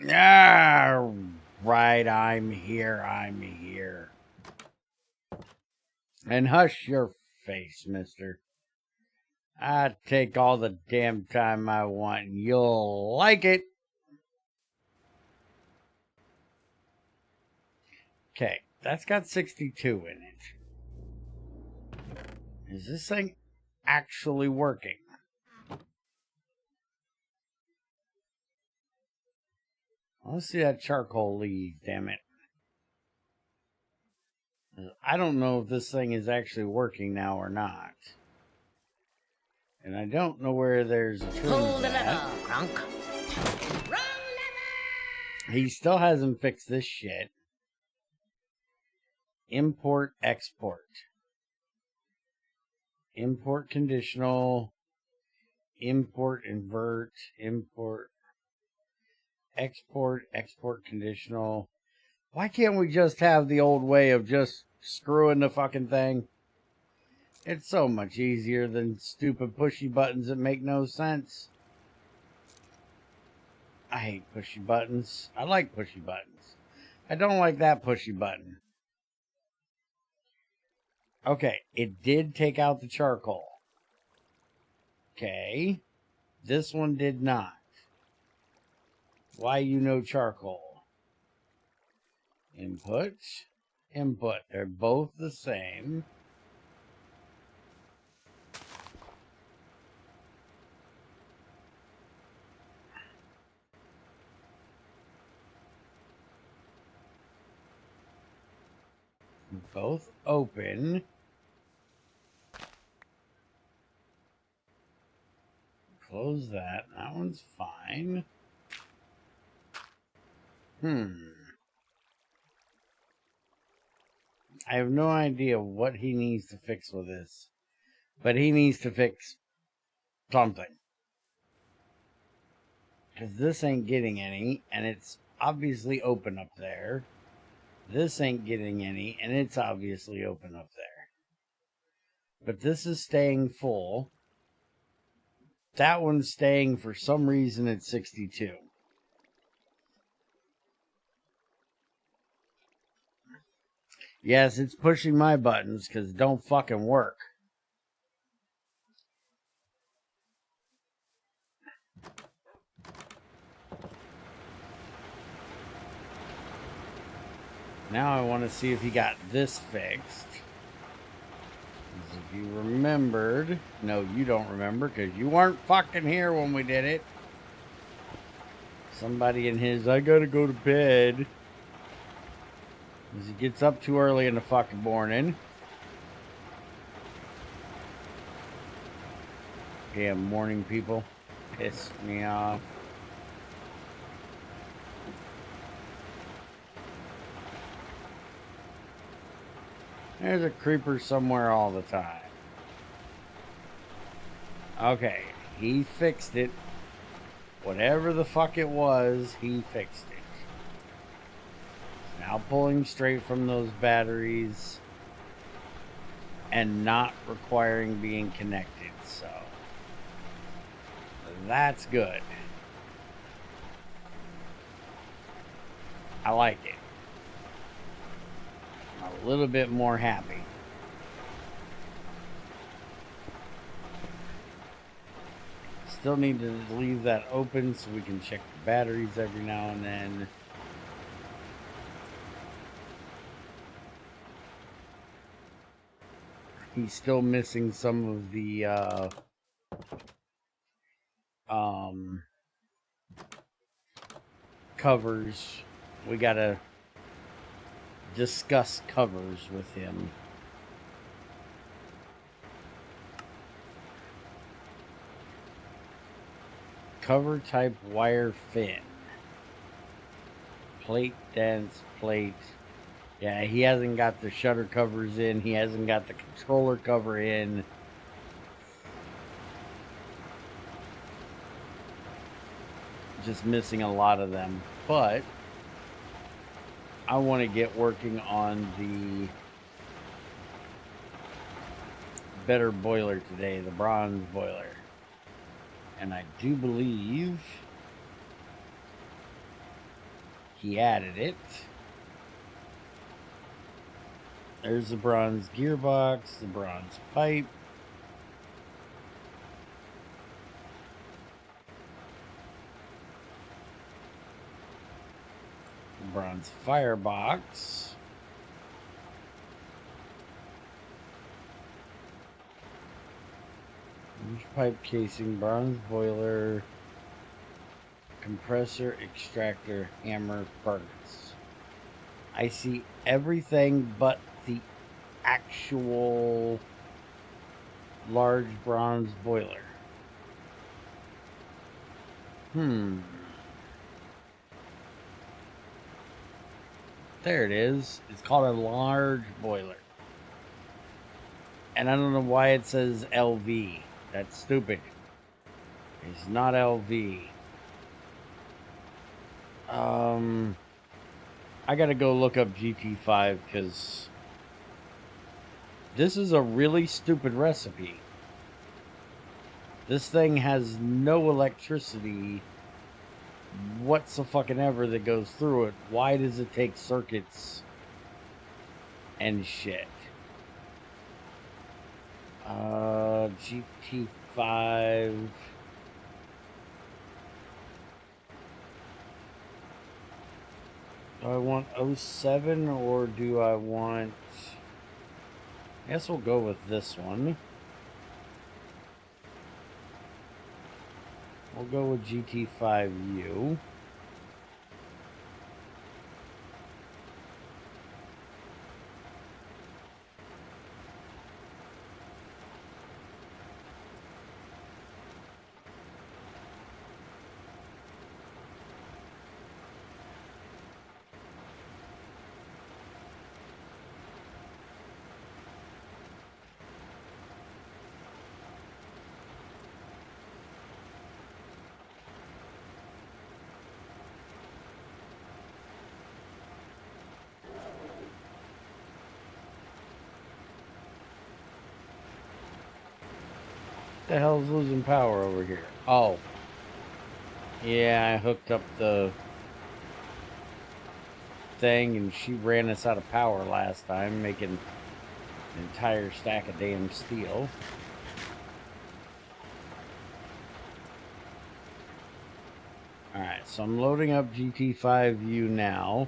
Ah, right, I'm here, And hush your face, mister. I take all the damn time I want, and you'll like it. Okay, that's got 62 in it. Is this thing actually working? Let's see that charcoal leave, damn it. I don't know if this thing is actually working now or not. And I don't know where there's a Pull the lever, Kronk. He still hasn't fixed this shit. Import, export. Import conditional. Import, invert. Import. Export, export conditional. Why can't we just have the old way of just screwing the fucking thing? It's so much easier than stupid pushy buttons that make no sense. I hate pushy buttons. I like pushy buttons. I don't like that pushy button. Okay, it did take out the charcoal. Okay. This one did not. Why you know charcoal? Input. Input. They're both the same. Both open. Close that. That one's fine. I have no idea what he needs to fix with this. But he needs to fix something. Because this ain't getting any, and it's obviously open up there. This ain't getting any, and it's obviously open up there. But this is staying full. That one's staying for some reason at 62. Yes, it's pushing my buttons because it don't fucking work. Now I want to see if he got this fixed. If you remembered, no, you don't remember because you weren't fucking here when we did it. Somebody in his, I gotta go to bed. Because he gets up too early in the fucking morning. Damn morning people. Piss me off. There's a creeper somewhere all the time. Okay, he fixed it. Whatever the fuck it was, he fixed it. Now pulling straight from those batteries and not requiring being connected, so that's good. I like it. I'm a little bit more happy. Still need to leave that open so we can check the batteries every now and then. He's still missing some of the covers. We gotta discuss covers with him. Cover type wire fin. Plate dense plate. Yeah, he hasn't got the shutter covers in. He hasn't got the controller cover in. Just missing a lot of them. But I want to get working on the better boiler today, the bronze boiler. And I do believe he added it. There's the bronze gearbox, the bronze pipe. The bronze firebox. Pipe casing, bronze boiler, compressor, extractor, hammer, furnace. I see everything but the actual large bronze boiler. There it is. It's called a large boiler. And I don't know why it says LV. That's stupid. It's not LV. I gotta go look up GT5 because this is a really stupid recipe. This thing has no electricity whatsoever that goes through it. Why does it take circuits and shit? GT5. Do I want 07 or do I want... I guess we'll go with this one. We'll go with GT5U. The hell's losing power over here? Oh. Yeah, I hooked up the thing and she ran us out of power last time, making an entire stack of damn steel. Alright, so I'm loading up GT5U now.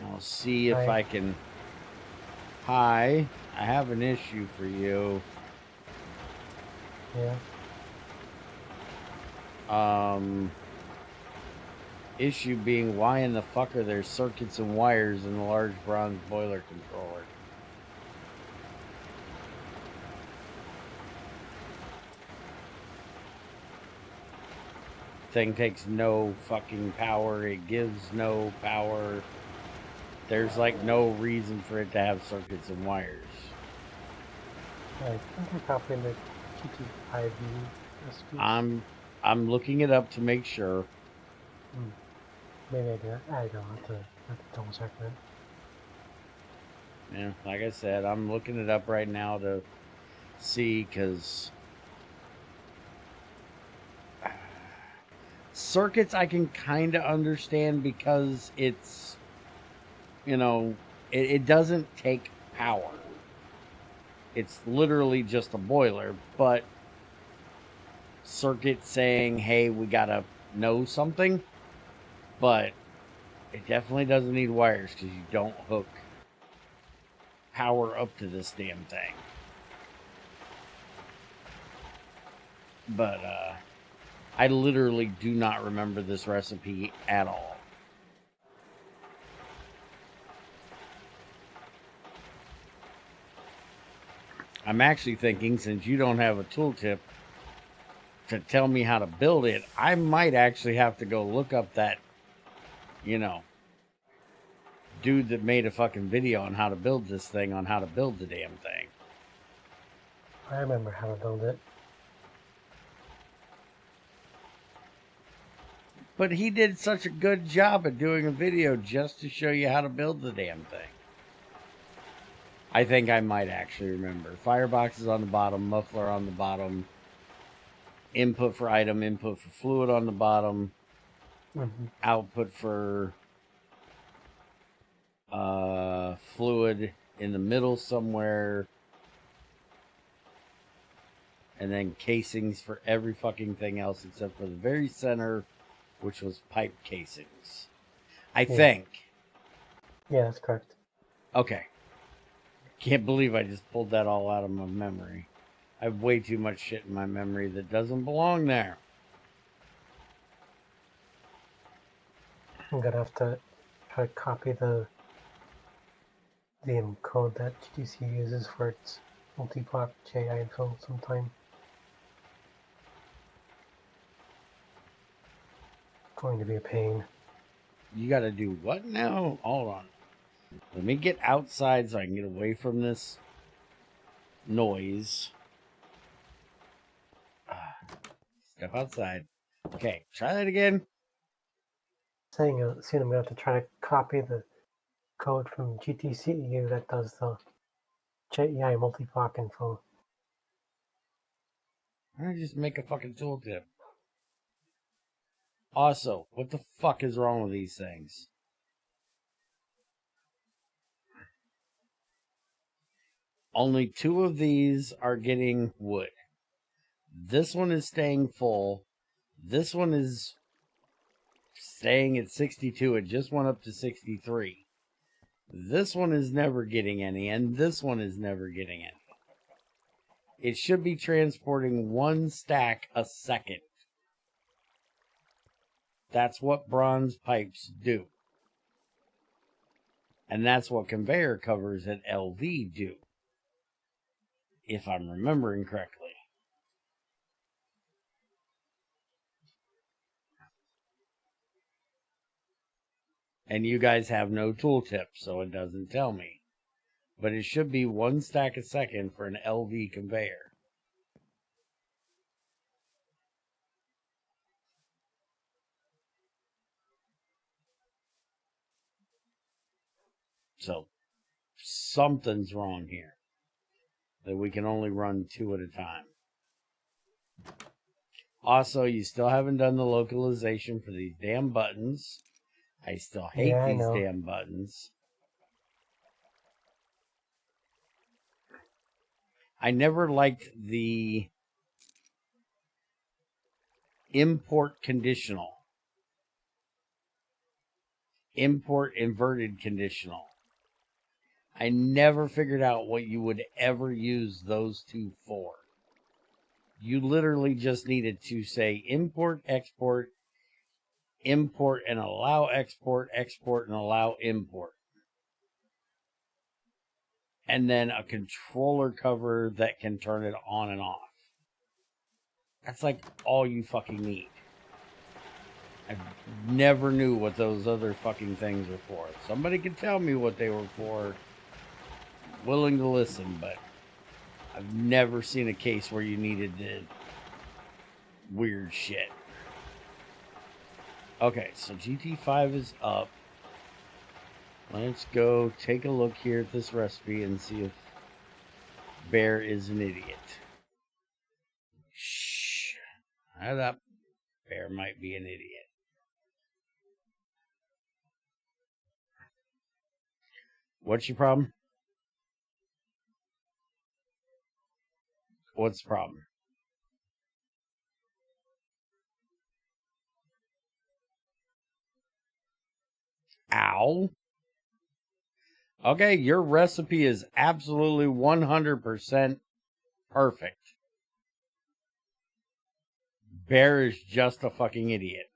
I'll see if I can... Hi, I have an issue for you. Yeah. Issue being, why in the fuck are there circuits and wires in the large bronze boiler controller? Thing takes no fucking power. It gives no power. There's like no reason for it to have circuits and wires. I think I copied the GT5 recipes. I'm looking it up to make sure. Maybe I don't have to double check that. Yeah, like I said, I'm looking it up right now to see, because circuits I can kind of understand because it's, you know, it doesn't take power. It's literally just a boiler, but circuit saying, hey, we gotta know something, but it definitely doesn't need wires because you don't hook power up to this damn thing. But I literally do not remember this recipe at all. I'm actually thinking, since you don't have a tooltip to tell me how to build it, I might actually have to go look up that, you know, dude that made a fucking video on how to build this thing, on how to build the damn thing. I remember how to build it. But he did such a good job at doing a video just to show you how to build the damn thing. I think I might actually remember. Firebox is on the bottom, muffler on the bottom. input for item, input for fluid on the bottom, Mm-hmm. output for fluid in the middle somewhere, and then casings for every fucking thing else except for the very center, which was pipe casings. I think. Yeah, that's correct. Okay. Can't believe I just pulled that all out of my memory. I have way too much shit in my memory that doesn't belong there. I'm gonna have to try to copy the code that GTC uses for its multi-block GI info sometime. It's going to be a pain. You gotta do what now? Hold on. Let me get outside so I can get away from this noise. Step outside. Okay, try that again. Soon I'm gonna have to try to copy the code from GTCEU that does the JEI multi-block info. Why don't you just make a fucking tooltip? Also, what the fuck is wrong with these things? Only 2 of these are getting wood. This one is staying full. This one is staying at 62. It just went up to 63. This one is never getting any, and this one is never getting any. It should be transporting 1 stack a second. That's what bronze pipes do. And that's what conveyor covers at LV do. If I'm remembering correctly. And you guys have no tooltip, so it doesn't tell me. But it should be 1 stack a second for an LV conveyor. So, something's wrong here. That we can only run 2 at a time. Also, you still haven't done the localization for these damn buttons. I still hate these damn buttons. I never liked the import conditional. Import inverted conditional. I never figured out what you would ever use those 2 for. You literally just needed to say import, export, import and allow export, export and allow import. And then a controller cover that can turn it on and off. That's like all you fucking need. I never knew what those other fucking things were for. If somebody could tell me what they were for, I'm willing to listen, but I've never seen a case where you needed the weird shit. Okay, so GT5 is up. Let's go take a look here at this recipe and see if Bear is an idiot. Shh. Shut up. Bear might be an idiot. What's your problem? What's the problem? Ow. Okay, your recipe is absolutely 100% perfect. Bear is just a fucking idiot.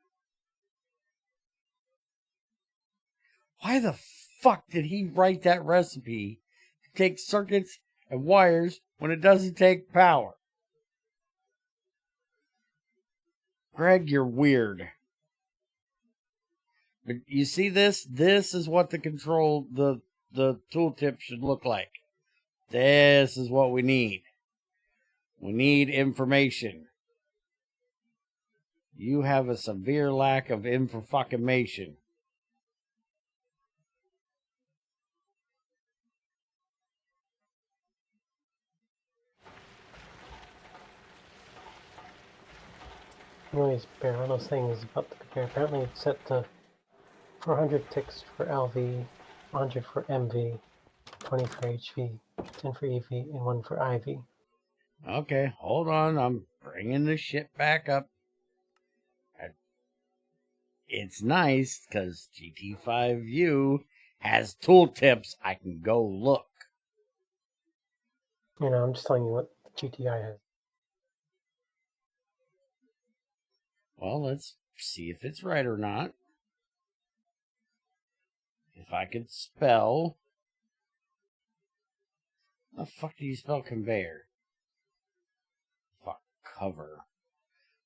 Why the fuck did he write that recipe to take circuits and wires when it doesn't take power? Greg, you're weird. But you see this? This is what the tooltip should look like. This is what we need. We need information. You have a severe lack of information. Anyways, Bear, one of those things about the conveyor. Apparently it's set to 400 ticks for LV, 100 for MV, 20 for HV, 10 for EV, and 1 for IV. Okay, hold on. I'm bringing the shit back up. It's nice because GT5U has tooltips. I can go look. You know, I'm just telling you what the GTI has. Well, let's see if it's right or not. If I could spell. How the fuck do you spell conveyor? Fuck, cover.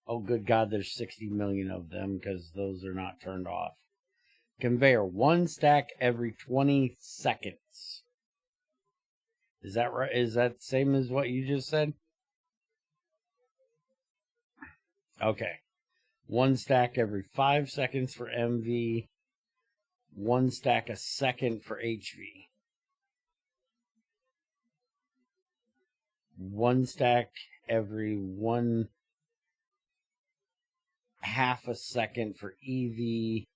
Oh, good God, there's 60 million of them because those are not turned off. Conveyor, one stack every 20 seconds. Is that right? Is that the same as what you just said? Okay. One stack every 5 seconds for MV. One stack a second for HV. One stack every 1/2 a second for EV.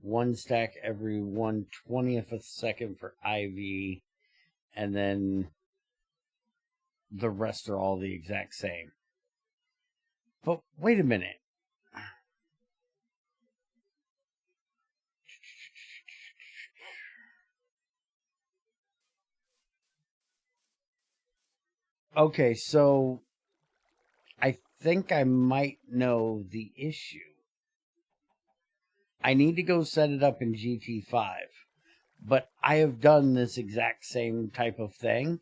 One stack every 1/20th of a second for IV. And then the rest are all the exact same. But wait a minute. Okay, so I think I might know the issue. I need to go set it up in GT5, but I have done this exact same type of thing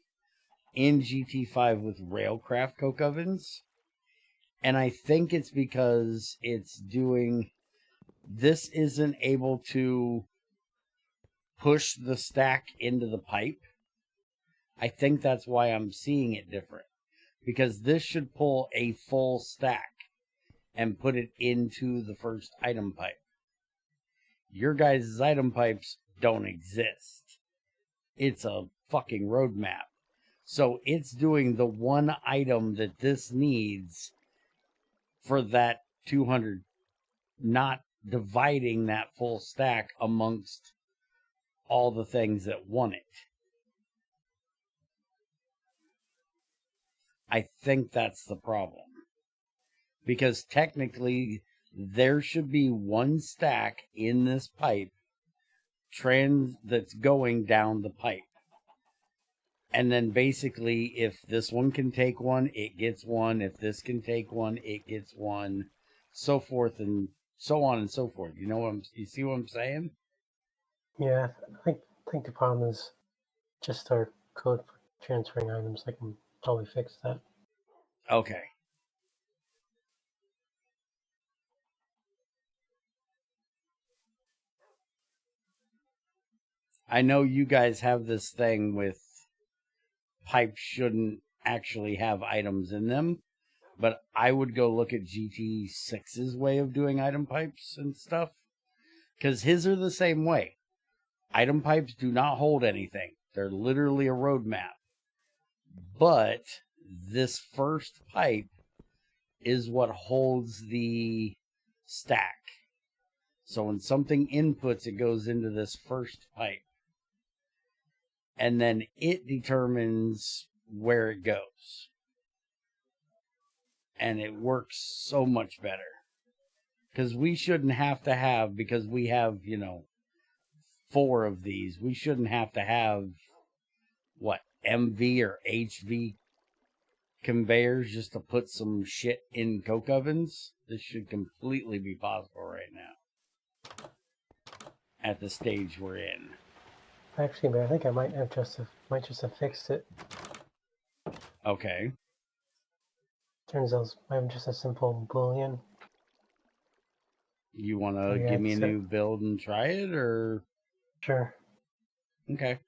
in GT5 with Railcraft coke ovens, and I think it's because it's doing this isn't able to push the stack into the pipe. I think that's why I'm seeing it different, because this should pull a full stack and put it into the first item pipe. Your guys' item pipes don't exist. It's a fucking roadmap. So it's doing the one item that this needs for that 200, not dividing that full stack amongst all the things that want it. I think that's the problem. Because technically, there should be one stack in this pipe that's going down the pipe. And then basically, if this one can take one, it gets one. If this can take one, it gets one. So forth and so on and so forth. You see what I'm saying? Yeah, I think the problem is just our code for transferring items. I can probably fix that. Okay. I know you guys have this thing with pipes shouldn't actually have items in them, but I would go look at GT6's way of doing item pipes and stuff, because his are the same way. Item pipes do not hold anything. They're literally a roadmap. But this first pipe is what holds the stack. So when something inputs, it goes into this first pipe. And then it determines where it goes. And it works so much better. Because we shouldn't have to have, because we have, 4 of these, we shouldn't have to have, MV or HV conveyors just to put some shit in coke ovens. This should completely be possible right now. At the stage we're in. Actually, but I think I might just have fixed it. Okay. Turns out I'm just a simple Boolean. You want to give me a new build and try it, or? Sure. Okay.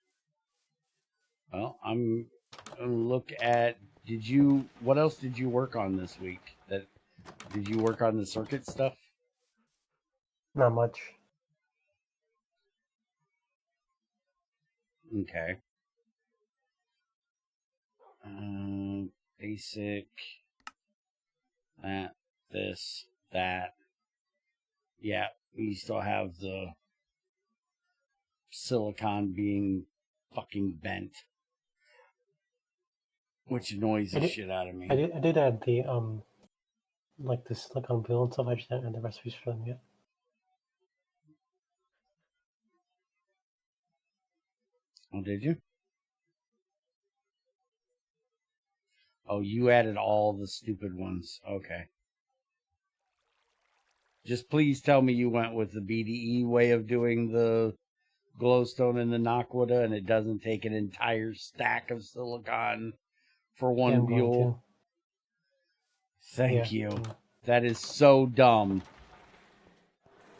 Well, I'm gonna look at. What else did you work on this week? Did you work on the circuit stuff? Not much. Okay. Basic. That. this, that. Yeah, we still have the silicon being fucking bent, which annoys the shit out of me. I did add the like the silicon build and stuff. I just didn't add the recipes for them yet. Oh, did you? Oh, you added all the stupid ones. Okay. Just please tell me you went with the BDE way of doing the glowstone and the Naquita, and it doesn't take an entire stack of silicon for one buell. Thank you. That is so dumb.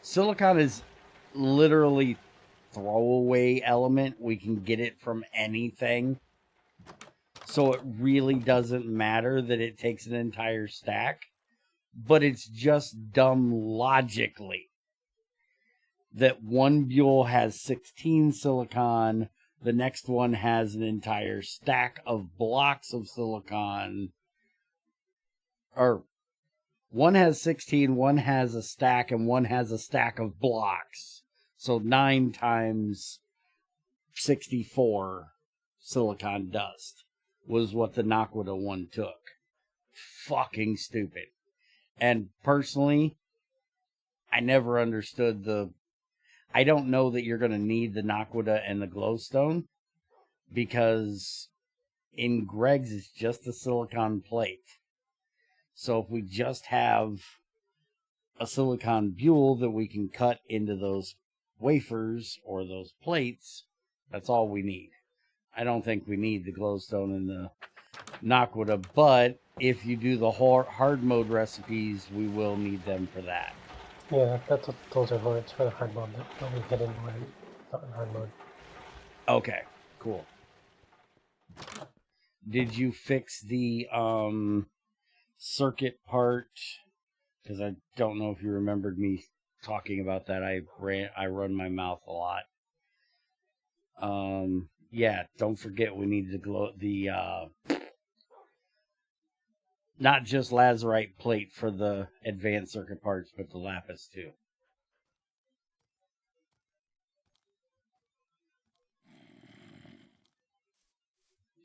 Silicon is literally throwaway element. We can get it from anything. So it really doesn't matter that it takes an entire stack. But it's just dumb logically that one buell has 16 silicon, the next one has an entire stack of blocks of silicon, or one has 16, one has a stack, and one has a stack of blocks. So 9 times 64 silicon dust was what the Naquita one took. Fucking stupid. And personally, I never understood I don't know that you're going to need the Naquita and the glowstone, because in Greg's it's just a silicon plate. So if we just have a silicon buell that we can cut into those wafers or those plates, that's all we need. I don't think we need the glowstone and the Naquita, but if you do the hard mode recipes, we will need them for that. Yeah, that's what those are for. It's for the hard mode that we hit in when not in hard mode. Okay, cool. Did you fix the circuit part? Because I don't know if you remembered me talking about that. I run my mouth a lot. Yeah, don't forget we need not just lazurite plate for the advanced circuit parts, but the lapis too.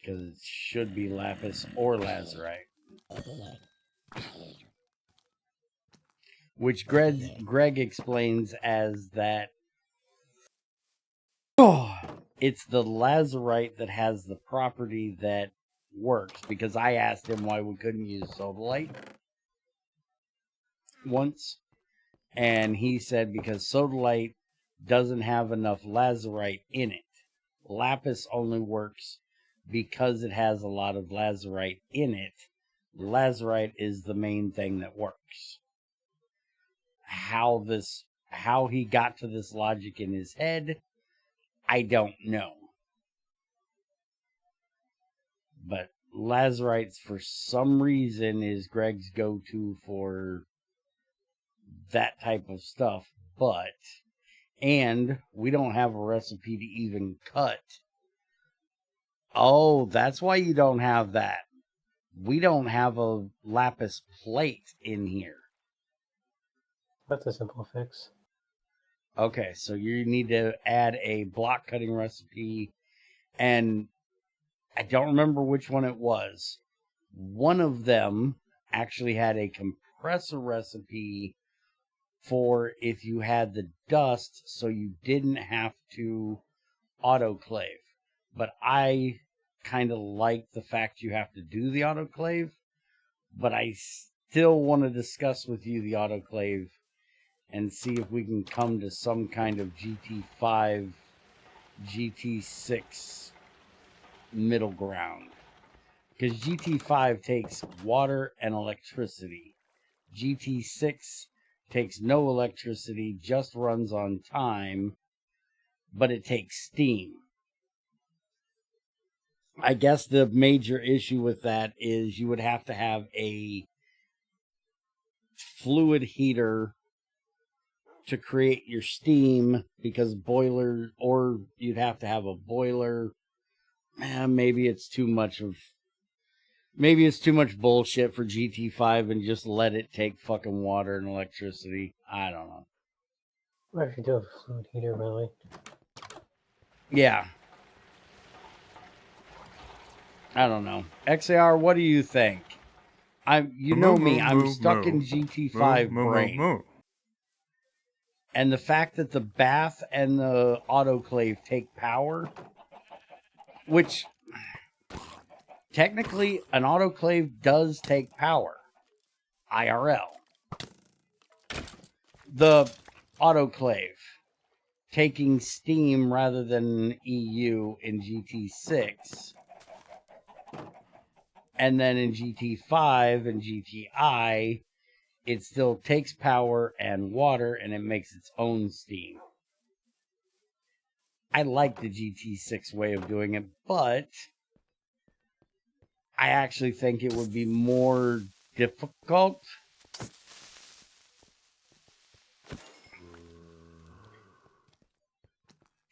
Because it should be lapis or lazurite. Which Greg explains as that it's the lazurite that has the property that works, because I asked him why we couldn't use sodalite once, and he said because sodalite doesn't have enough lazurite in it. Lapis only works because it has a lot of lazurite in it. Lazurite is the main thing that works. How he got to this logic in his head, I don't know. But lazurites, for some reason, is Greg's go-to for that type of stuff. And we don't have a recipe to even cut. Oh, that's why you don't have that. We don't have a lapis plate in here. That's a simple fix. Okay, so you need to add a block cutting recipe, and I don't remember which one it was. One of them actually had a compressor recipe for if you had the dust, so you didn't have to autoclave. But I kind of like the fact you have to do the autoclave, but I still want to discuss with you the autoclave and see if we can come to some kind of GT5, GT6 middle ground. Because GT5 takes water and electricity. GT6 takes no electricity, just runs on time, but it takes steam. I guess the major issue with that is you would have to have a fluid heater to create your steam, because boiler, or you'd have to have a boiler. Maybe it's too much of Maybe it's too much bullshit for GT5 and just let it take fucking water and electricity. I don't know. What if you do have a fluid heater, really? Yeah. I don't know. XAR, what do you think? You know me, I'm stuck in GT5 brain. And the fact that the bath and the autoclave take power, which technically an autoclave does take power, IRL. The autoclave taking steam rather than EU in GT6, and then in GT5 and GTi, it still takes power and water and it makes its own steam. I like the GT6 way of doing it, but I actually think it would be more difficult.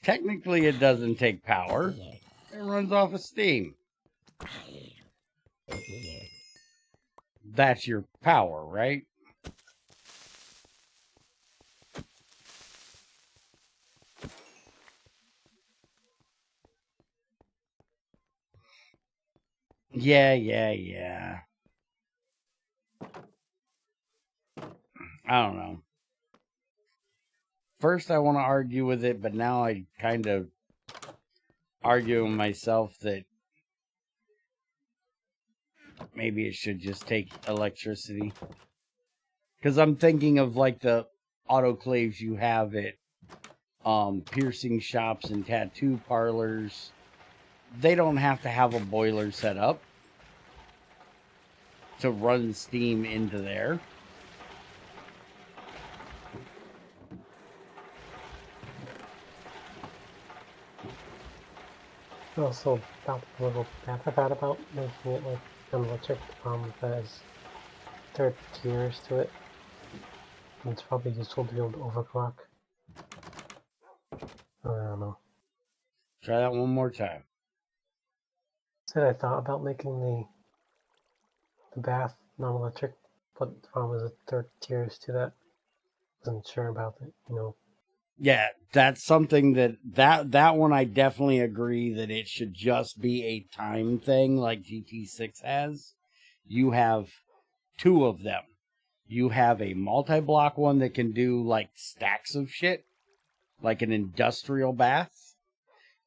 Technically, it doesn't take power. It runs off of steam. That's your power, right? Yeah. I don't know. First, I want to argue with it, but now I kind of argue with myself that maybe it should just take electricity. Because I'm thinking of like the autoclaves you have at piercing shops and tattoo parlors. They don't have to have a boiler set up to run steam into there. Also, about the little path I've had about making it like electric. The problem with that is there are tiers to it. And it's probably useful to be able to overclock. I don't know. Try that one more time. Said I thought about making the bath non-electric, but the problem is that there are tiers to that. Wasn't sure about it, you know. Yeah, that's something that one I definitely agree that it should just be a time thing like GT6 has. You have two of them. You have a multi-block one that can do like stacks of shit, like an industrial bath,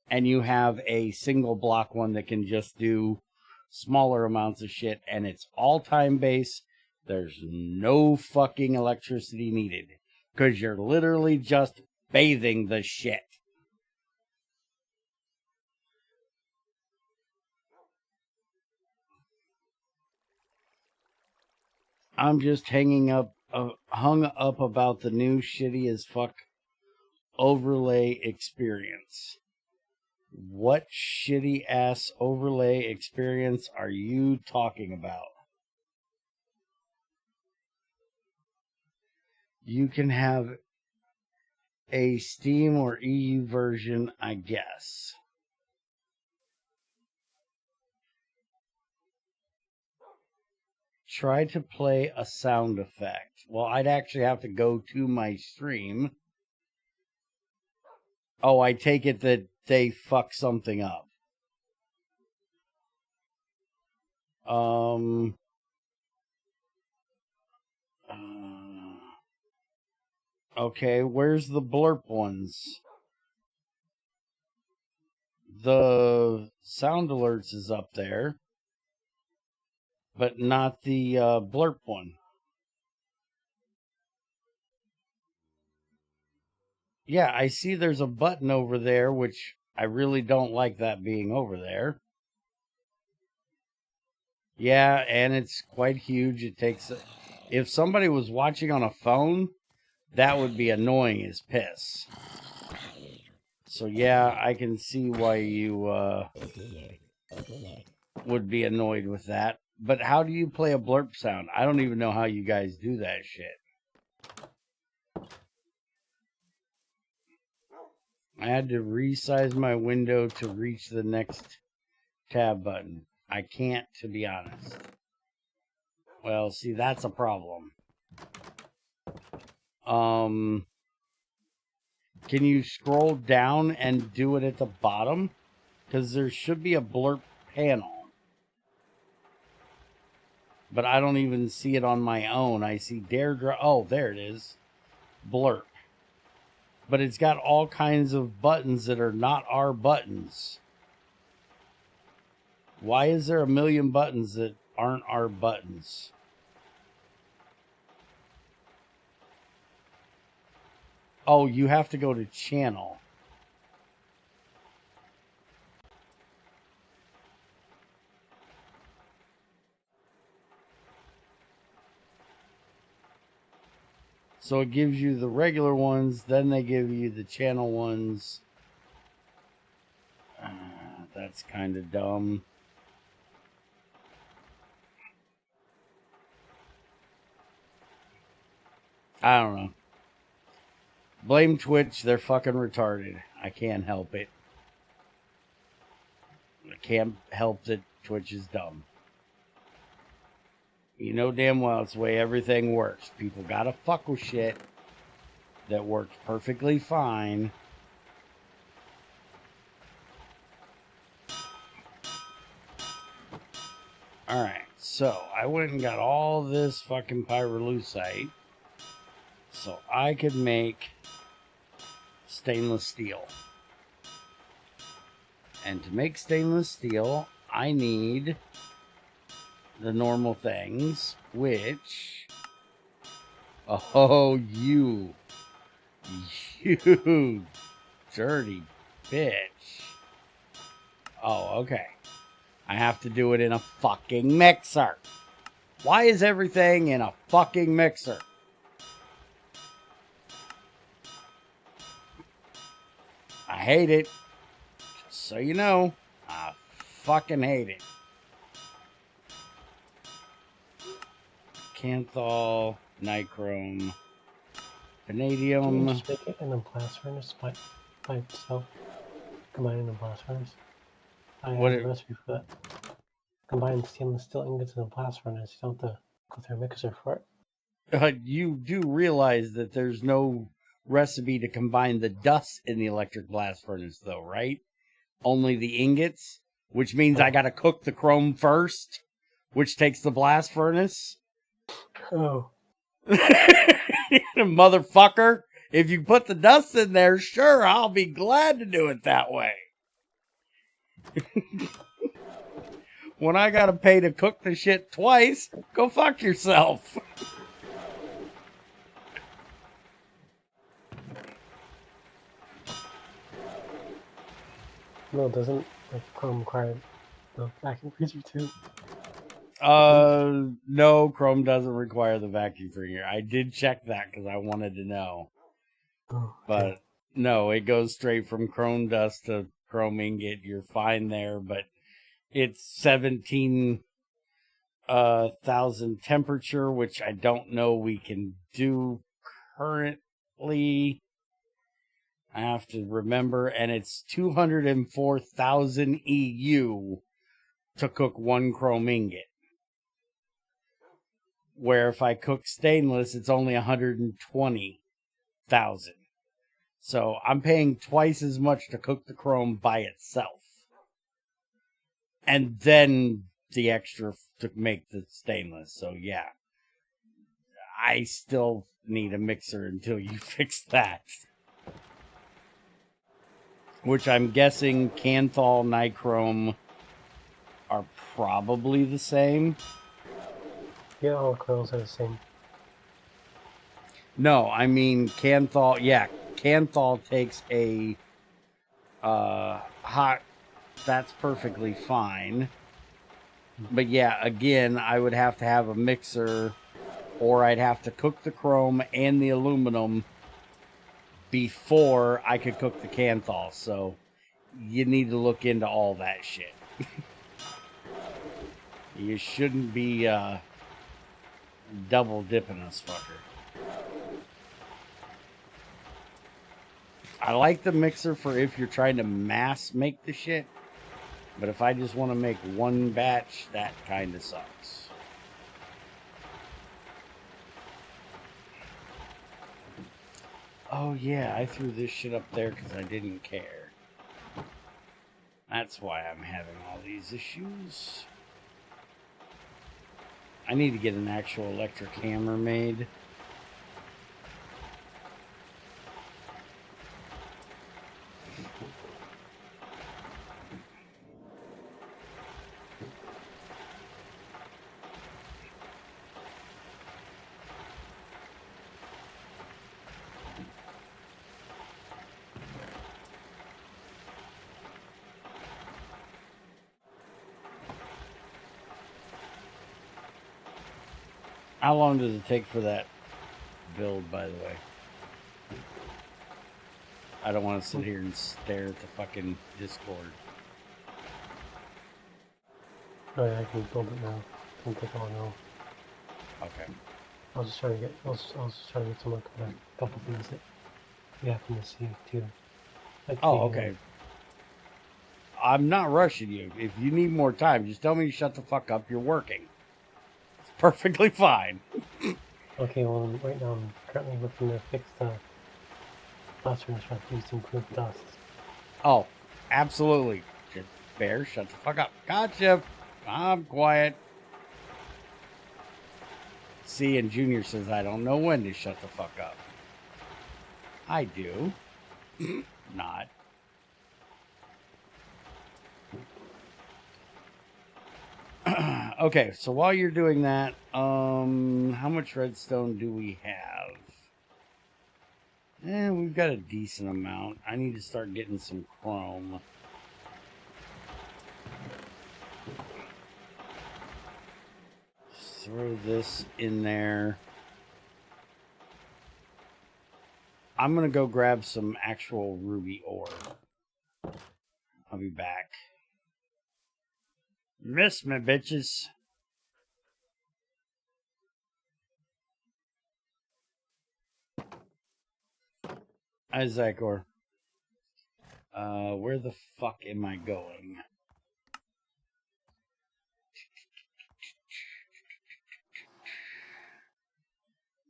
and you have a single block one that can just do smaller amounts of shit, and it's all time based. There's no fucking electricity needed because you're literally just bathing the shit. I'm just hung up about the new shitty as fuck overlay experience. What shitty ass overlay experience are you talking about? You can have a Steam or EU version, I guess. Try to play a sound effect. Well, I'd actually have to go to my stream. Oh, I take it that they fuck something up. Okay, where's the blurp ones? The sound alerts is up there, but not the blurp one. Yeah, I see there's a button over there, which I really don't like that being over there. Yeah, and it's quite huge. It takes... If somebody was watching on a phone, that would be annoying as piss. So yeah, I can see why you would be annoyed with that. But how do you play a blurp sound? I don't even know how you guys do that shit. I had to resize my window to reach the next tab button. I can't, to be honest. Well, see, that's a problem. Can you scroll down and do it at the bottom? Because there should be a blurb panel. But I don't even see it on my own. I see Dare. Oh, there it is. Blurb. But it's got all kinds of buttons that are not our buttons. Why is there a million buttons that aren't our buttons? Oh, you have to go to channel. So it gives you the regular ones, then they give you the channel ones. That's kind of dumb. I don't know. Blame Twitch, they're fucking retarded. I can't help it. I can't help that Twitch is dumb. You know damn well it's the way everything works. People gotta fuck with shit that works perfectly fine. Alright, so I went and got all this fucking pyrolusite so I could make stainless steel. And to make stainless steel, I need the normal things, which... Oh, you dirty bitch. Oh, okay. I have to do it in a fucking mixer. Why is everything in a fucking mixer? I hate it. Just so you know, I fucking hate it. Canthal, nichrome, vanadium. Can you just make it in a blast furnace by itself? Combine it in a blast furnace. I have a recipe for that. Combine stainless steel ingots in a blast furnace. You don't have to go through a mixer for it. You do realize that there's no recipe to combine the dust in the electric blast furnace, though, right? Only the ingots, which means I gotta cook the chrome first, which takes the blast furnace. Oh. Motherfucker, if you put the dust in there, sure, I'll be glad to do it that way. When I gotta pay to cook the shit twice, go fuck yourself. No, doesn't Chrome require the vacuum freezer too? No, Chrome doesn't require the vacuum cleaner. I did check that because I wanted to know. Oh, okay. But no, it goes straight from chrome dust to chrome ingot. You're fine there, but it's 17,000 temperature, which I don't know we can do currently. I have to remember, and it's 204,000 EU to cook one chrome ingot. Where if I cook stainless, it's only 120,000. So I'm paying twice as much to cook the chrome by itself. And then the extra to make the stainless. So yeah, I still need a mixer until you fix that. Which I'm guessing Canthal, Nichrome are probably the same. Yeah, all coils are the same. No, I mean Canthal. Yeah, Canthal takes a hot. That's perfectly fine. But yeah, again, I would have to have a mixer, or I'd have to cook the chrome and the aluminum before I could cook the Canthal. So you need to look into all that shit. You shouldn't be double dipping us, fucker. I like the mixer for if you're trying to mass make the shit. But if I just want to make one batch, that kind of sucks. Oh yeah, I threw this shit up there because I didn't care. That's why I'm having all these issues. I need to get an actual electric hammer made. How long does it take for that build, by the way? I don't want to sit here and stare at the fucking Discord. Oh yeah, I can build it now. Can take all now. Okay. I was just trying to get. I was just trying to get some like a couple things that we happen to see too. Like Okay. I'm not rushing you. If you need more time, just tell me to shut the fuck up. You're working. It's perfectly fine. Okay, well right now I'm currently looking to fix the blast furnace to use to improve dust. Oh, absolutely. Bear, shut the fuck up. Gotcha. I'm quiet. See, and Junior says I don't know when to shut the fuck up. I do. Not. Okay, so while you're doing that, how much redstone do we have? We've got a decent amount. I need to start getting some chrome. Just throw this in there. I'm gonna go grab some actual ruby ore. I'll be back. Miss me, bitches. Isaac, or where the fuck am I going?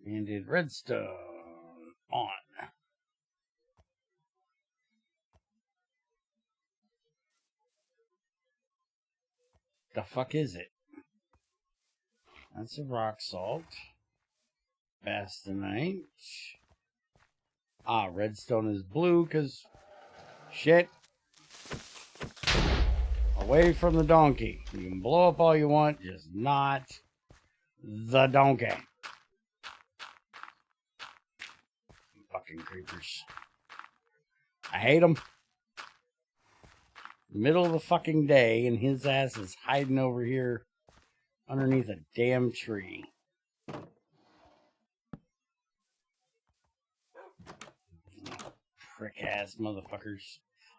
And did redstone on. The fuck is it? That's a rock salt. Bastonite. Ah, redstone is blue because shit. Away from the donkey. You can blow up all you want, just not the donkey. Fucking creepers. I hate them. Middle of the fucking day, and his ass is hiding over here underneath a damn tree. Prick ass motherfuckers.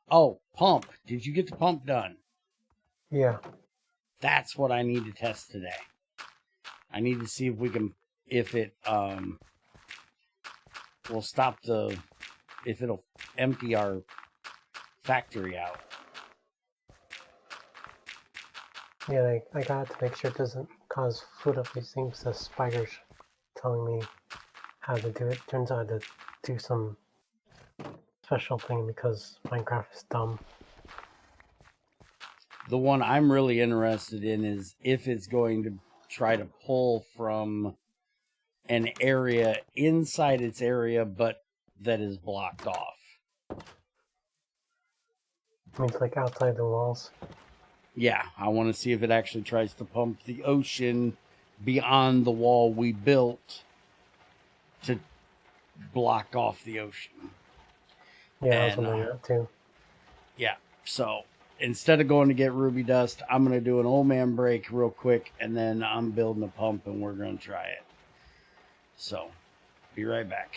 Oh, pump. Did you get the pump done? Yeah. That's what I need to test today. I need to see if we can, if it will stop if it'll empty our factory out. Yeah, I got to make sure it doesn't cause food up these things. The spiders telling me how to do it. Turns out I had to do some special thing because Minecraft is dumb. The one I'm really interested in is if it's going to try to pull from an area inside its area, but that is blocked off. I mean, it's like outside the walls. Yeah, I want to see if it actually tries to pump the ocean beyond the wall we built to block off the ocean. Yeah, I was wondering that too. Yeah, so instead of going to get ruby dust, I'm going to do an old man break real quick, and then I'm building a pump, and we're going to try it. So, be right back.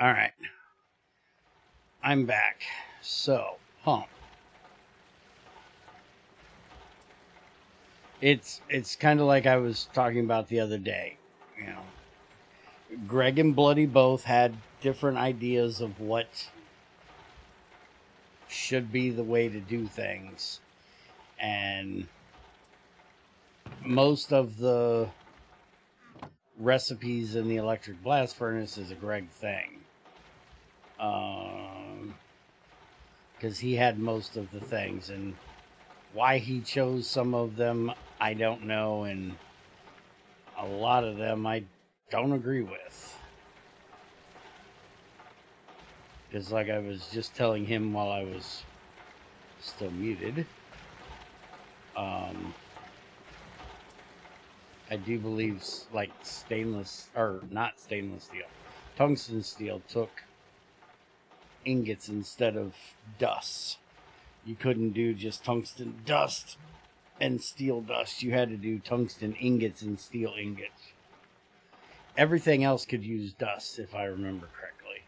All right. I'm back. So, pump. It's kind of like I was talking about the other day. You know, Greg and Bloody both had different ideas of what should be the way to do things. And most of the recipes in the electric blast furnace is a Greg thing. Because he had most of the things, and why he chose some of them, I don't know, and a lot of them I don't agree with. Because like I was just telling him while I was still muted, I do believe like stainless, or not stainless steel, tungsten steel took ingots instead of dust. You couldn't do just tungsten dust and steel dust. You had to do tungsten ingots and steel ingots. Everything else could use dust, if I remember correctly.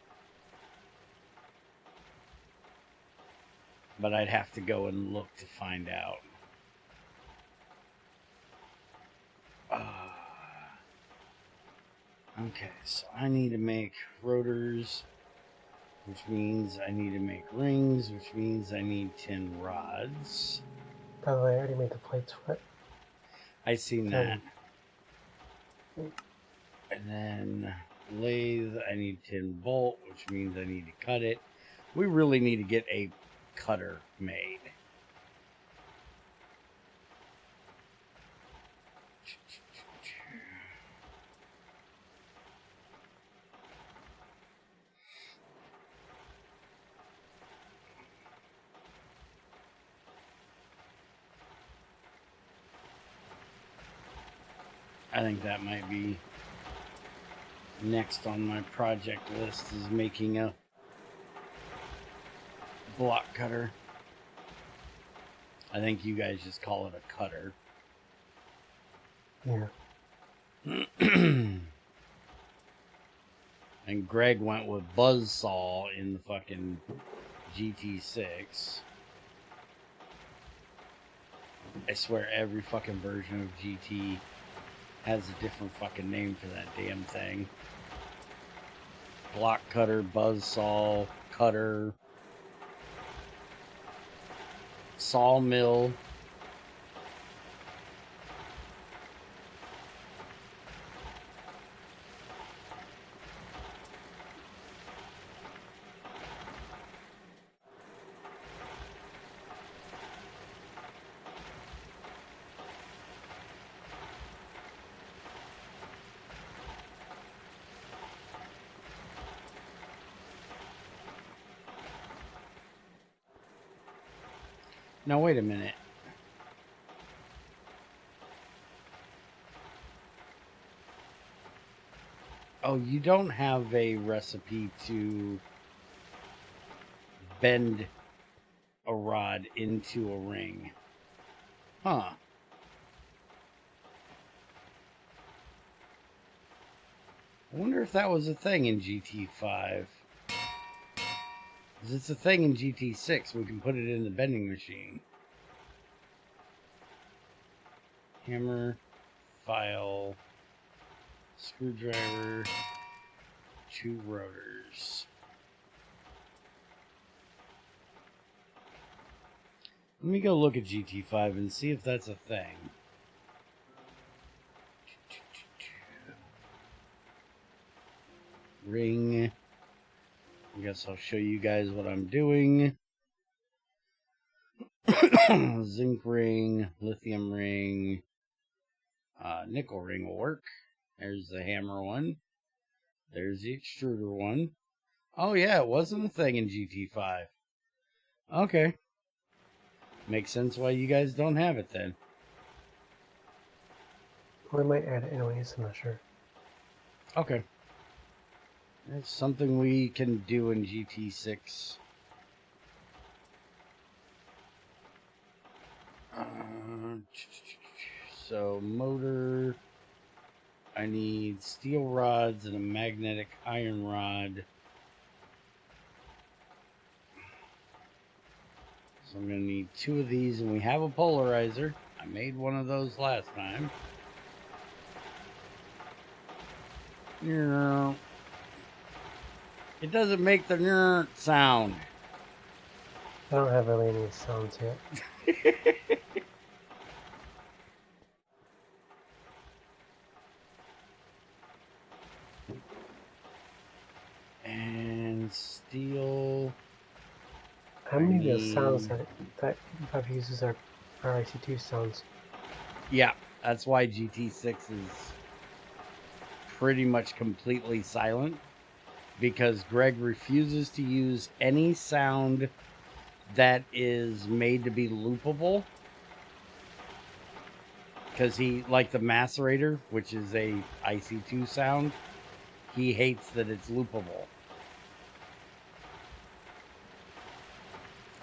But I'd have to go and look to find out. Okay, so I need to make rotors, which means I need to make rings, which means I need 10 rods. By the way, I already made the plates for it. I seen that. And then lathe, I need 10 bolt, which means I need to cut it. We really need to get a cutter made. I think that might be next on my project list, is making a block cutter. I think you guys just call it a cutter. Yeah. And Greg went with buzzsaw in the fucking GT6. I swear every fucking version of GT has a different fucking name for that damn thing. Block cutter, buzzsaw, cutter, sawmill. Now, wait a minute. Oh, you don't have a recipe to bend a rod into a ring. Huh. I wonder if that was a thing in GT5. Because it's a thing in GT6. We can put it in the bending machine. Hammer, file, screwdriver, 2 rotors. Let me go look at GT5 and see if that's a thing. Ring. I guess I'll show you guys what I'm doing. Zinc ring, lithium ring, nickel ring will work. There's the hammer one. There's the extruder one. Oh yeah, it wasn't a thing in GT5. Okay. Makes sense why you guys don't have it then. We might add it anyways, I'm not sure. Okay. It's something we can do in GT6. So motor, I need steel rods and a magnetic iron rod So I'm going to need 2 of these, and we have a polarizer. I made one of those last time. It doesn't make the sound. I don't have really any sounds yet. And steel. How many of the sounds that GT5 uses are IC2 sounds? Yeah, that's why GT6 is pretty much completely silent, because Greg refuses to use any sound that is made to be loopable. Because he, like the macerator, which is a IC2 sound, he hates that it's loopable.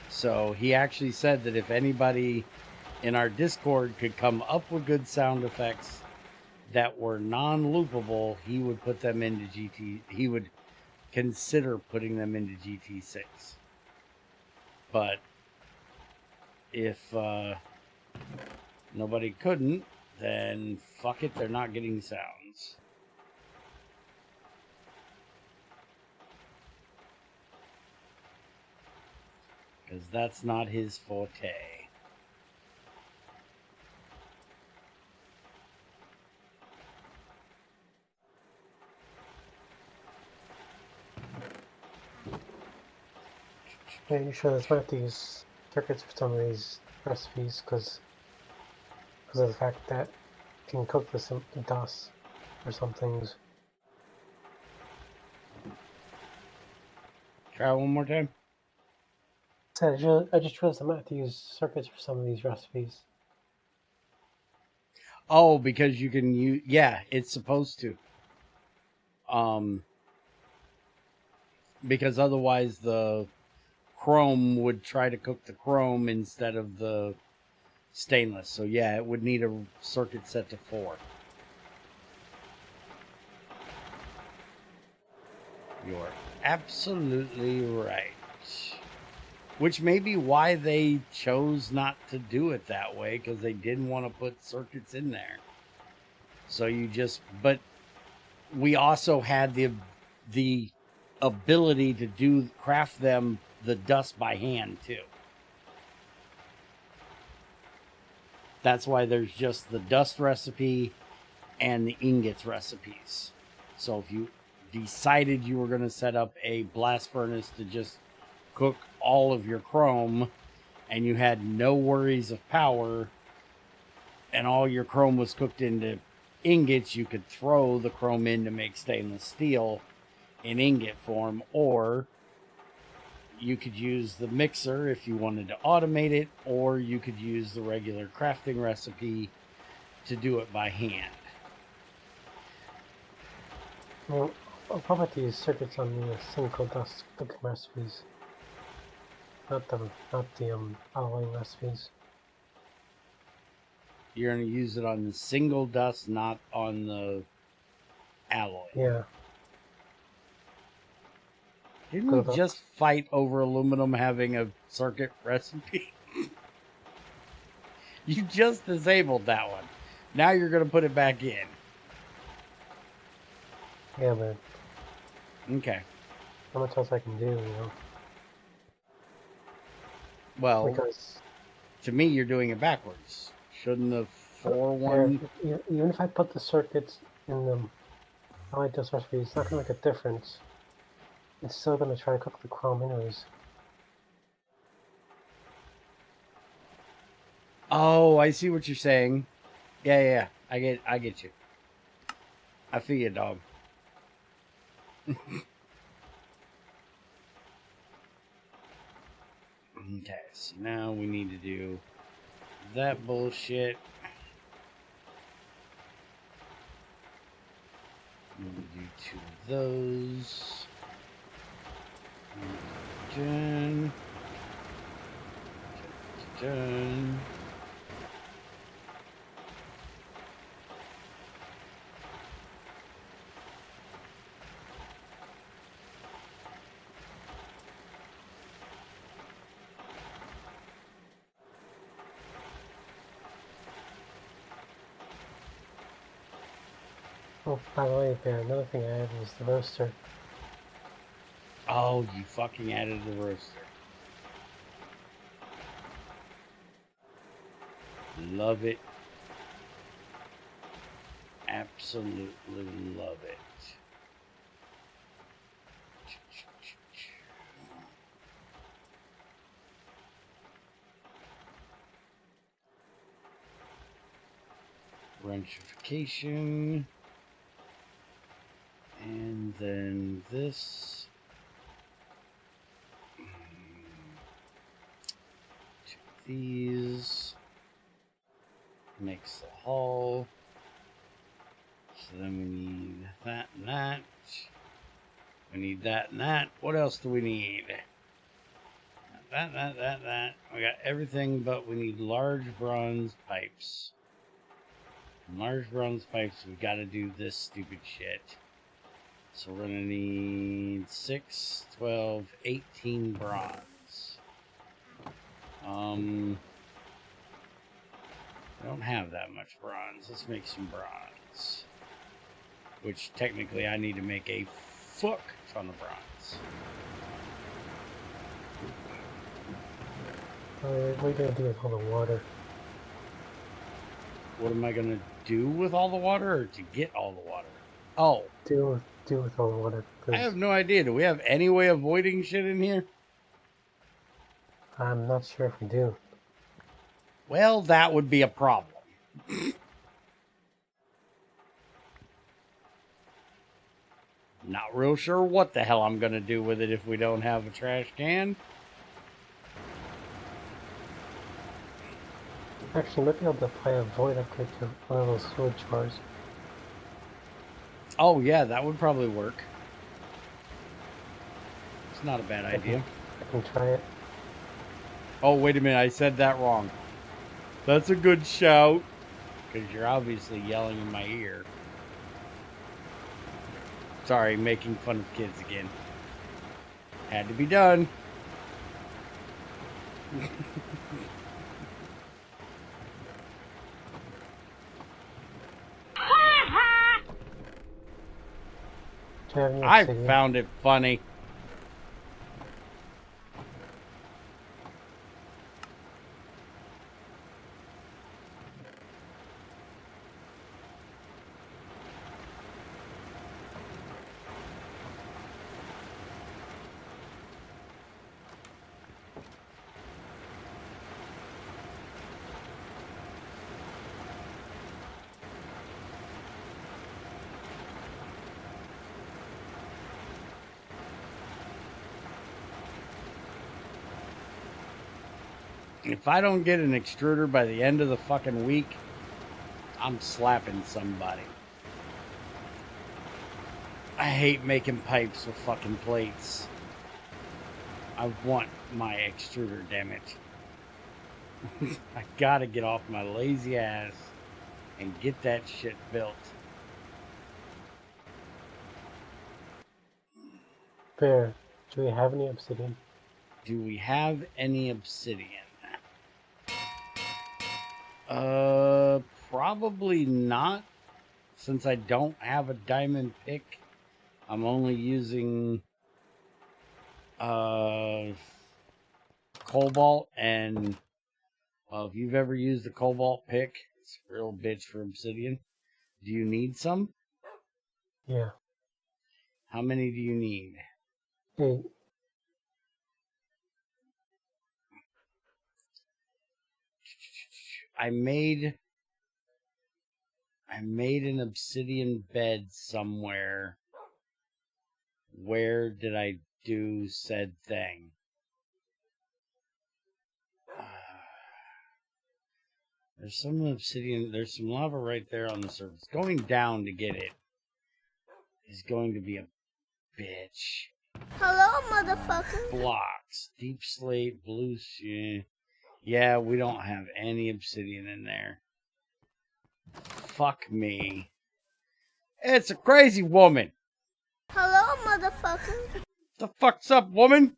So he actually said that if anybody in our Discord could come up with good sound effects that were non-loopable, he would put them into GT. He would consider putting them into GT6. But if nobody couldn't, then fuck it, they're not getting sounds. Because that's not his forte. Yeah, you sure there's might have to use circuits for some of these recipes because of the fact that you can cook the dust for some things. Try one more time. So I just realized I might have to use circuits for some of these recipes. Oh, because you can use, yeah, it's supposed to. Because otherwise the chrome would try to cook the chrome instead of the stainless. So yeah, it would need a circuit set to 4. You're absolutely right. Which may be why they chose not to do it that way, because they didn't want to put circuits in there. So you just, but we also had the ability to craft them the dust by hand too. That's why there's just the dust recipe and the ingots recipes. So if you decided you were going to set up a blast furnace to just cook all of your chrome and you had no worries of power and all your chrome was cooked into ingots, you could throw the chrome in to make stainless steel in ingot form, or you could use the mixer if you wanted to automate it, or you could use the regular crafting recipe to do it by hand. Well, I'll probably have to use circuits on the single dust cooking recipes, not the alloying recipes. You're going to use it on the single dust, not on the alloy. Yeah. Didn't we just fight over aluminum having a circuit recipe? You just disabled that one. Now you're going to put it back in. Yeah, but Okay. how much else I can do, you know? Well, because to me, you're doing it backwards. Shouldn't the 4-1... Even if I put the circuits in them, I like those recipes, it's not going to make a difference. It's still going to try to cook the chrome anyways. Oh, I see what you're saying. Yeah. I get you. I feel you, dog. Okay, so now we need to do that bullshit. I'm gonna do 2 of those. Done. Done. Oh, by the way, Bear, another thing I added was the roaster. Oh, you fucking added the roaster. Love it. Absolutely love it. Wrenchification. And then this. These. Makes the hull. So then we need that and that. We need that and that. What else do we need? That. We got everything, but we need large bronze pipes. And large bronze pipes, we got to do this stupid shit. So we're going to need 6, 12, 18 bronze. I don't have that much bronze. Let's make some bronze. Which technically I need to make a fuck ton of bronze. What are you gonna do with all the water? What am I gonna do with all the water, or to get all the water? Oh, Do with all the water. I have no idea. Do we have any way of avoiding shit in here? I'm not sure if we do. Well, that would be a problem. Not real sure what the hell I'm gonna do with it if we don't have a trash can. Actually, might be able to apply a void upgrade to one of those storage bars. Oh yeah, that would probably work. It's not a bad idea. I can try it. Oh, wait a minute, I said that wrong. That's a good shout. Because you're obviously yelling in my ear. Sorry, making fun of kids again. Had to be done. I found it funny. If I don't get an extruder by the end of the fucking week, I'm slapping somebody. I hate making pipes with fucking plates. I want my extruder, damn it. I gotta get off my lazy ass and get that shit built. Bear, do we have any obsidian? Do we have any obsidian? Probably not. Since I don't have a diamond pick, I'm only using cobalt, and if you've ever used a cobalt pick, it's a real bitch for obsidian. Do you need some? Yeah. How many do you need? 8. I made an obsidian bed somewhere. Where did I do said thing? There's some obsidian. There's some lava right there on the surface. Going down to get it is going to be a bitch. Hello, motherfucker. Blocks. Deep slate, blue. Yeah, we don't have any obsidian in there. Fuck me. It's a crazy woman. Hello, motherfucker. The fuck's up, woman?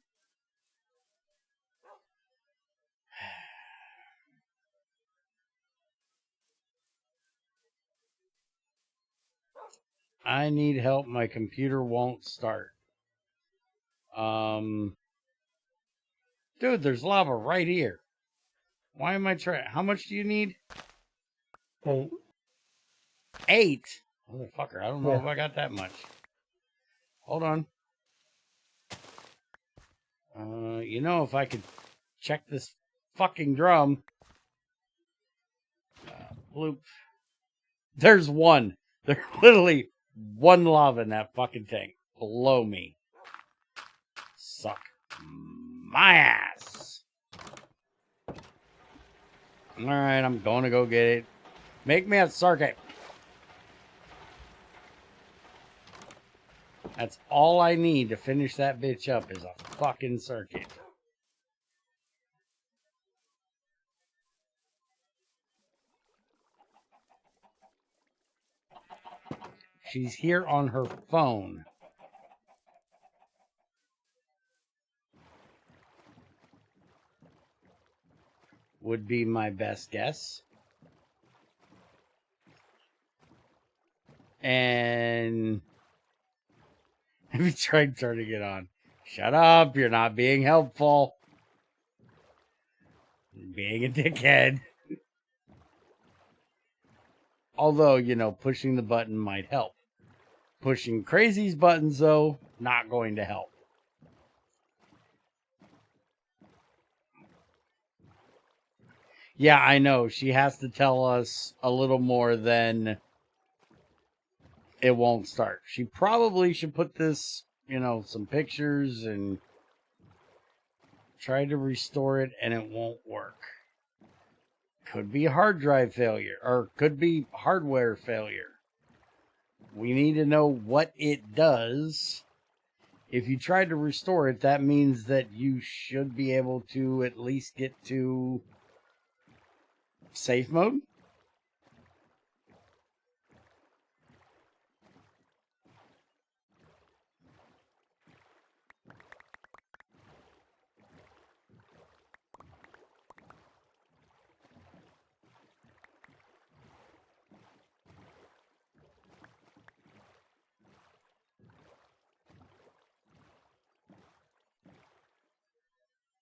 I need help. My computer won't start. Dude, there's lava right here. Why am I trying? How much do you need? 8. 8? Motherfucker, I don't know Yeah. if I got that much. Hold on. You know, if I could check this fucking drum. Bloop. There's one. There's literally one lava in that fucking tank. Below me. Suck my ass. Alright, I'm going to go get it. Make me a circuit. That's all I need to finish that bitch up is a fucking circuit. She's here on her phone. Would be my best guess. And have you tried turning it on? Shut up, you're not being helpful. You're being a dickhead. Although, you know, pushing the button might help. Pushing Crazy's buttons, though, not going to help. Yeah, I know. She has to tell us a little more than it won't start. She probably should put this, you know, some pictures and try to restore it, and it won't work. Could be hard drive failure, or could be hardware failure. We need to know what it does. If you try to restore it, that means that you should be able to at least get to safe mode.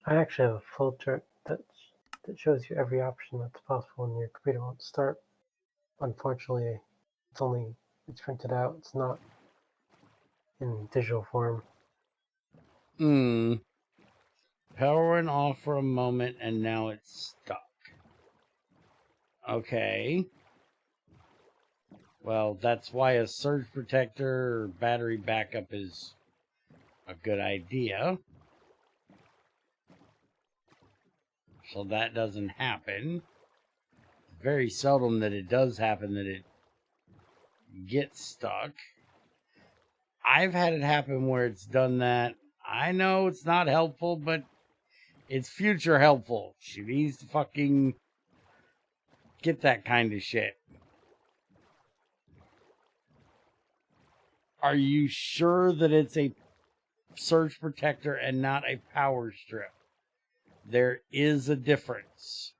I actually have a filter that shows you every option that's possible when your computer won't start. Unfortunately, it's printed out. It's not in digital form. Power went off for a moment and now it's stuck. Okay. Well, that's why a surge protector or battery backup is a good idea. So that doesn't happen. Very seldom that it does happen that it gets stuck. I've had it happen where it's done that. I know it's not helpful, but it's future helpful. She needs to fucking get that kind of shit. Are you sure that it's a surge protector and not a power strip? There is a difference.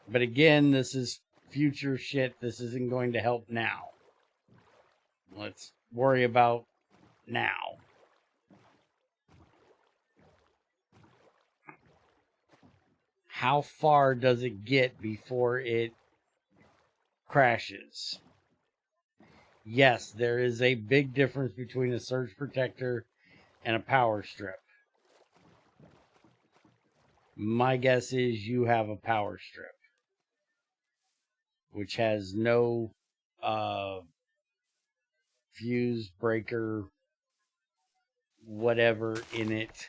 But again, this is future shit. This isn't going to help now. Let's worry about now. How far does it get before it crashes? Yes, there is a big difference between a surge protector and a power strip. My guess is you have a power strip, which has no fuse breaker, whatever in it.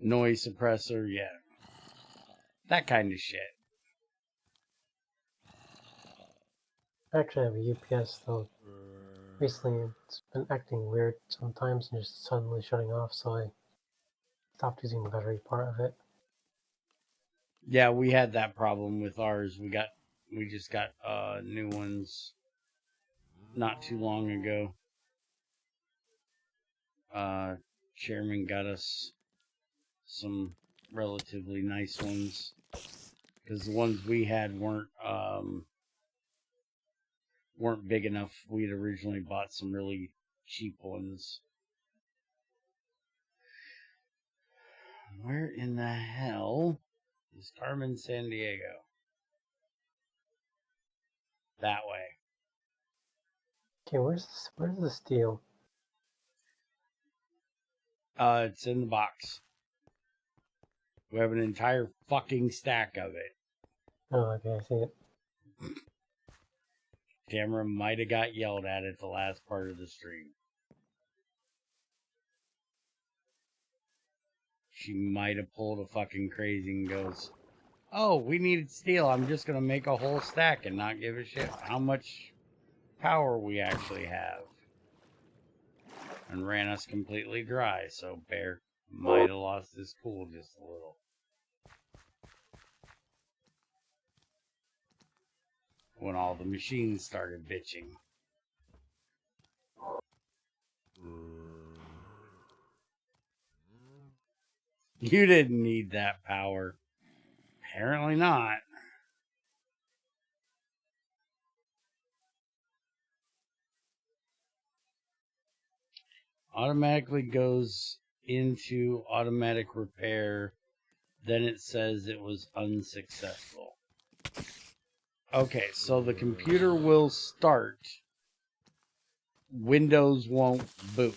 Noise suppressor, yeah. That kind of shit. I actually have a UPS, though. Recently, it's been acting weird sometimes and just suddenly shutting off, so I stopped using the battery part of it. Yeah, we had that problem with ours. We just got new ones not too long ago. Chairman got us some relatively nice ones. Because the ones we had weren't big enough. We'd originally bought some really cheap ones. Where in the hell is Carmen Sandiego? That way. Okay, where's the steel? It's in the box. We have an entire fucking stack of it. Oh, okay, I see it. Tamara might have got yelled at the last part of the stream. She might have pulled a fucking crazy and goes, "Oh, we needed steel. I'm just going to make a whole stack and not give a shit how much power we actually have." And ran us completely dry, so Bear might have lost his cool just a little. When all the machines started bitching. You didn't need that power. Apparently not. Automatically goes into automatic repair. Then it says it was unsuccessful. Okay, so the computer will start. Windows won't boot.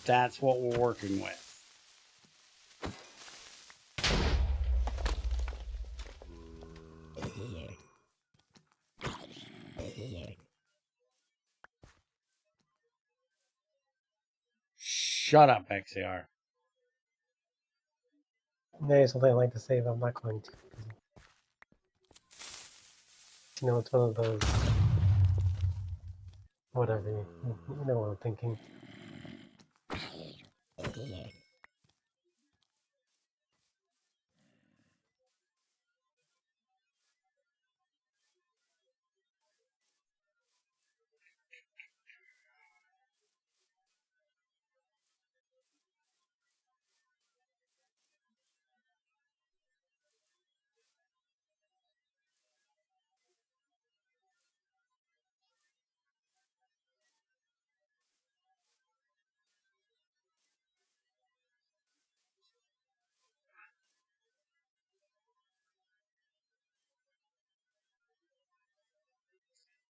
That's what we're working with. Shut up, XAR. There's something I like to say, but I'm not going to. You know, it's one of those. Whatever. You know what I'm thinking.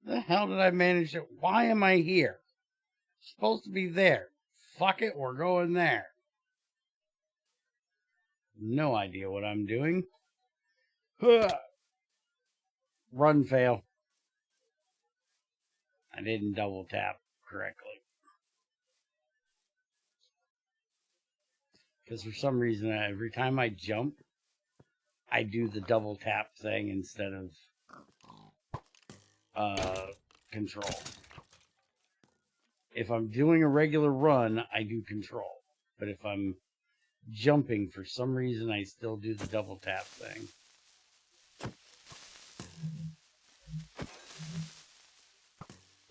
The hell did I manage it? Why am I here? Supposed to be there. Fuck it, we're going there. No idea what I'm doing. Run fail. I didn't double tap correctly. Because for some reason, every time I jump, I do the double tap thing instead of control. If I'm doing a regular run, I do control. But if I'm jumping, for some reason, I still do the double tap thing.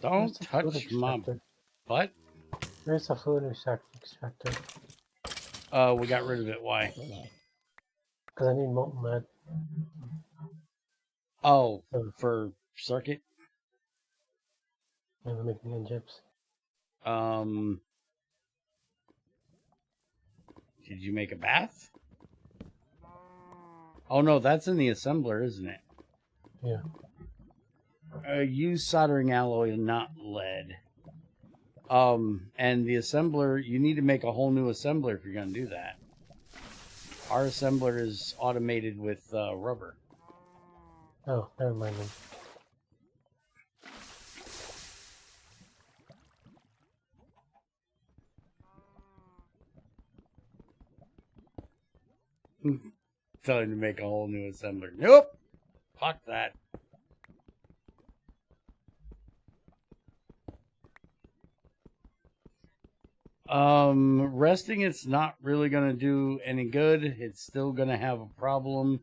Don't touch my butt. Where's the food extractor? We got rid of it. Why? Because I need molten lead. Oh, for circuit? And we're making in chips. Did you make a bath? Oh no, that's in the assembler, isn't it? Yeah. Use soldering alloy and not lead. And the assembler, you need to make a whole new assembler if you're going to do that. Our assembler is automated with rubber. Oh, never mind then. Telling to make a whole new assembler. Nope! Fuck that. Resting it's not really going to do any good. It's still going to have a problem.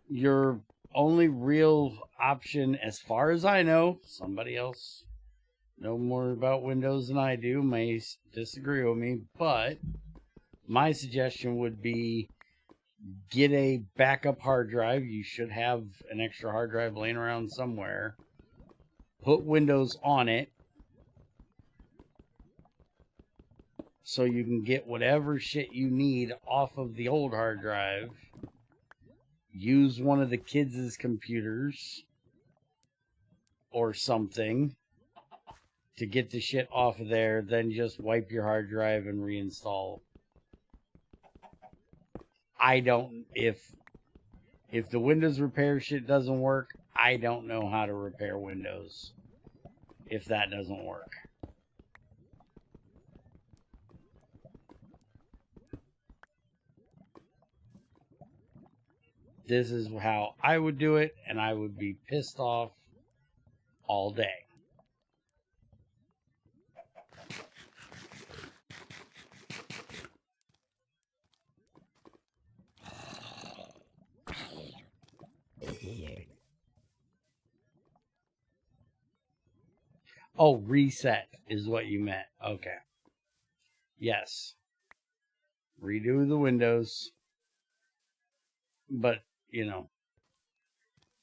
Your only real option, as far as I know, somebody else know more about Windows than I do may disagree with me, but my suggestion would be get a backup hard drive. You should have an extra hard drive laying around somewhere. Put Windows on it so you can get whatever shit you need off of the old hard drive. Use one of the kids' computers or something to get the shit off of there, then just wipe your hard drive and reinstall. I don't, if the Windows repair shit doesn't work, I don't know how to repair Windows if that doesn't work. This is how I would do it, and I would be pissed off all day. Oh, reset is what you meant. Okay. Yes. Redo the Windows. But, you know,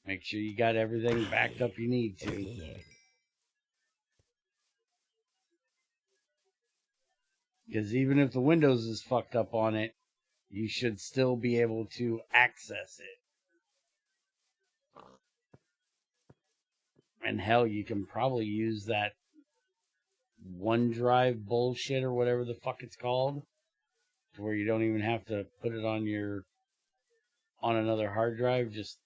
make sure you got everything backed up you need to. Because even if the Windows is fucked up on it, you should still be able to access it. And hell, you can probably use that OneDrive bullshit or whatever the fuck it's called, to where you don't even have to put it on another hard drive. Just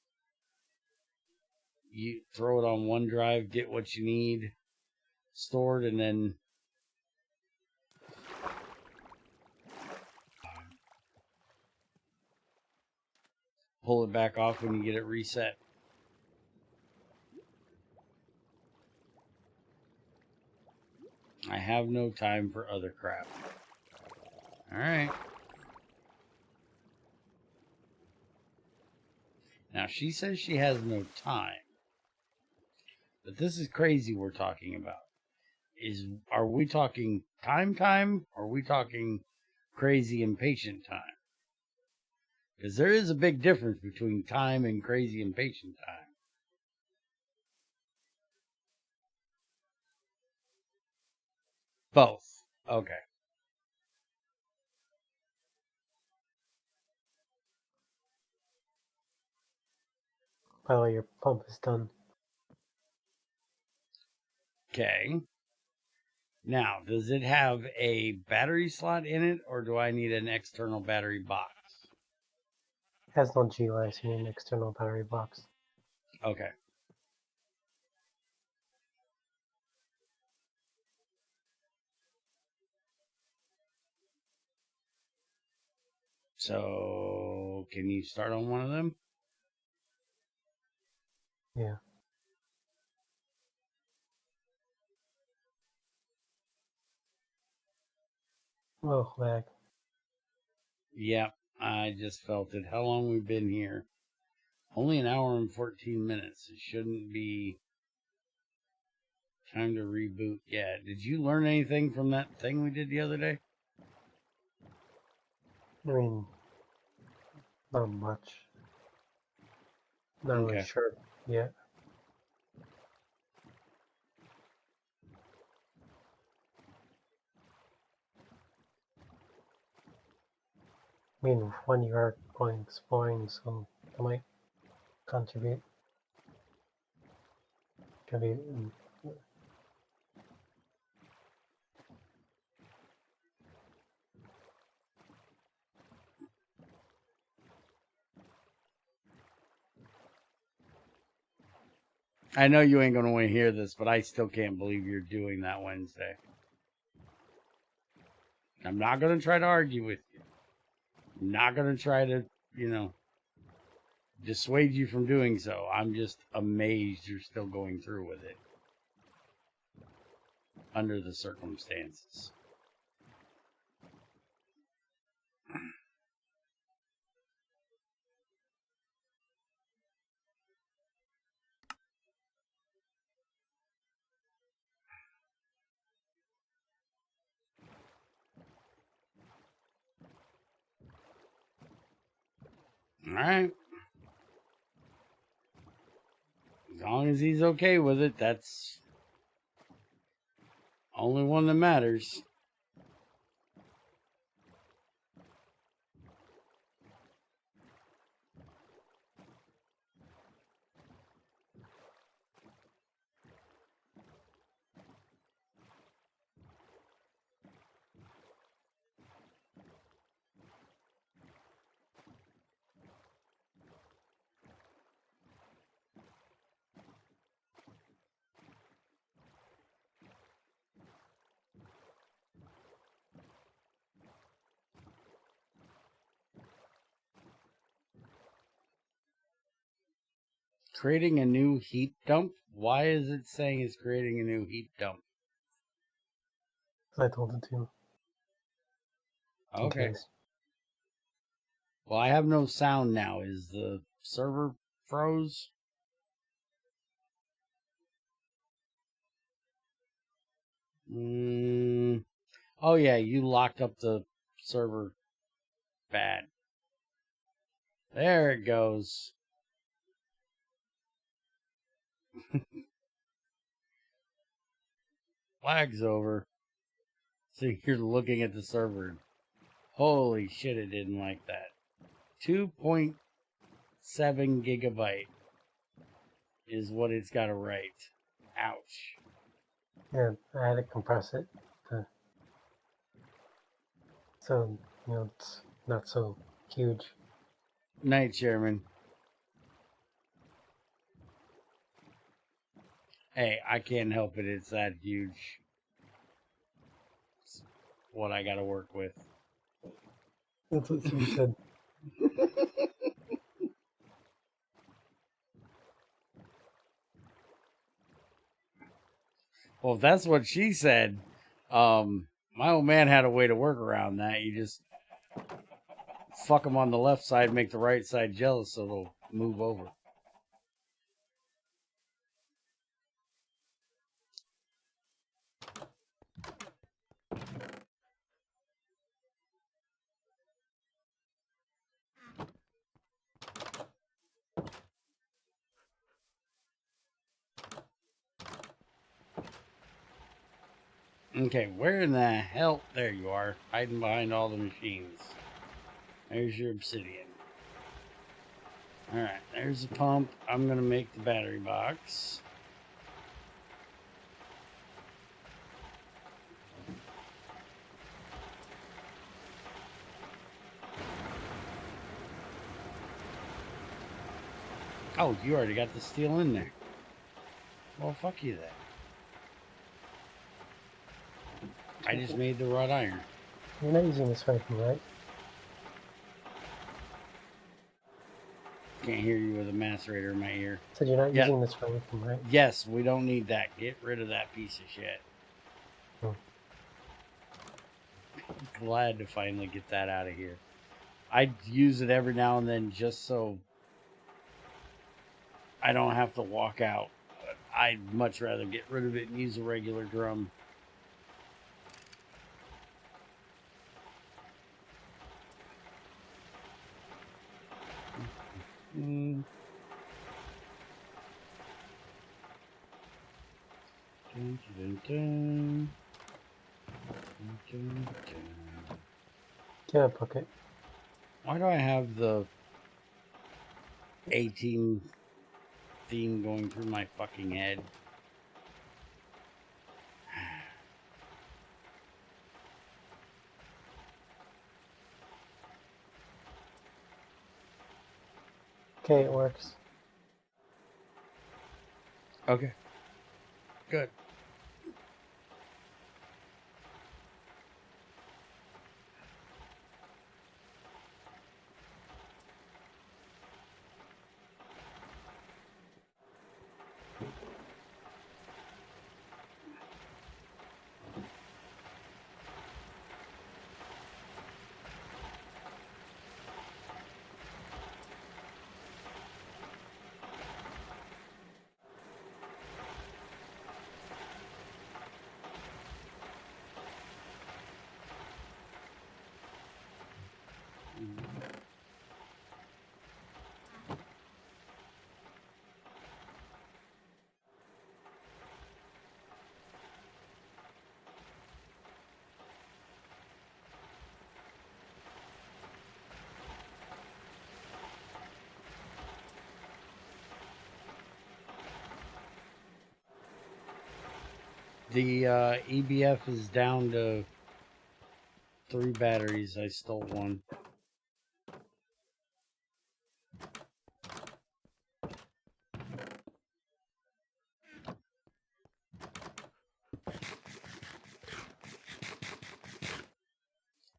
you throw it on OneDrive, get what you need stored, and then pull it back off when you get it reset. I have no time for other crap. Alright. Now, she says she has no time. But this is crazy we're talking about. Are we talking time? Or are we talking crazy impatient time? Because there is a big difference between time and crazy impatient time. Both. Okay. By the way, your pump is done. Okay. Now, does it have a battery slot in it, or do I need an external battery box? It has no GUI, so you need an external battery box. Okay. So, can you start on one of them? Yeah. Oh, lag. Yep, I just felt it. How long we've been here? Only an hour and 14 minutes. It shouldn't be time to reboot yet. Did you learn anything from that thing we did the other day? I mean, not much. Not really sure yet. I mean, when you are going exploring, so I might contribute. I know you ain't going to want to hear this, but I still can't believe you're doing that Wednesday. I'm not going to try to argue with you. I'm not going to try to, dissuade you from doing so. I'm just amazed you're still going through with it under the circumstances. Alright. As long as he's okay with it, that's only one that matters. Creating a new heap dump? Why is it saying it's creating a new heap dump? I told it to. Okay. Case. Well, I have no sound now. Is the server froze? Oh yeah, you locked up the server bad. There it goes. Flag's over. So you're looking at the server. Holy shit, it didn't like that. 2.7 gigabyte is what it's got to write. Ouch. Yeah, I had to compress it so it's not so huge. Night, Chairman. Hey, I can't help it. It's that huge. It's what I got to work with. That's what she said. Well, if that's what she said, my old man had a way to work around that. You just fuck them on the left side, make the right side jealous so they'll move over. Okay, where in the hell? There you are, hiding behind all the machines. There's your obsidian. Alright, there's the pump. I'm going to make the battery box. Oh, you already got the steel in there. Well, fuck you then. I just made the wrought iron. You're not using this rifle, right? Can't hear you with a macerator in my ear. So you're not Yeah. using this rifle, right? Yes, we don't need that. Get rid of that piece of shit. Glad to finally get that out of here. I use it every now and then just so I don't have to walk out. But I'd much rather get rid of it and use a regular drum. Dun, dun, dun. Dun, dun, dun. Yeah, bucket. Why do I have the 18 theme going through my fucking head? Okay, it works. Okay. Good. The EBF is down to 3 batteries. I stole one.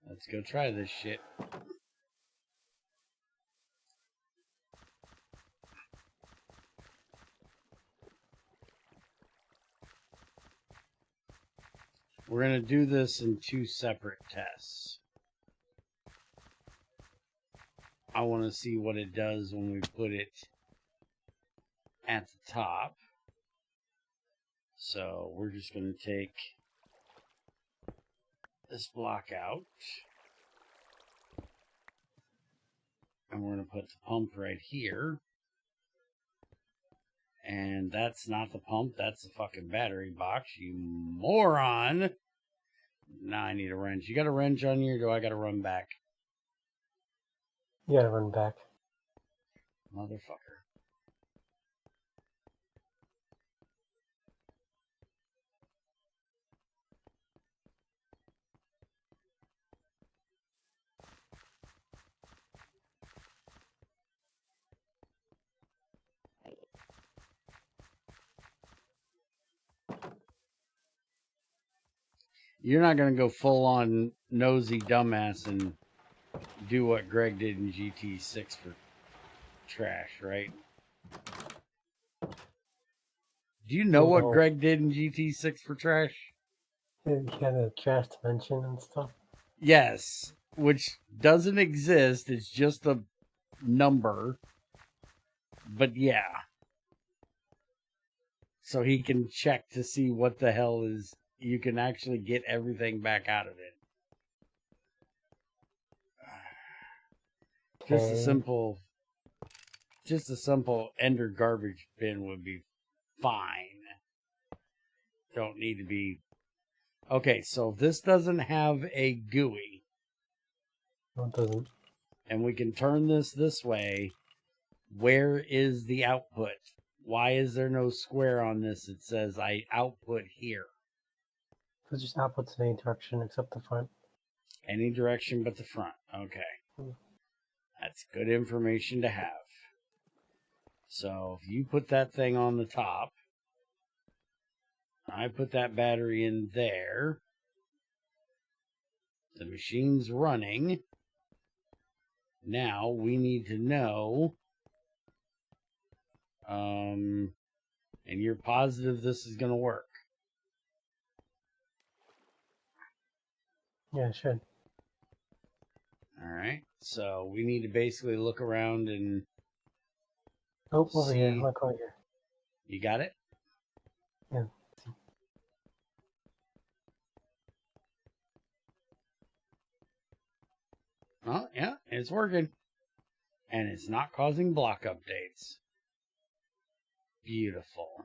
Let's go try this shit. We're going to do this in 2 separate tests. I want to see what it does when we put it at the top. So we're just going to take this block out. And we're going to put the pump right here. And that's not the pump, that's the fucking battery box, you moron. Now I need a wrench. You got a wrench on you, or do I got to run back? You gotta run back. Motherfucker. You're not going to go full on nosy dumbass and do what Greg did in GT6 for trash, right? Do you know what Greg did in GT6 for trash? He had a trash dimension and stuff. Yes, which doesn't exist. It's just a number. But yeah. So he can check to see what the hell is. You can actually get everything back out of it. Okay. Just a simple ender garbage bin would be fine. Don't need to be. Okay, so if this doesn't have a GUI. No, it doesn't. And we can turn this way. Where is the output? Why is there no square on this? It says I output here. It just outputs in any direction except the front. Any direction but the front. Okay. That's good information to have. So if you put that thing on the top, I put that battery in there. The machine's running. Now we need to know, and you're positive this is going to work. Yeah, it should. Alright, so we need to basically look around and over see. here. Look over here. You got it? Yeah. Oh, yeah, it's working. And it's not causing block updates. Beautiful.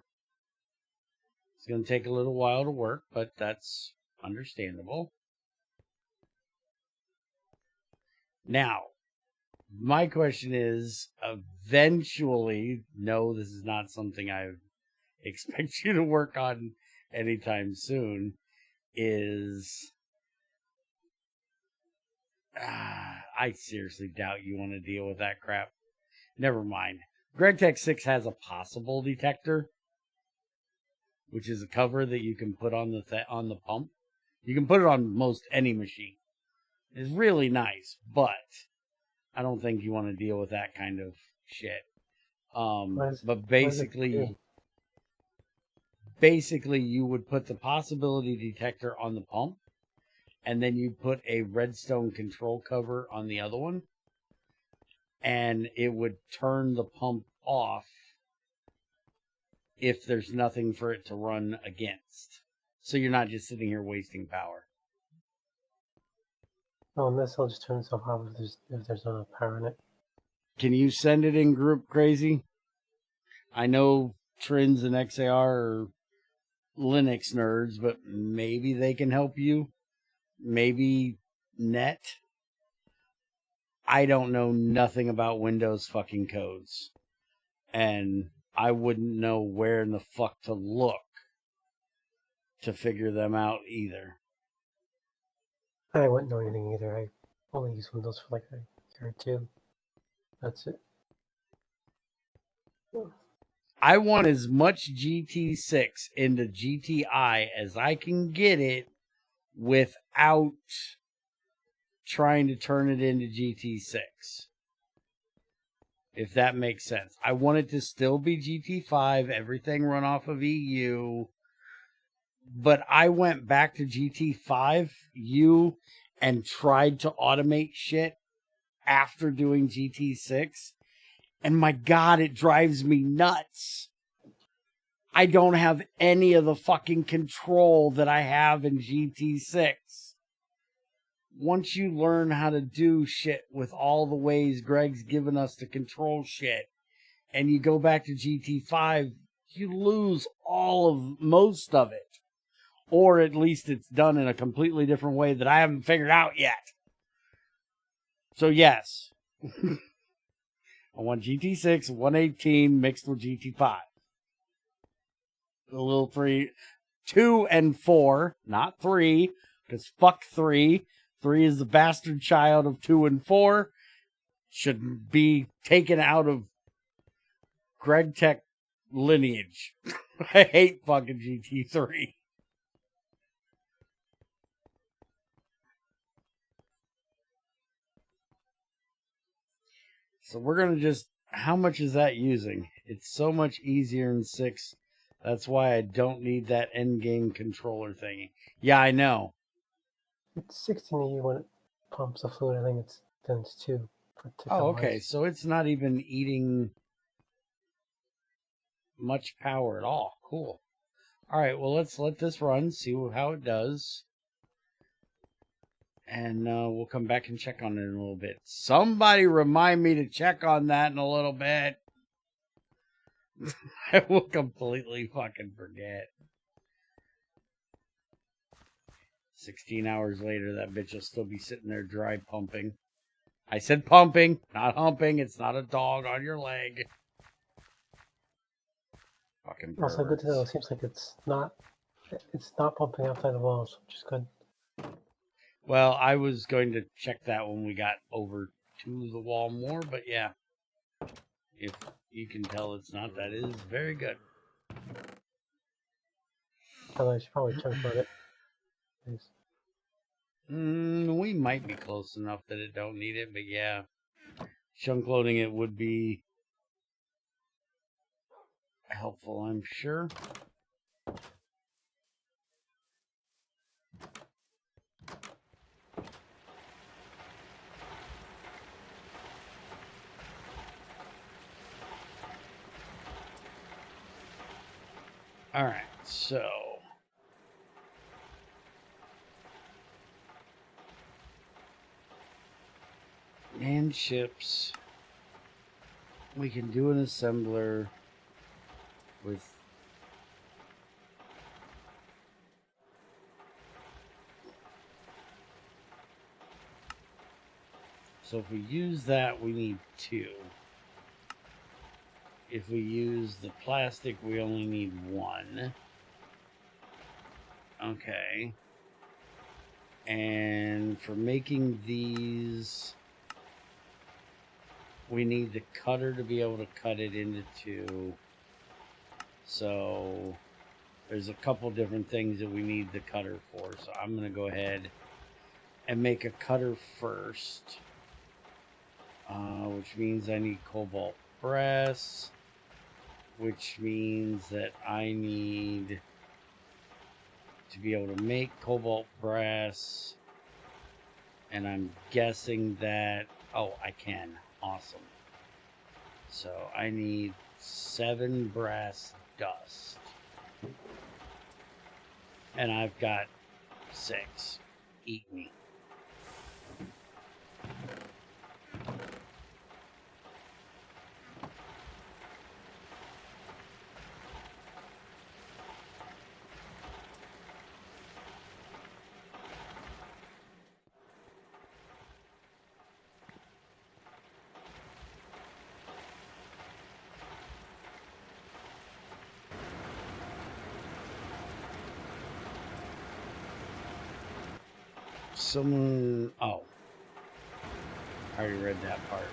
It's going to take a little while to work, but that's understandable. Now, my question is, eventually, no, this is not something I expect you to work on anytime soon, is... I seriously doubt you want to deal with that crap. Never mind. GregTech 6 has a possible detector, which is a cover that you can put on the pump. You can put it on most any machine. It's really nice, but I don't think you want to deal with that kind of shit. But basically, you would put the possibility detector on the pump, and then you put a redstone control cover on the other one, and it would turn the pump off if there's nothing for it to run against. So you're not just sitting here wasting power. Oh, and this will just turn itself off if there's no power in it. Can you send it in group, Crazy? I know Trins and XAR are Linux nerds, but maybe they can help you. Maybe Net. I don't know nothing about Windows fucking codes. And I wouldn't know where in the fuck to look to figure them out either. I wouldn't know anything either. I only use Windows for like a year or two. That's it. I want as much GT6 into GTi as I can get it without trying to turn it into GT6. If that makes sense. I want it to still be GT5, everything run off of EU. But I went back to GT5U and tried to automate shit after doing GT6. And my God, it drives me nuts. I don't have any of the fucking control that I have in GT6. Once you learn how to do shit with all the ways Greg's given us to control shit, and you go back to GT5, you lose most of it. Or at least it's done in a completely different way that I haven't figured out yet. So yes. I want GT6 118 mixed with GT5. The little 2 and 4, not 3, because fuck 3. 3 is the bastard child of 2 and 4. Should be taken out of Greg Tech lineage. I hate fucking GT3. So we're going to just... How much is that using? It's so much easier in 6. That's why I don't need that endgame controller thingy. Yeah, I know. It's 16E when it pumps the fluid. I think it's 2. Oh, okay. So it's not even eating much power at all. Cool. All right, well, let's let this run, see how it does. And we'll come back and check on it in a little bit. Somebody remind me to check on that in a little bit. I will completely fucking forget. 16 hours later, that bitch will still be sitting there dry pumping. I said pumping, not humping. It's not a dog on your leg. Fucking perverts. Also good to know. It seems like it's not pumping outside the walls, which is good. Well, I was going to check that when we got over to the wall more, but yeah. If you can tell it's not, that is very good. Although I should probably chunk load it. Please. We might be close enough that it don't need it, but yeah. Chunk loading it would be helpful, I'm sure. Alright, so... And ships. We can do an assembler with... So if we use that, we need 2. If we use the plastic, we only need 1. Okay. And for making these, we need the cutter to be able to cut it into 2. So there's a couple different things that we need the cutter for. So I'm going to go ahead and make a cutter first. Which means I need cobalt brass. Which means that I need to be able to make cobalt brass. And I'm guessing that... Oh, I can. Awesome. So I need 7 brass dust. And I've got 6. Eat me. someone... Oh. I already read that part.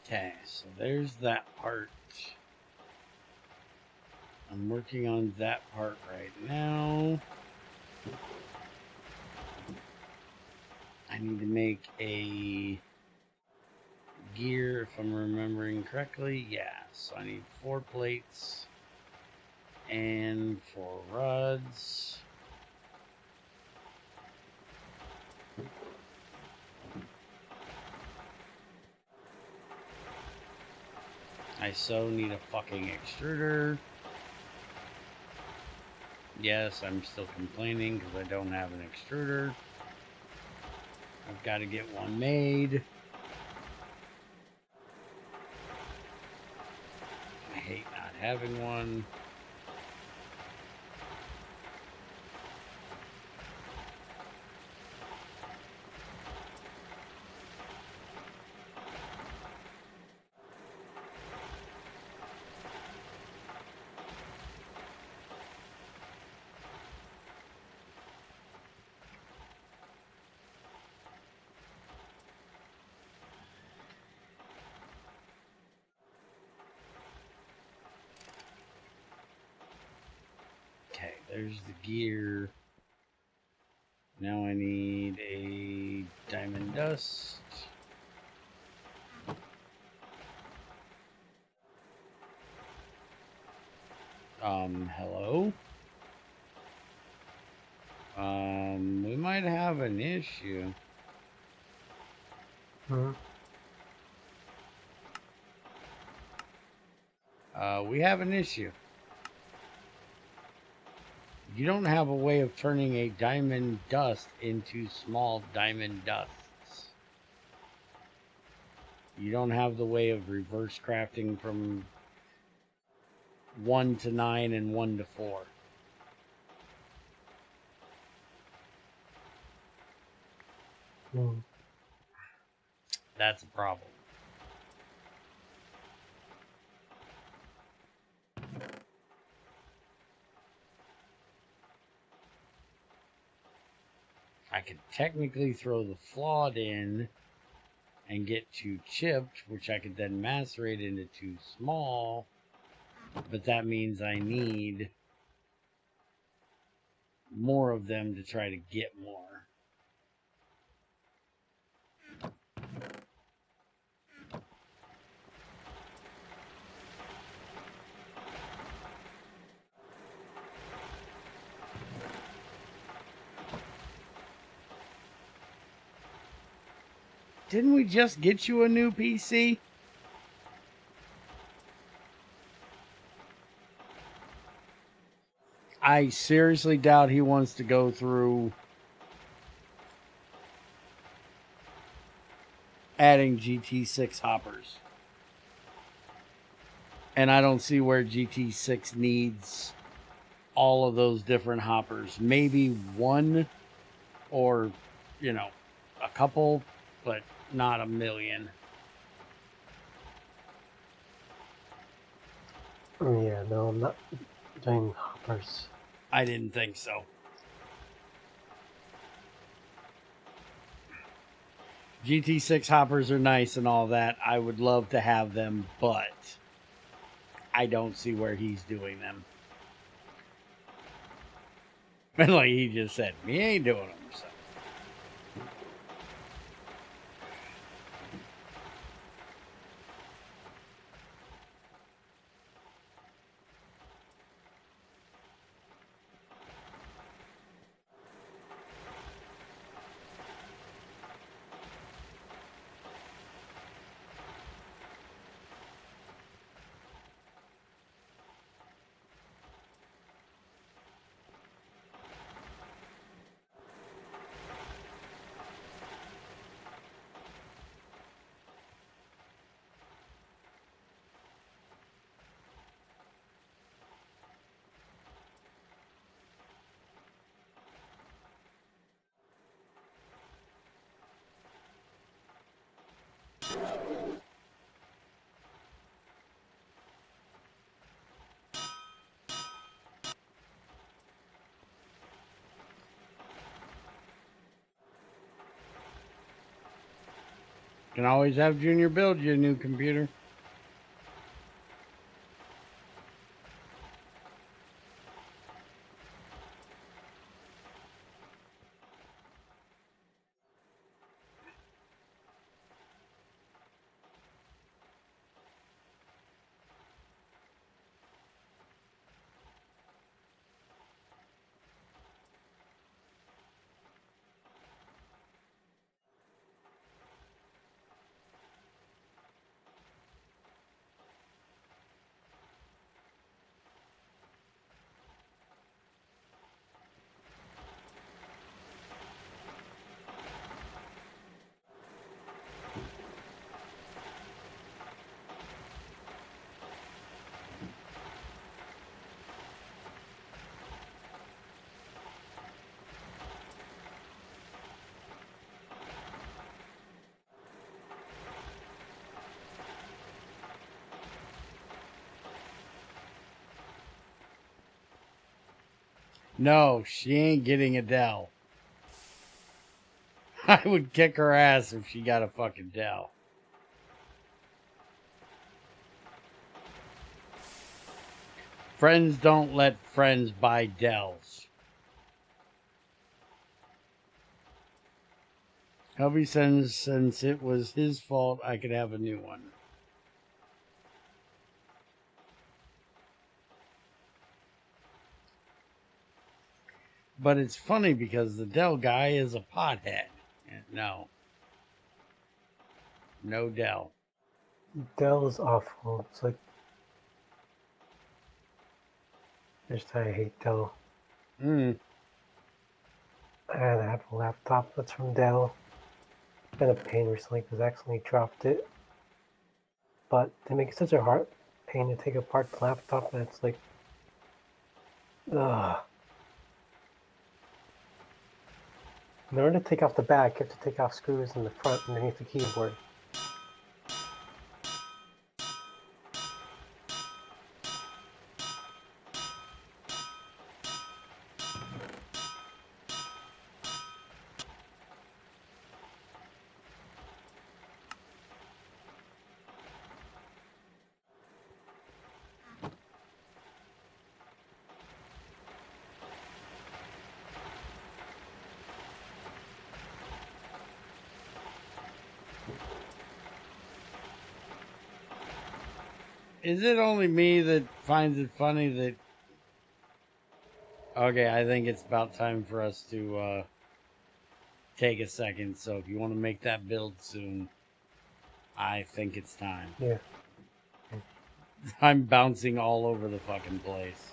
Okay, so there's that part. I'm working on that part right now. I need to make a gear, if I'm remembering correctly. Yeah, so I need 4 plates and 4 rods. I so need a fucking extruder. Yes, I'm still complaining because I don't have an extruder. I've got to get one made. I hate not having one. Okay, there's the gear. Now I need a diamond dust. Hello? We might have an issue. Hmm. We have an issue. You don't have a way of turning a diamond dust into small diamond dusts. You don't have the way of reverse crafting from 1 to 9 and 1 to 4. Mm. That's a problem. I could technically throw the flawed in and get 2 chipped, which I could then macerate into 2 small, but that means I need more of them to try to get more. Didn't we just get you a new PC? I seriously doubt he wants to go through adding GT6 hoppers. And I don't see where GT6 needs all of those different hoppers. Maybe one or, a couple, but not a million. Yeah, no, I'm not doing hoppers. I didn't think so. GT6 hoppers are nice and all that. I would love to have them, but I don't see where he's doing them. And like he just said, he ain't doing them. So. Can always have Junior build you a new computer. No, she ain't getting a Dell. I would kick her ass if she got a fucking Dell. Friends don't let friends buy Dells. Hubby says since it was his fault, I could have a new one. But it's funny because the Dell guy is a pothead. No. No Dell. Dell is awful. It's like, I hate Dell. Mm. I have a laptop that's from Dell. It's been a pain recently because I accidentally dropped it. But they make it such a hard pain to take apart the laptop that it's like, ugh. In order to take off the back, you have to take off screws in the front underneath the keyboard. Is it only me that finds it funny that... Okay, I think it's about time for us to take a second. So if you want to make that build soon, I think it's time. Yeah. I'm bouncing all over the fucking place.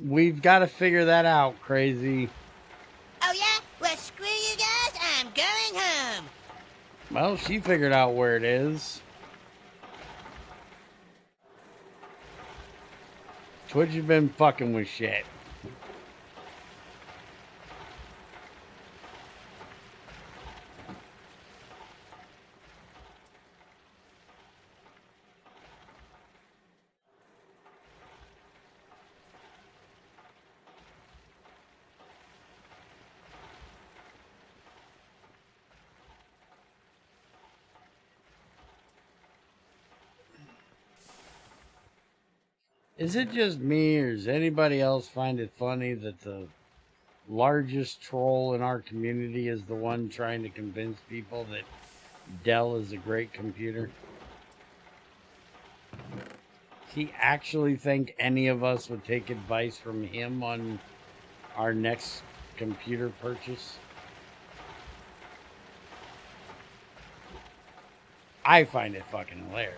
We've got to figure that out, Crazy. Oh yeah? Well, screw you guys, I'm going home. Well, she figured out where it is. Twitch has been fucking with shit. Is it just me, or does anybody else find it funny that the largest troll in our community is the one trying to convince people that Dell is a great computer? Does he actually think any of us would take advice from him on our next computer purchase? I find it fucking hilarious.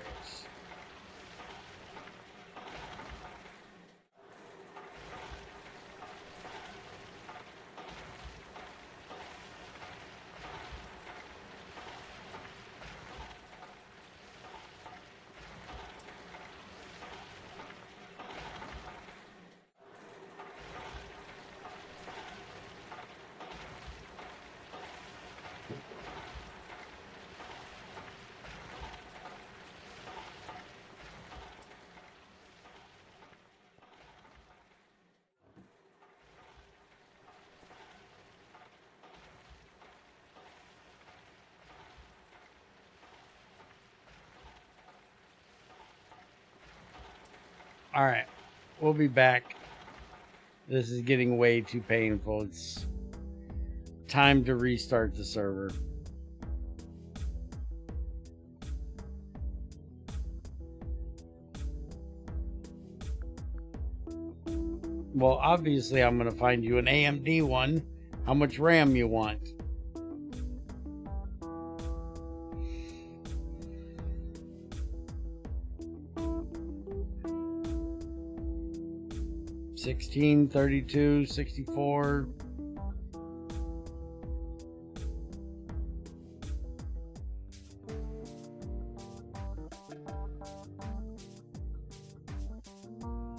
All right, we'll be back. This is getting way too painful. It's time to restart the server. Well, obviously, I'm going to find you an AMD one. How much RAM you want? $16, $32, $64.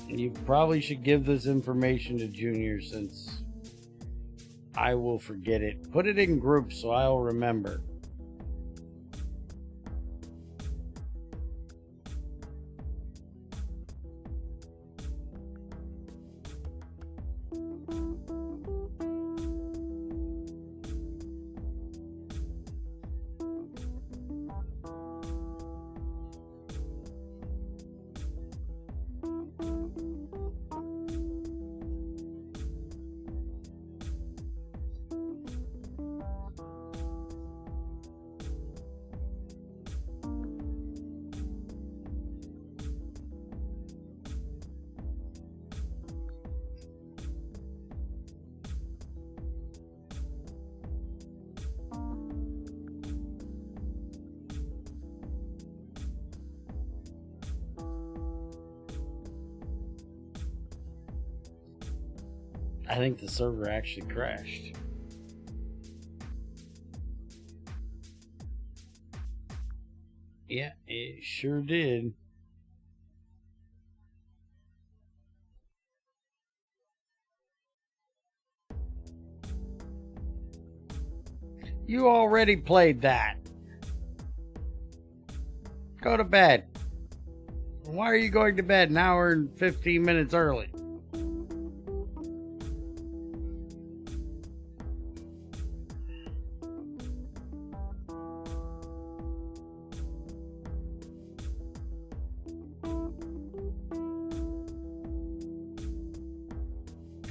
You probably should give this information to Junior since I will forget it. Put it in groups so I'll remember. I think the server actually crashed. Yeah, it sure did. You already played that. Go to bed. Why are you going to bed an hour and 15 minutes early?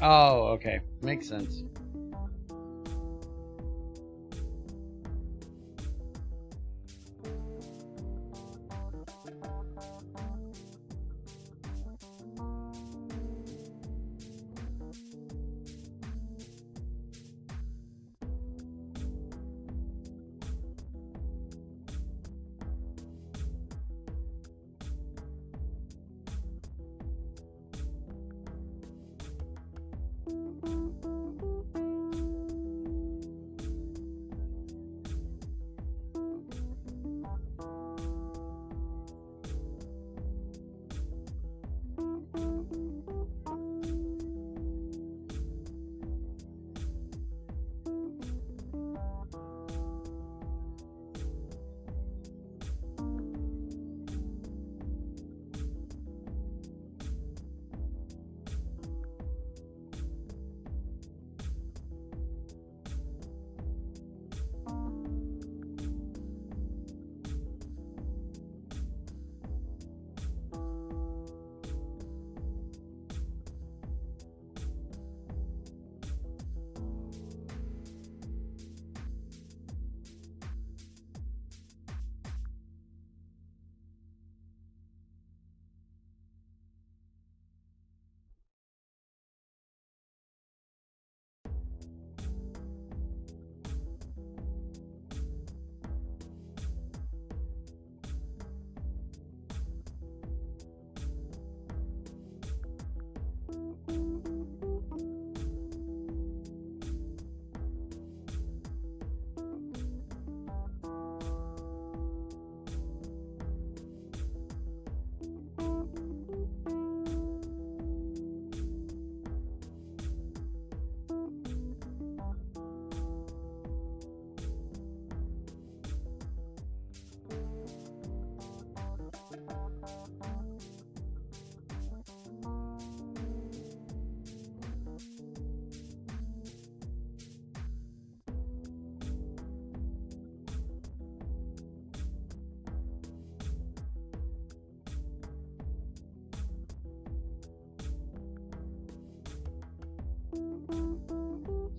Oh, okay. Makes sense.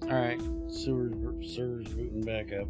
Alright, server's booting back up.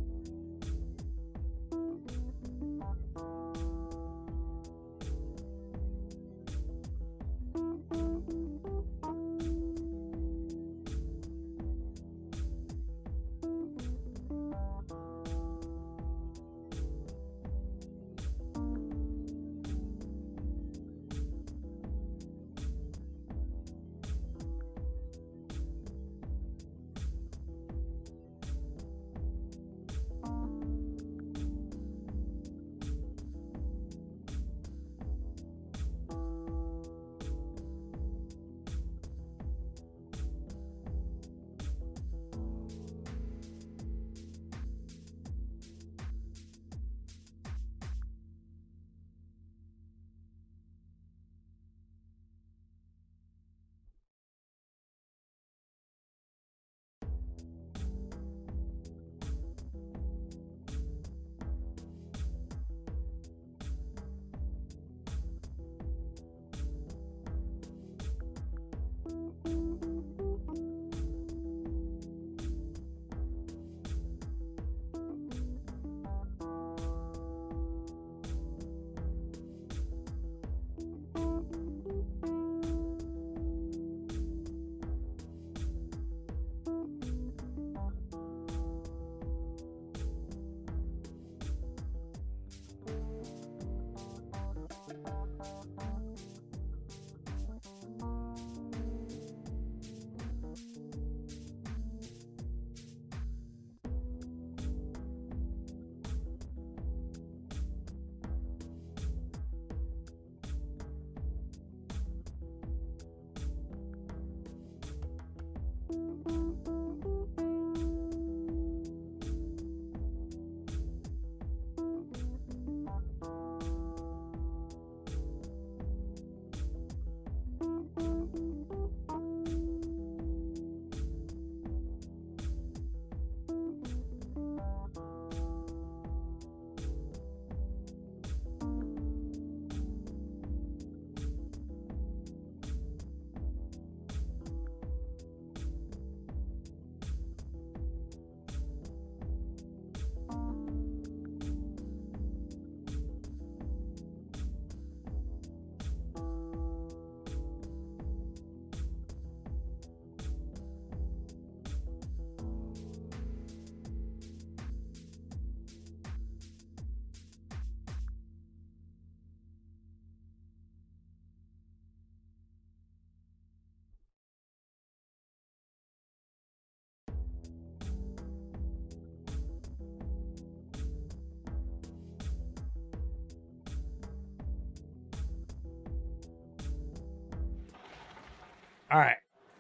All right.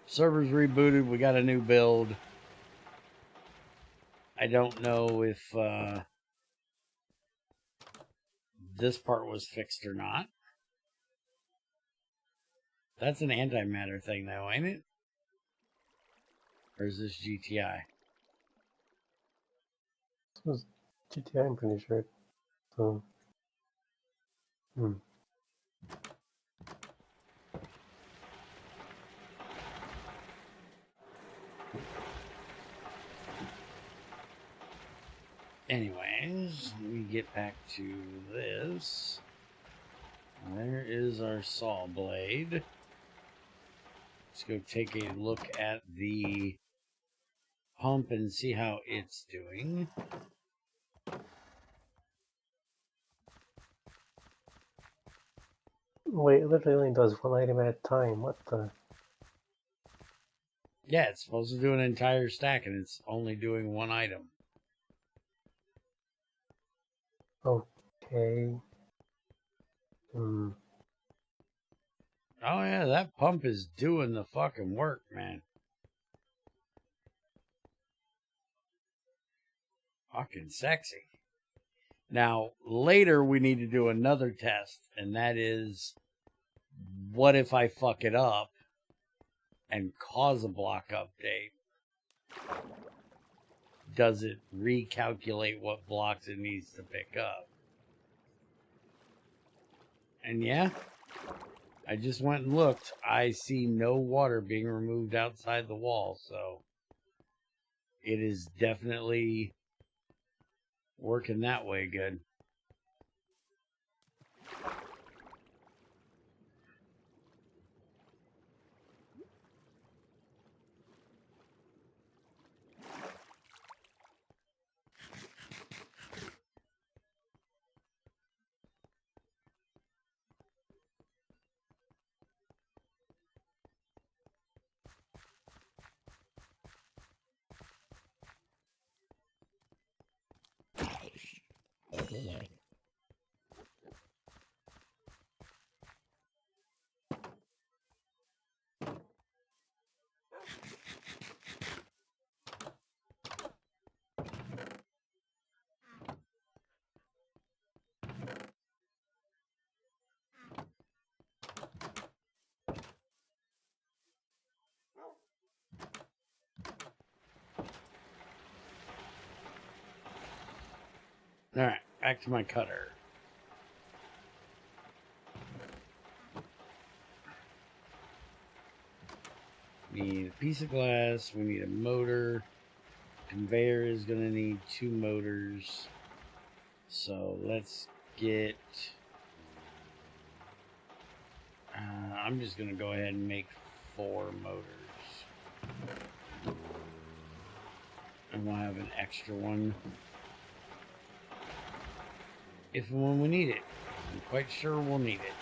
Server's rebooted. We got a new build. I don't know if this part was fixed or not. That's an antimatter thing, though, ain't it? Or is this GTi? This was GTI, I'm pretty sure. So, Anyways, let me get back to this. There is our saw blade. Let's go take a look at the pump and see how it's doing. wait, it literally only does one item at a time. What the? Yeah, it's supposed to do an entire stack and it's only doing one item. Okay. Oh yeah, that pump is doing the fucking work, man. Fucking sexy. Now, later we need to do another test, and that is, what if I fuck it up and cause a block update? Does it recalculate what blocks it needs to pick up? And yeah, I just went and looked. I see no water being removed outside the wall, so it is definitely working that way good. Alright, back to my cutter. We need a piece of glass, we need a motor. Conveyor is going to need 2 motors. So let's get... I'm just going to go ahead and make 4 motors. And we'll have an extra one if and when we need it. I'm quite sure we'll need it.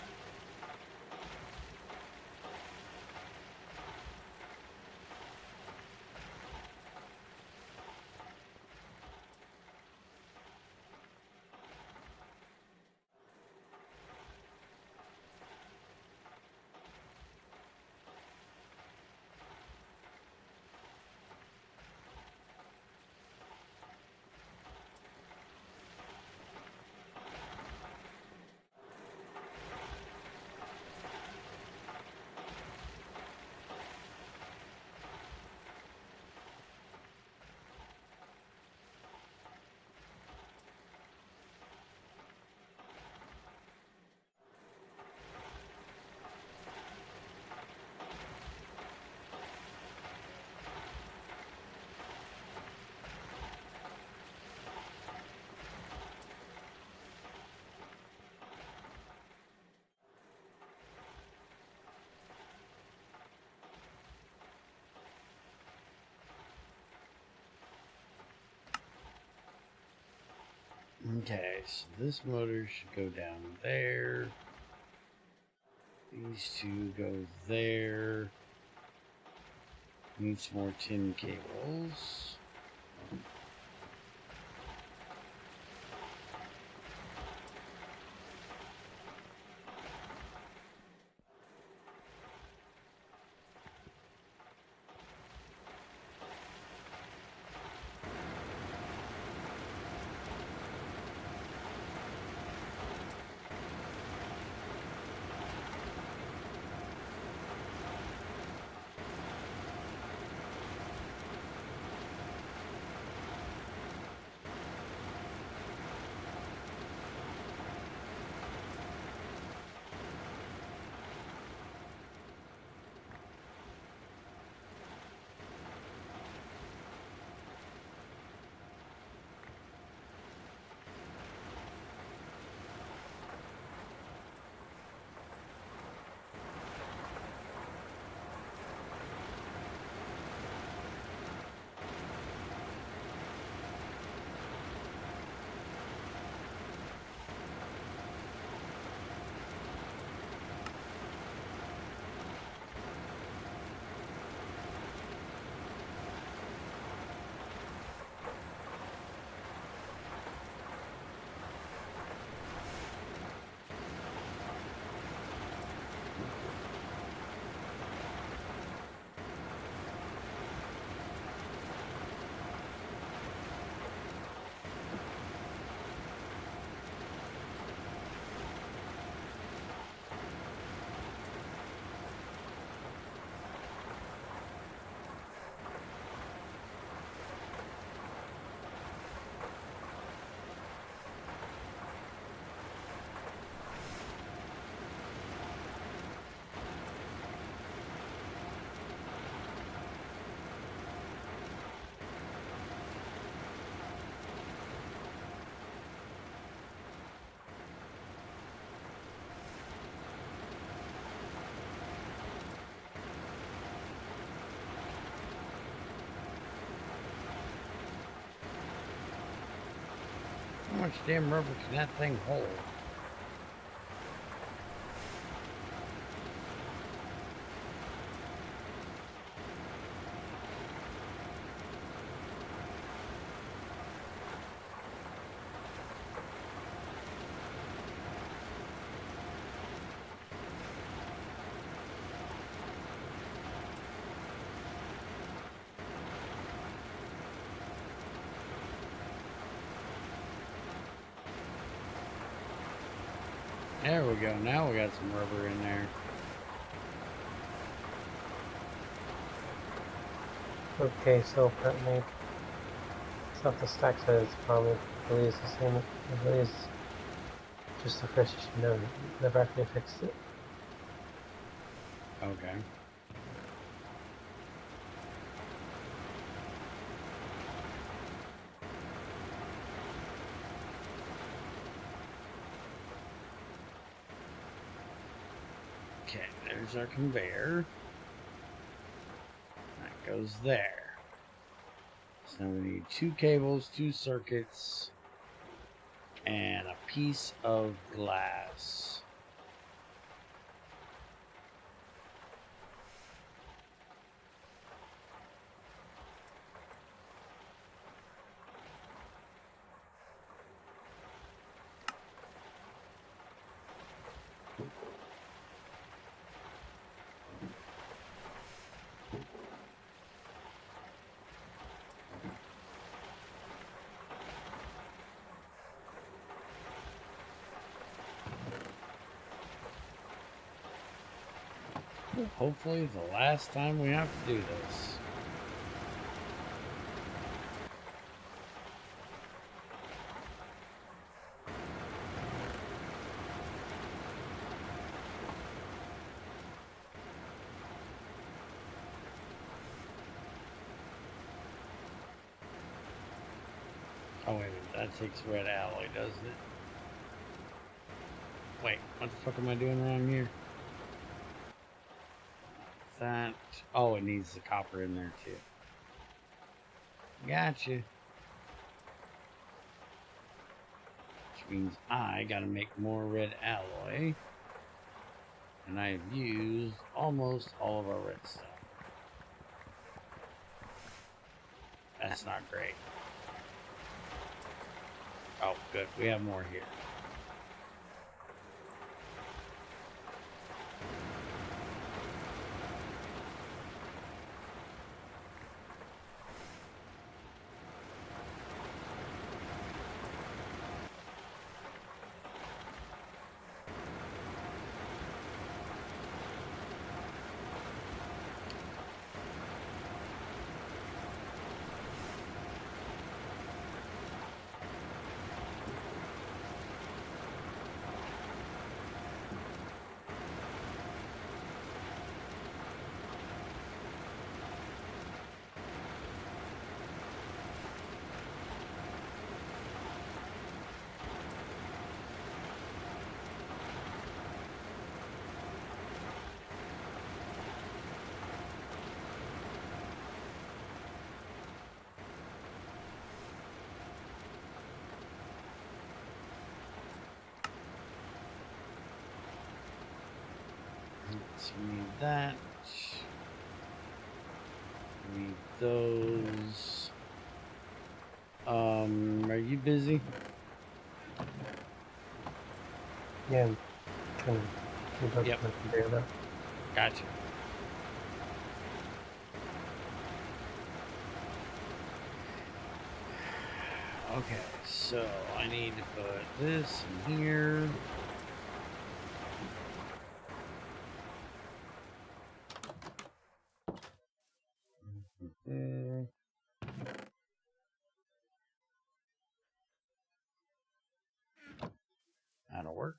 Okay, so this motor should go down there. These 2 go there. Need some more tin cables. How much damn rubber can that thing hold? There we go. Now we got some rubber in there. Okay, so apparently it's not the stack size, it's probably really is the same. It really is just the first issue. Never actually fixed it. Okay. Okay, there's our conveyor. That goes there. So we need 2 cables, 2 circuits, and a piece of glass. Hopefully the last time we have to do this. Oh wait a minute, that takes red alloy, doesn't it? Wait, what the fuck am I doing wrong here? That, oh, it needs the copper in there too. Gotcha. Which means I gotta make more red alloy. And I've used almost all of our red stuff. That's not great. Oh, good. We have more here. So we need that. We need those. Are you busy? Yeah, I'm trying to keep up Yep. with the conveyor belt. Gotcha. Okay, so I need to put this in here. There. That'll work.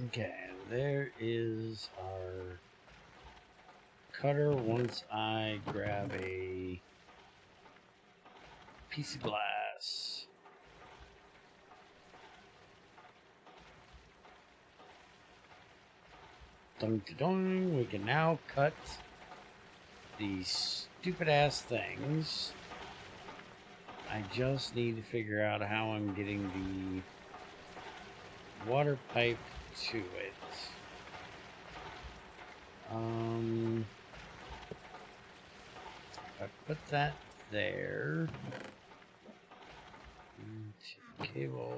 Okay, there is our cutter once I grab a piece of glass. Dun, dun, dun. We can now cut these stupid ass things. I just need to figure out how I'm getting the water pipe to it. If I put that there, to cable.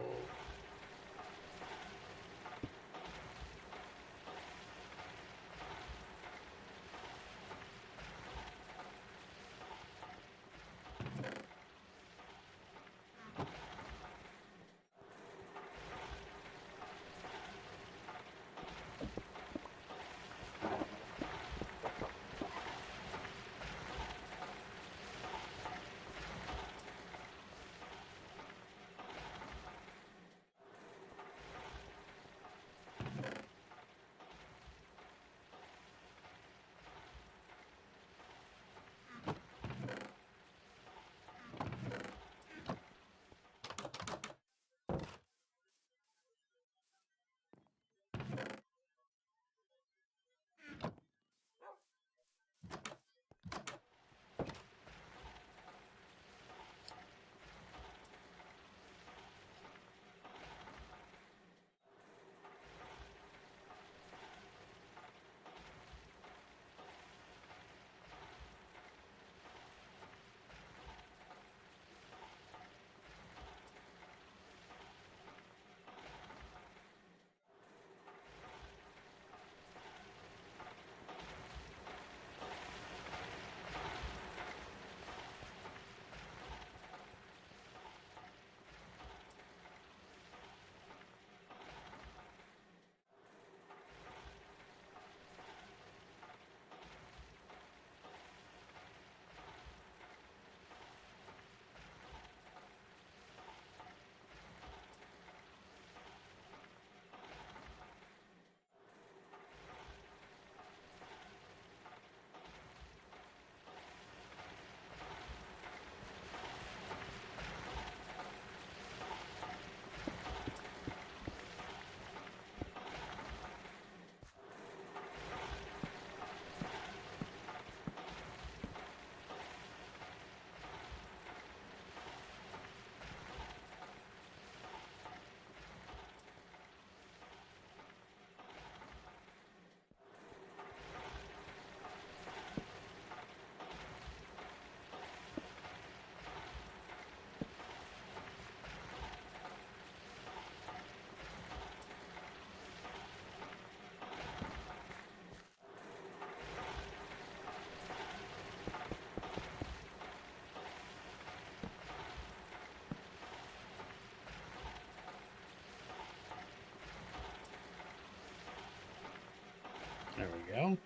There we go.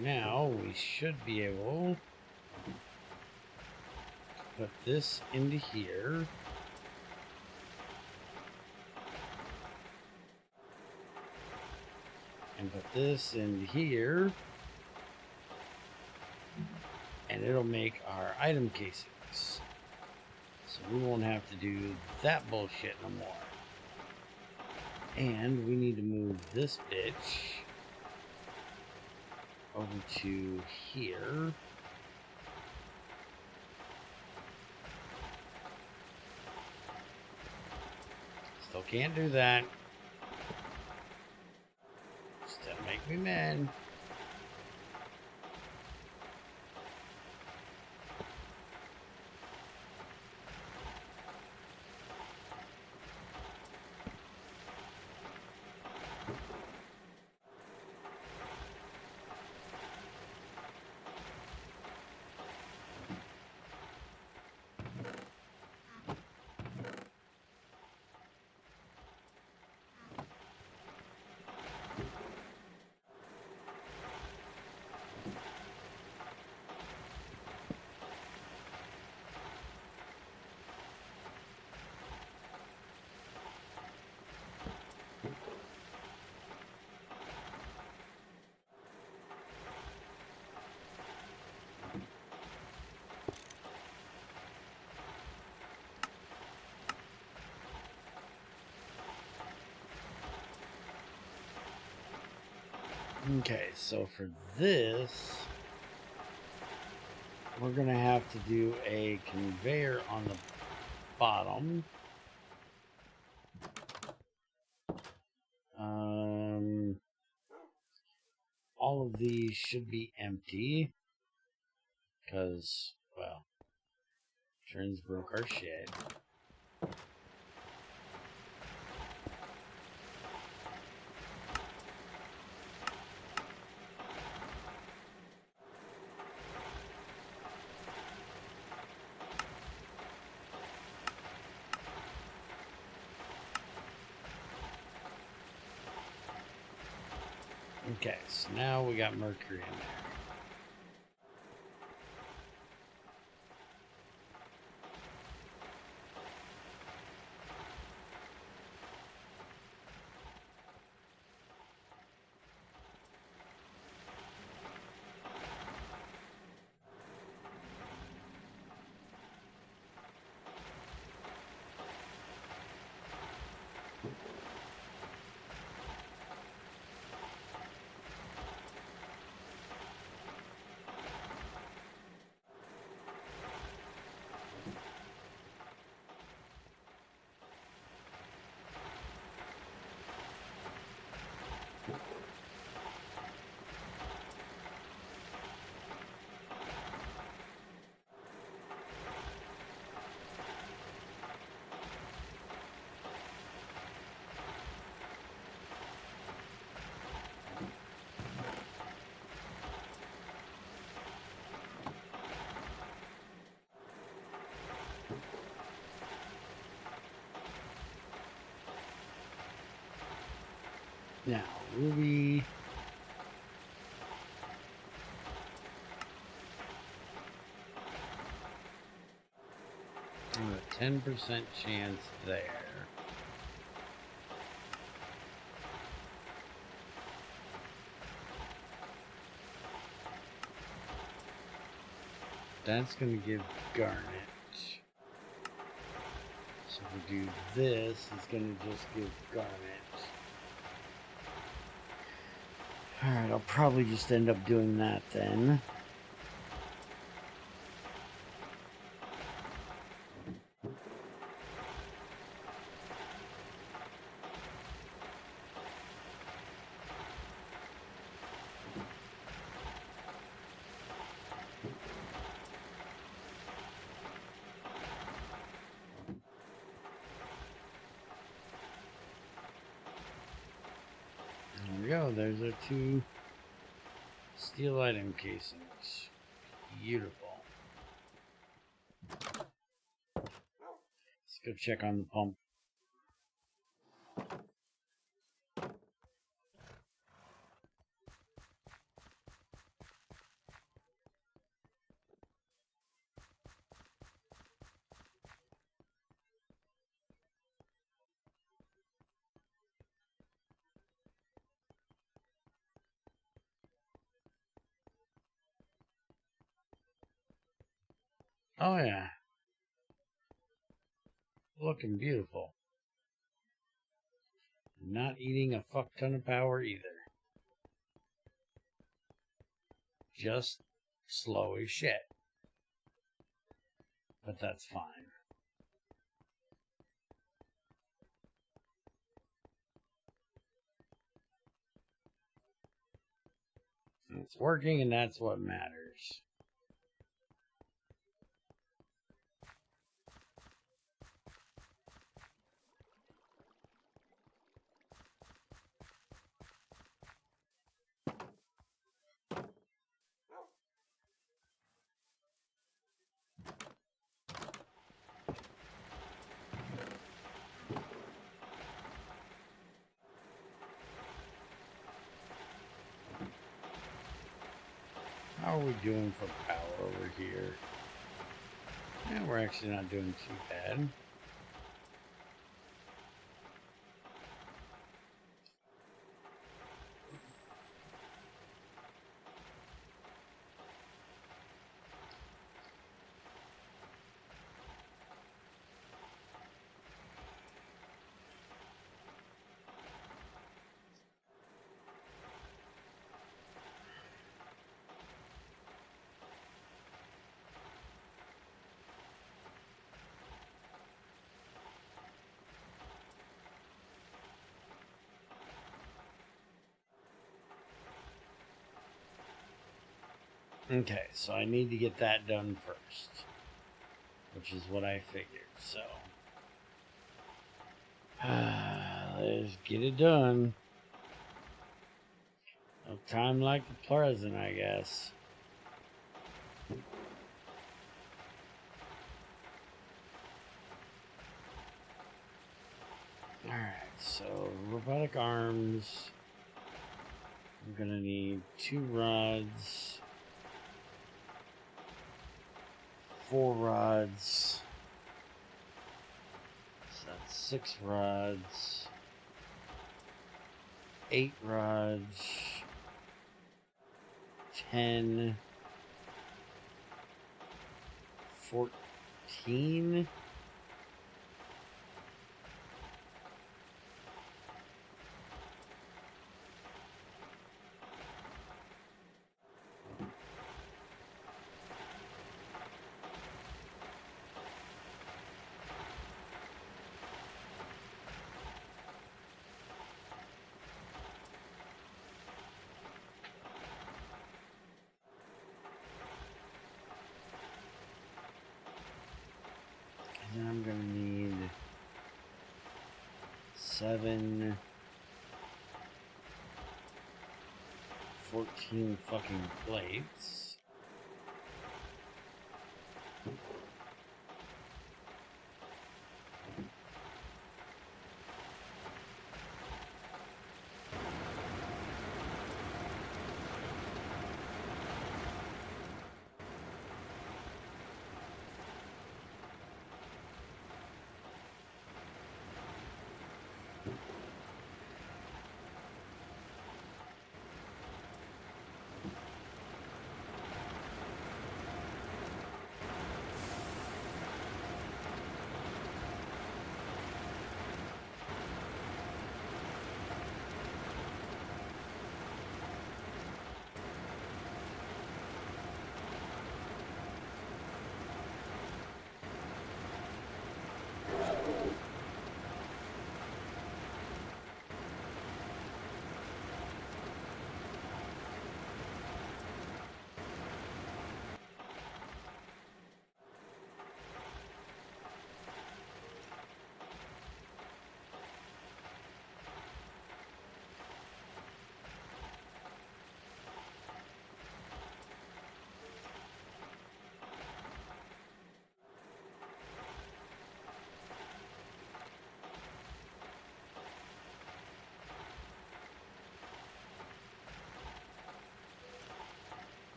Now we should be able to put this into here. And put this into here. And it'll make our item casings. So we won't have to do that bullshit no more. And we need to move this bitch over to here. Still can't do that. Still make me mad. Okay, so for this, we're going to have to do a conveyor on the bottom. All of these should be empty because, well, Trins broke our shed. Okay, so now we got mercury in there. Now, Ruby. A 10% chance there. That's going to give garnet. So if we do this, it's going to just give garnet. Alright, I'll probably just end up doing that then. There we go, there's our 2 steel item casings. Beautiful. Let's go check on the pump. Oh yeah. Looking beautiful. Not eating a fuck ton of power either. Just slow as shit. But that's fine. It's working and that's what matters. How are we doing for power over here? Yeah, we're actually not doing too bad. Okay, so I need to get that done first, which is what I figured. So let's get it done. No time like the present, I guess. Alright, so robotic arms. I'm gonna need 2 rods, 4 rods. So that's 6 rods, 8 rods, 10, 14. And then I'm gonna need 7, 14 fucking plates.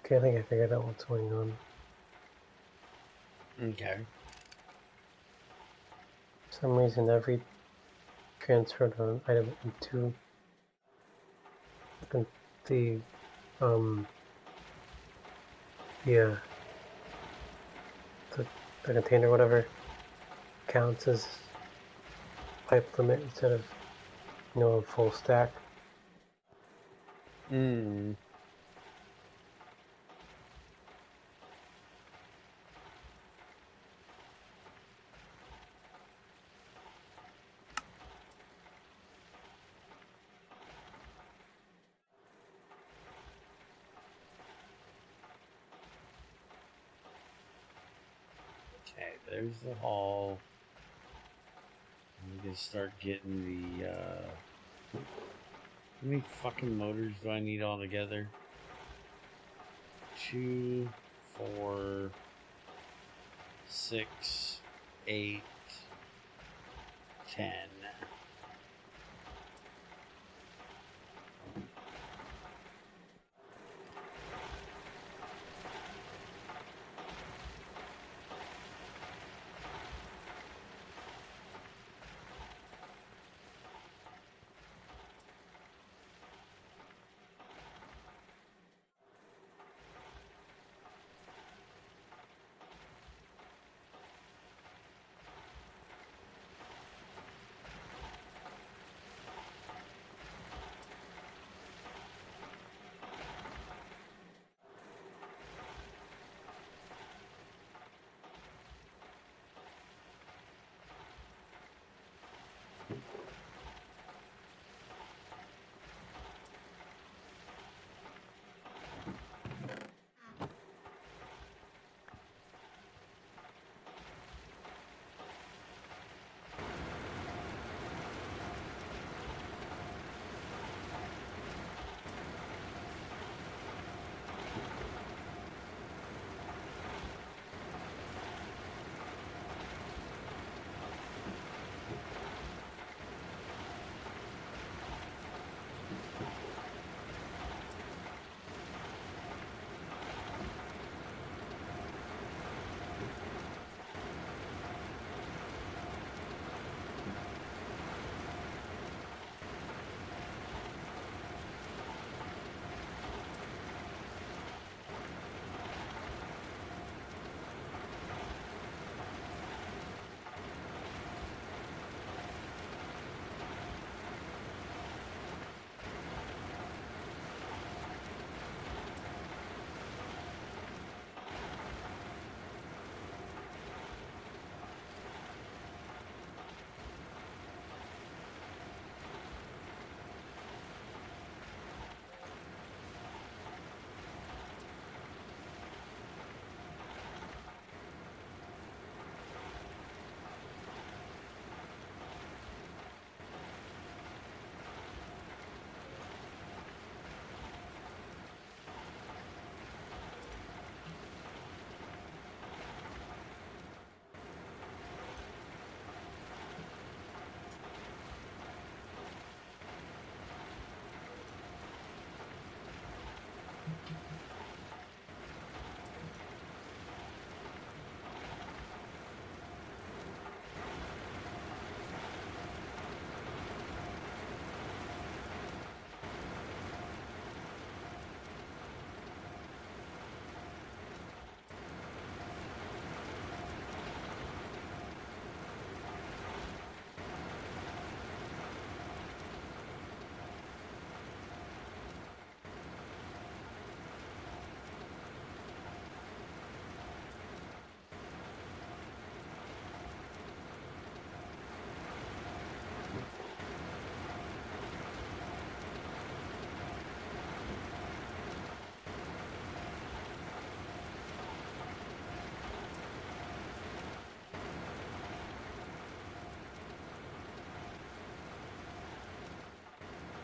Okay, I think I figured out what's going on. Okay. For some reason, every transfer of an item into the yeah, the container, whatever, counts as pipe limit instead of, a full stack. Mm. there's the hull. I'm gonna start getting the, how many fucking motors do I need altogether? 2, 4, 6, 8, 10.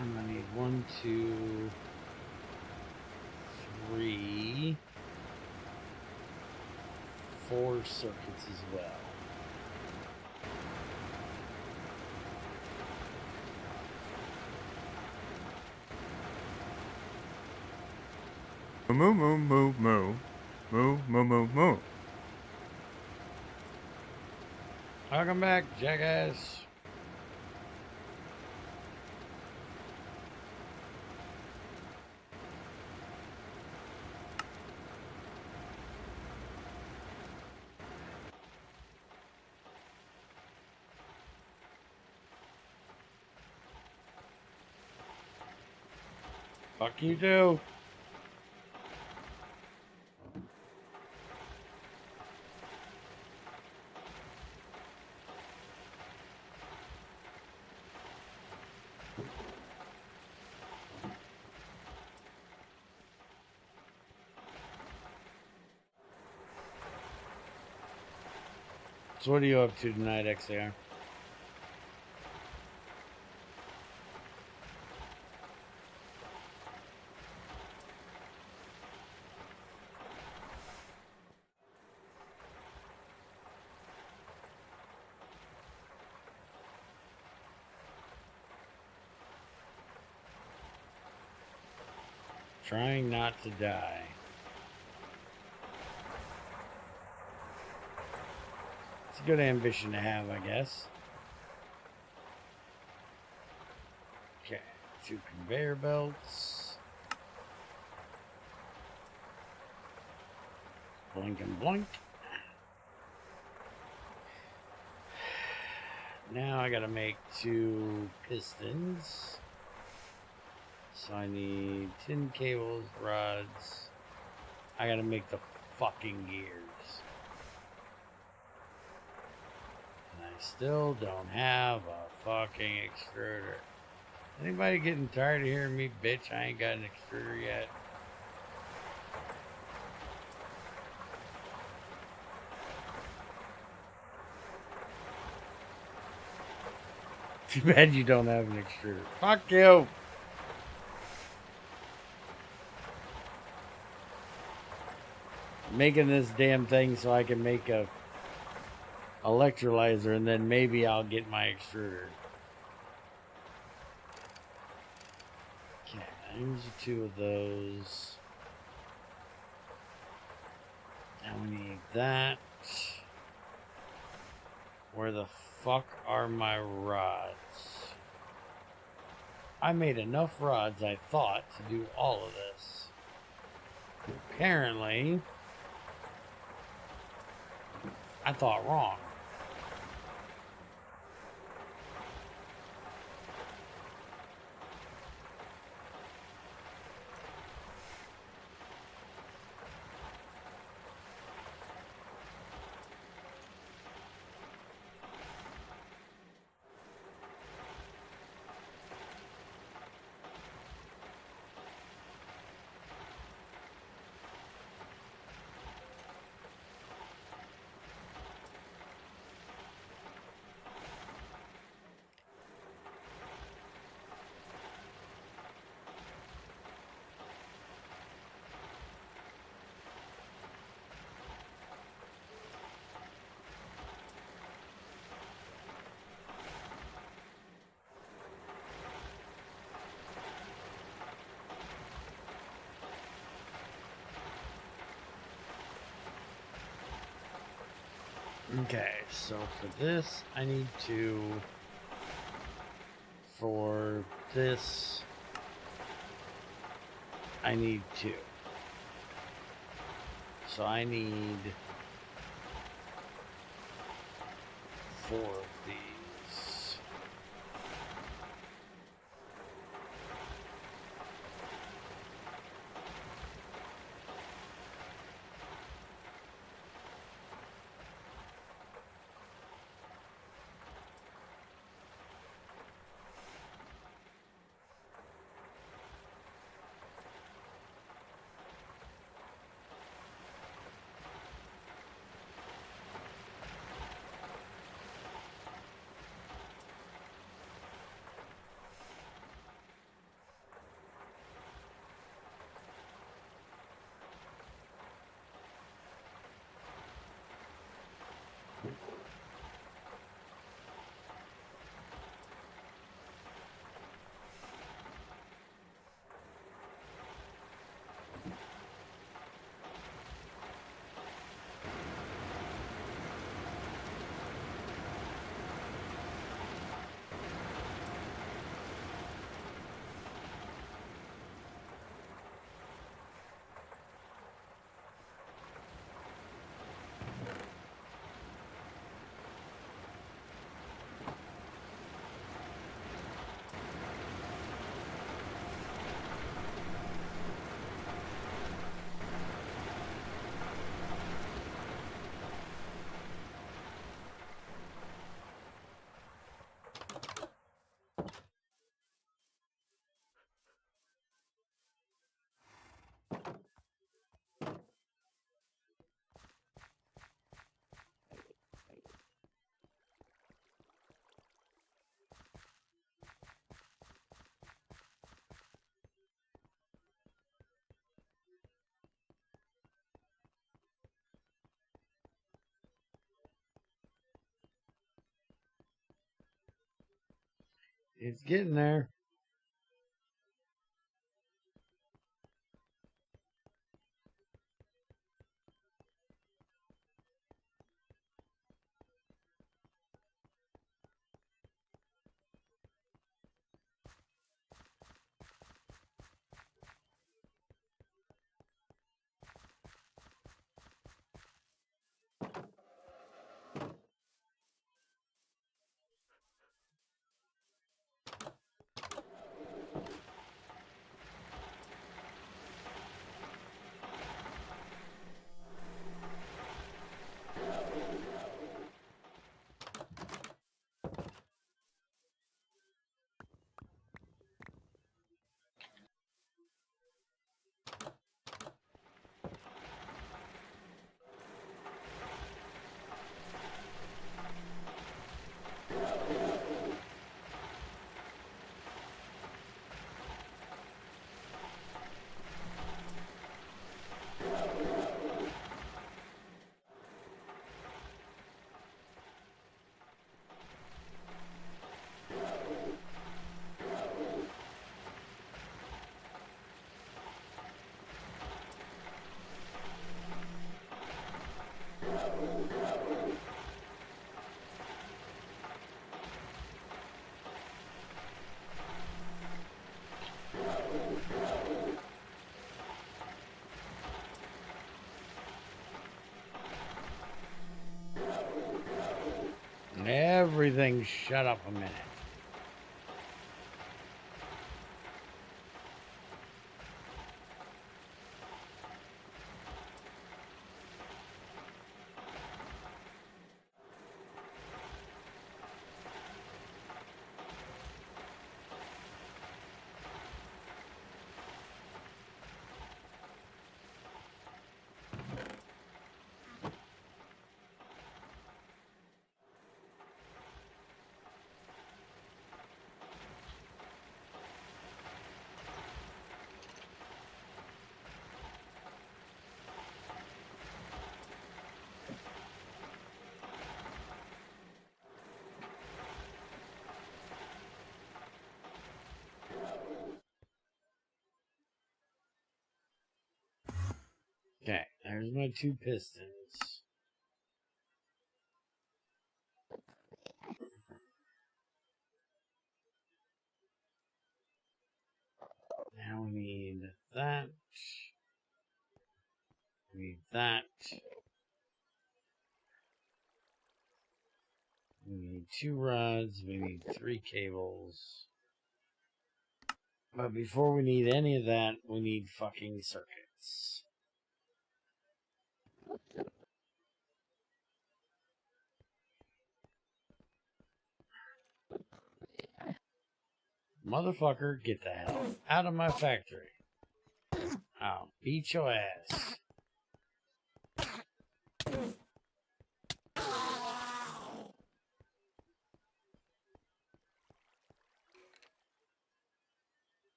I'm gonna need 1, 2, 3, 4 circuits as well. Moo moo moo moo moo moo moo moo. Welcome back, jackass. Fuck you too. So what are you up to tonight, XAR? Trying not to die. It's a good ambition to have, I guess. Okay, 2 conveyor belts. Blink and blink. Now I gotta make 2 pistons. So I need tin cables, rods. I gotta make the fucking gears. And I still don't have a fucking extruder. Anybody getting tired of hearing me bitch? I ain't got an extruder yet. Too bad you don't have an extruder. Fuck you! Making this damn thing so I can make a electrolyzer, and then maybe I'll get my extruder. Okay, there's 2 of those. Now we need that. Where the fuck are my rods? I made enough rods, I thought, to do all of this. Apparently, I thought wrong. Okay, so for this, I need to, for this, I need 2. So I need 4 of these. It's getting there. Everything shut up a minute. Okay, there's my 2 pistons. Now we need that. We need that. We need 2 rods. We need 3 cables. But before we need any of that, we need fucking circuits. Motherfucker, get the hell out of my factory. I'll beat your ass.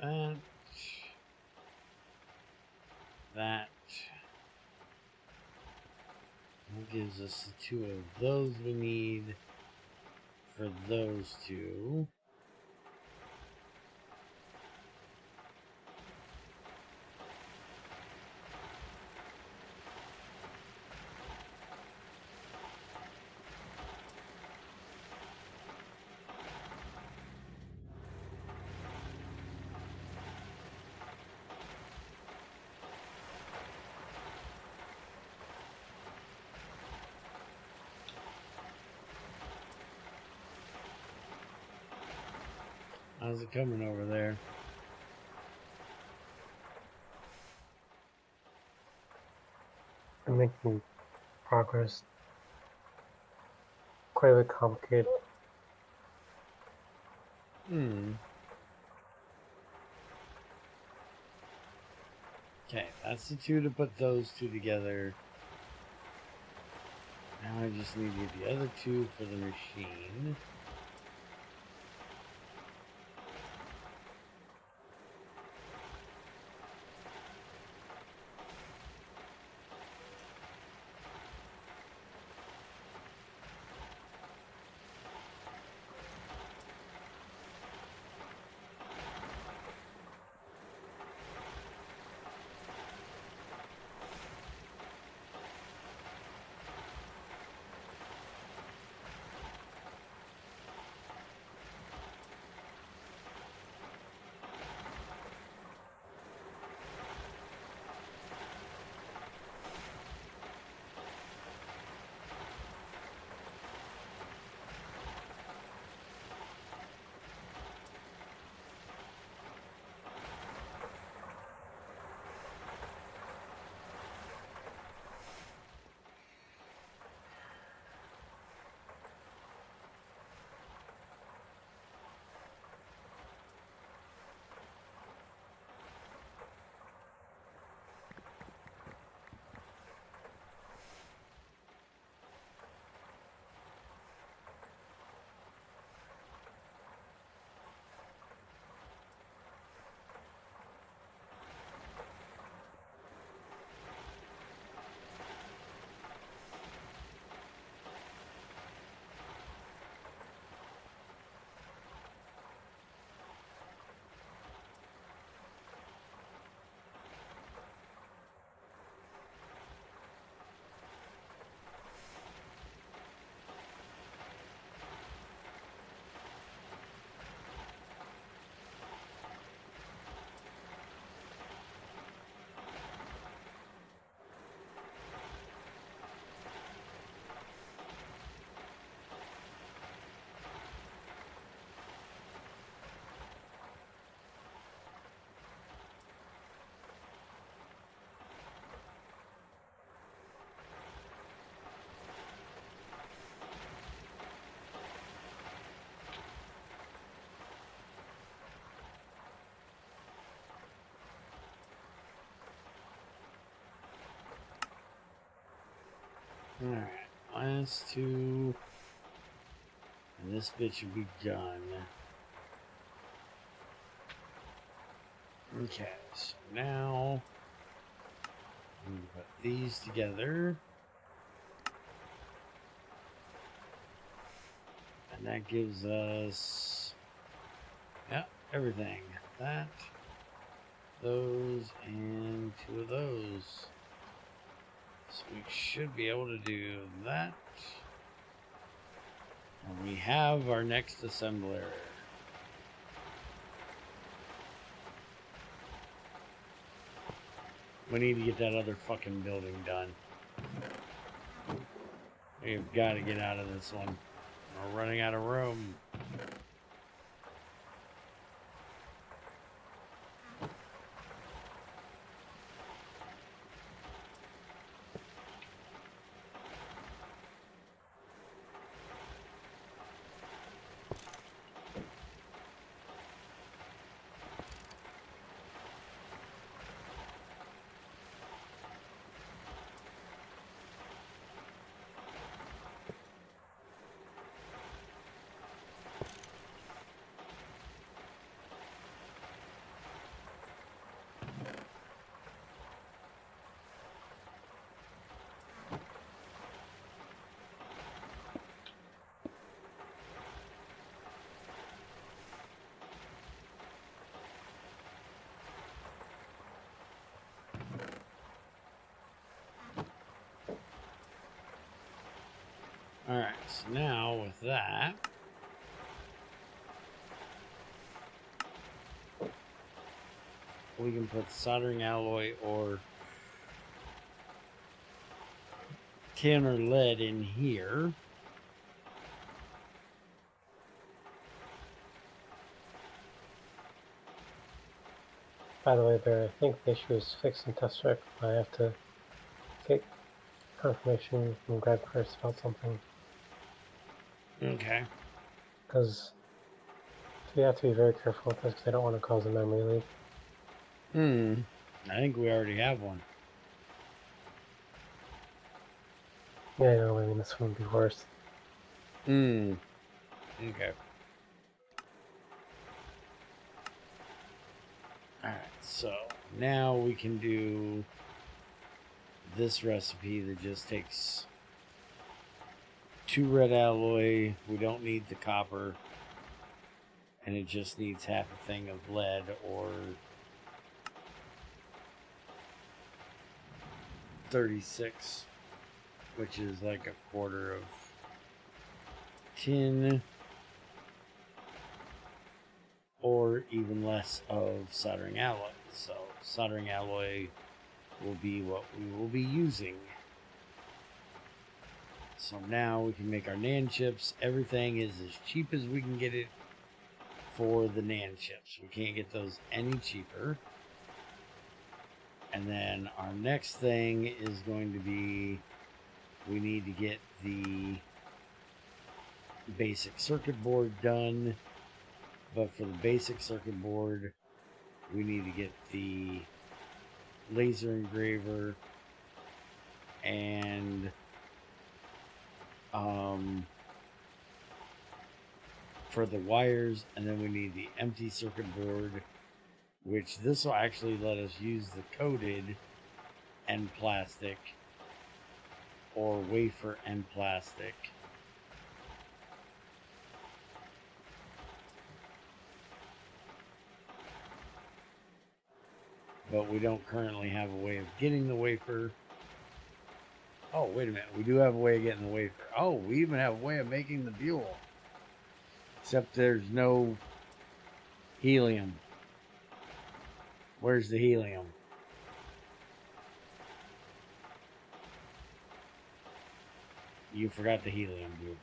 that. That. That gives us the 2 of those we need for those 2. How's it coming over there? I'm making progress. Quite a bit complicated. Okay, that's the 2 to put those 2 together. Now I just need to get the other 2 for the machine. Alright, last 2. And this bit should be done. Okay, so now I'm going to put these together. And that gives us, yeah, everything. That, those, and 2 of those. So we should be able to do that. And we have our next assembler. We need to get that other fucking building done. We've got to get out of this one. We're running out of room. So now with that, we can put soldering alloy or tin or lead in here. By the way, Bear, I think the issue is fixed in test track. I have to get confirmation from Greg first about something. Okay. Because we have to be very careful with this because I don't want to cause a memory leak. I think we already have one. Yeah, I know, I mean, this one would be worse. Okay. Alright, so now we can do this recipe that just takes 2 red alloy. We don't need the copper. And it just needs half a thing of lead or 36, which is like a quarter of tin, or even less of soldering alloy. So soldering alloy will be what we will be using. So now we can make our NAND chips. Everything is as cheap as we can get it for the NAND chips. We can't get those any cheaper. And then our next thing is going to be, we need to get the basic circuit board done. But for the basic circuit board, we need to get the laser engraver and for the wires, and then we need the empty circuit board, which this will actually let us use the coated end plastic or wafer end plastic. But we don't currently have a way of getting the wafer. Oh, wait a minute. We do have a way of getting the wafer. Oh, we even have a way of making the fuel. Except there's no helium. Where's the helium? You forgot the helium, dude.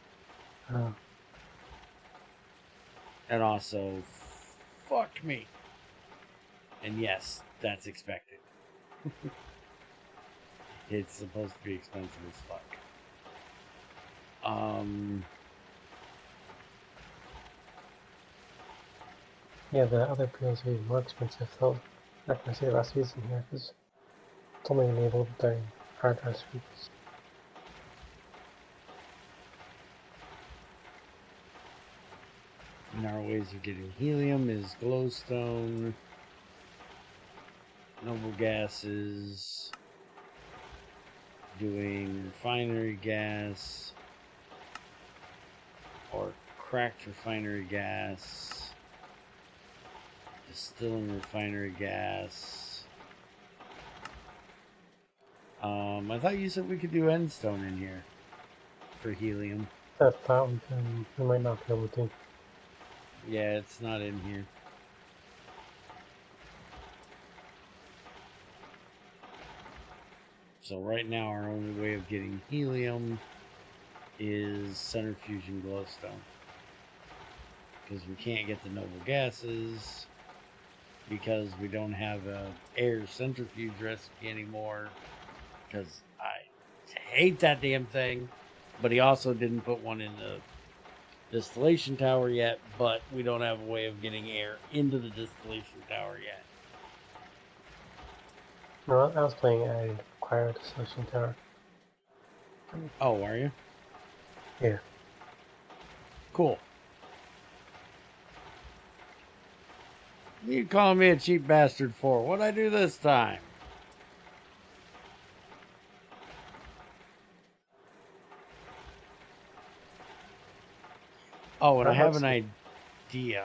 Oh. And also, fuck me. And yes, that's expected. It's supposed to be expensive as fuck. Yeah, the other POs will be more expensive, though. I'm not going to see the recipes in here because it's only enabled during hard recipes. And our ways of getting helium is glowstone, noble gases, doing refinery gas, or cracked refinery gas, distilling refinery gas. I thought you said we could do endstone in here for helium. That thought we might not be able to. Yeah, it's not in here. So right now our only way of getting helium is centrifusion glowstone. Because we can't get the noble gases, because we don't have a air centrifuge recipe anymore, because I hate that damn thing. But he also didn't put one in the distillation tower yet, but we don't have a way of getting air into the distillation tower yet. No, I was playing a cryo distillation tower. Oh, are you? Yeah. Cool. You calling me a cheap bastard for? What'd I do this time? Oh, and I have an idea.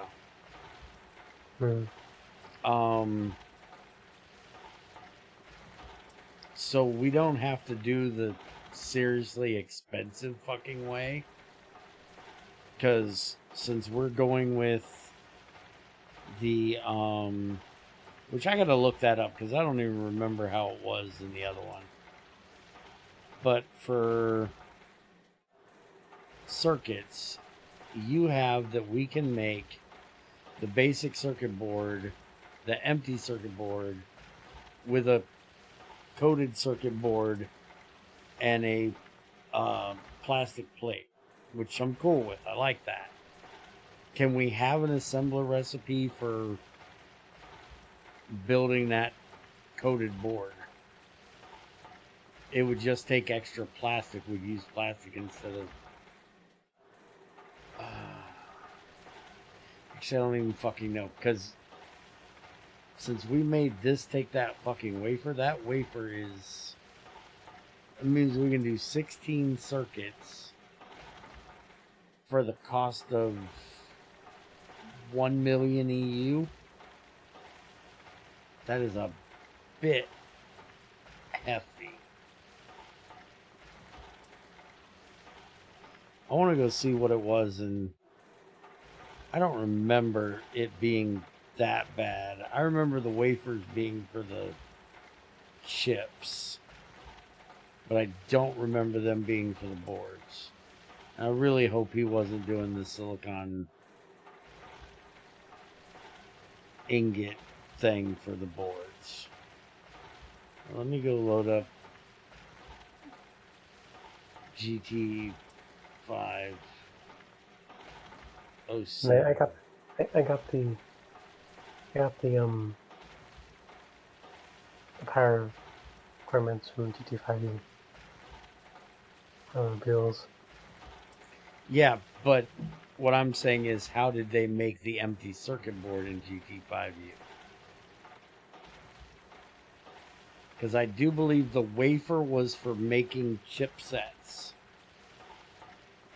So we don't have to do the seriously expensive fucking way. because since we're going with the which I gotta look that up because I don't even remember how it was in the other one. But for circuits, you have that we can make the basic circuit board, the empty circuit board, with a coated circuit board and a plastic plate, which I'm cool with. I like that. Can we have an assembler recipe for building that coated board? It would just take extra plastic. We'd use plastic instead of... actually, I don't even fucking know. Because since we made this take that fucking wafer, that wafer is... It means we can do 16 circuits for the cost of 1 million EU. That is a bit hefty. I want to go see what it was, and I don't remember it being that bad. I remember the wafers being for the chips, but I don't remember them being for the boards. I really hope he wasn't doing the silicon ingot thing for the boards. Let me go load up GT 507. I got the power requirements from GT5 bills. Yeah, but what I'm saying is, how did they make the empty circuit board in GT5U? Because I do believe the wafer was for making chipsets.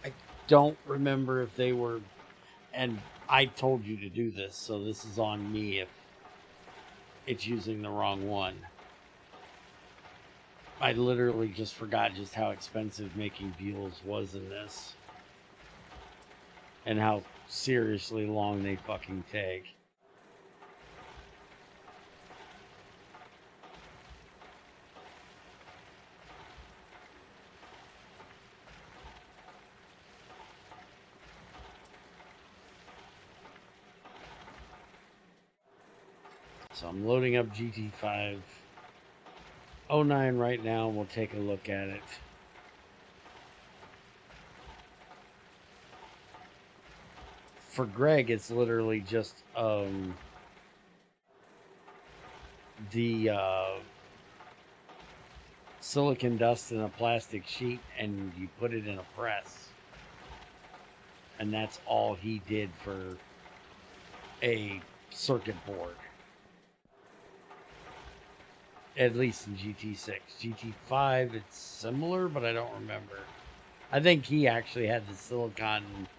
I don't remember if they were... And I told you to do this, so this is on me if it's using the wrong one. I literally just forgot just how expensive making buells was in this. And how seriously long they fucking take. So I'm loading up GT509 right now, and we'll take a look at it. For Greg, it's literally just the silicon dust in a plastic sheet, and you put it in a press. And that's all he did for a circuit board. At least in GT6. GT5, it's similar, but I don't remember. I think he actually had the silicon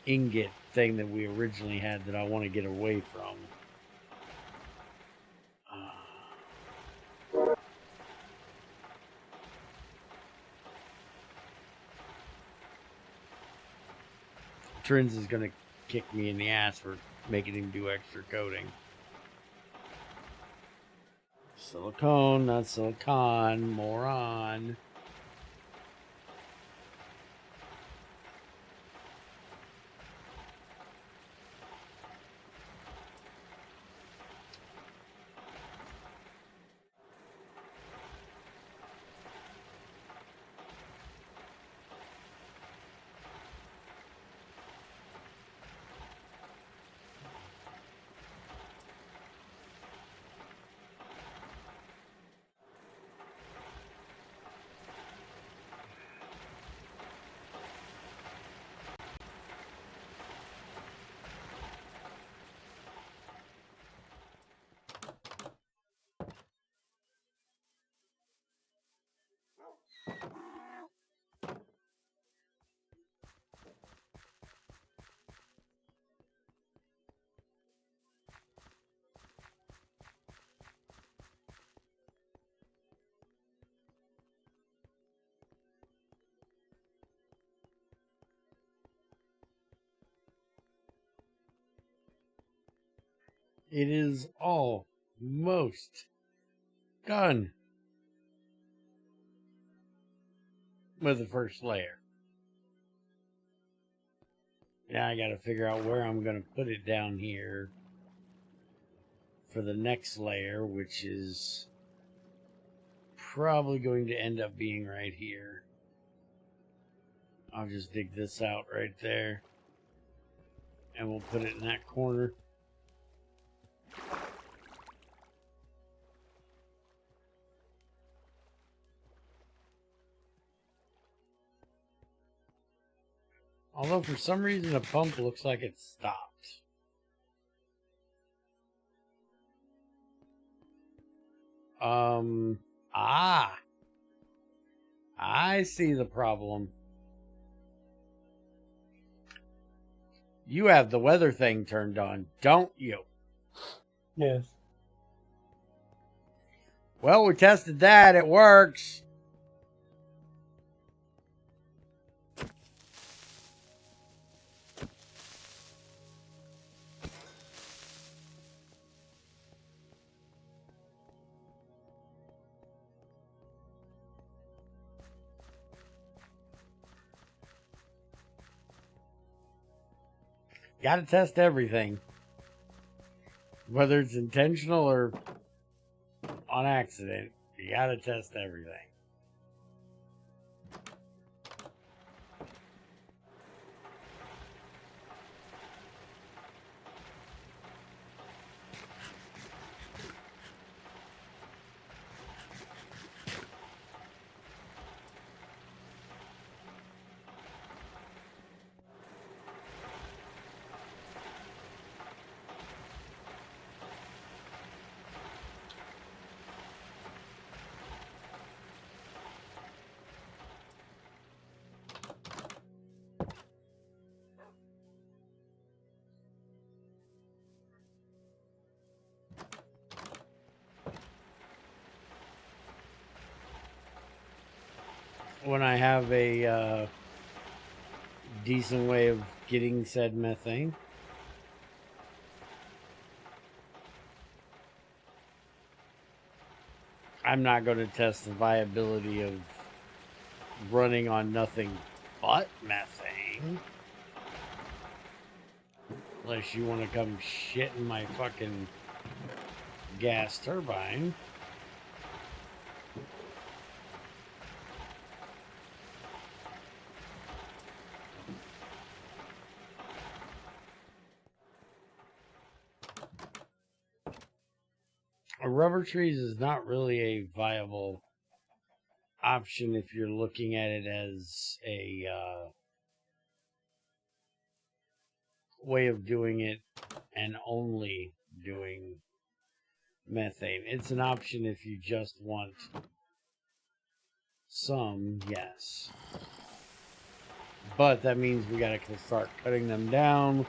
ingot thing that we originally had that I want to get away from. Trins is going to kick me in the ass for making him do extra coating. Silicone, not silicon, moron. It is almost done with the first layer. Now I gotta figure out where I'm gonna put it down here for the next layer, which is probably going to end up being right here. I'll just dig this out right there, and we'll put it in that corner. Although for some reason the pump looks like it stopped. I see the problem. You have the weather thing turned on, don't you? Yes. Well, we tested that. It works. Gotta test everything. Whether it's intentional or on accident, you gotta test everything. When I have a decent way of getting said methane. I'm not going to test the viability of running on nothing but methane. Unless you want to come shit in my fucking gas turbine. Rubber trees is not really a viable option if you're looking at it as a way of doing it and only doing methane. It's an option if you just want some, yes. But that means we gotta start cutting them down.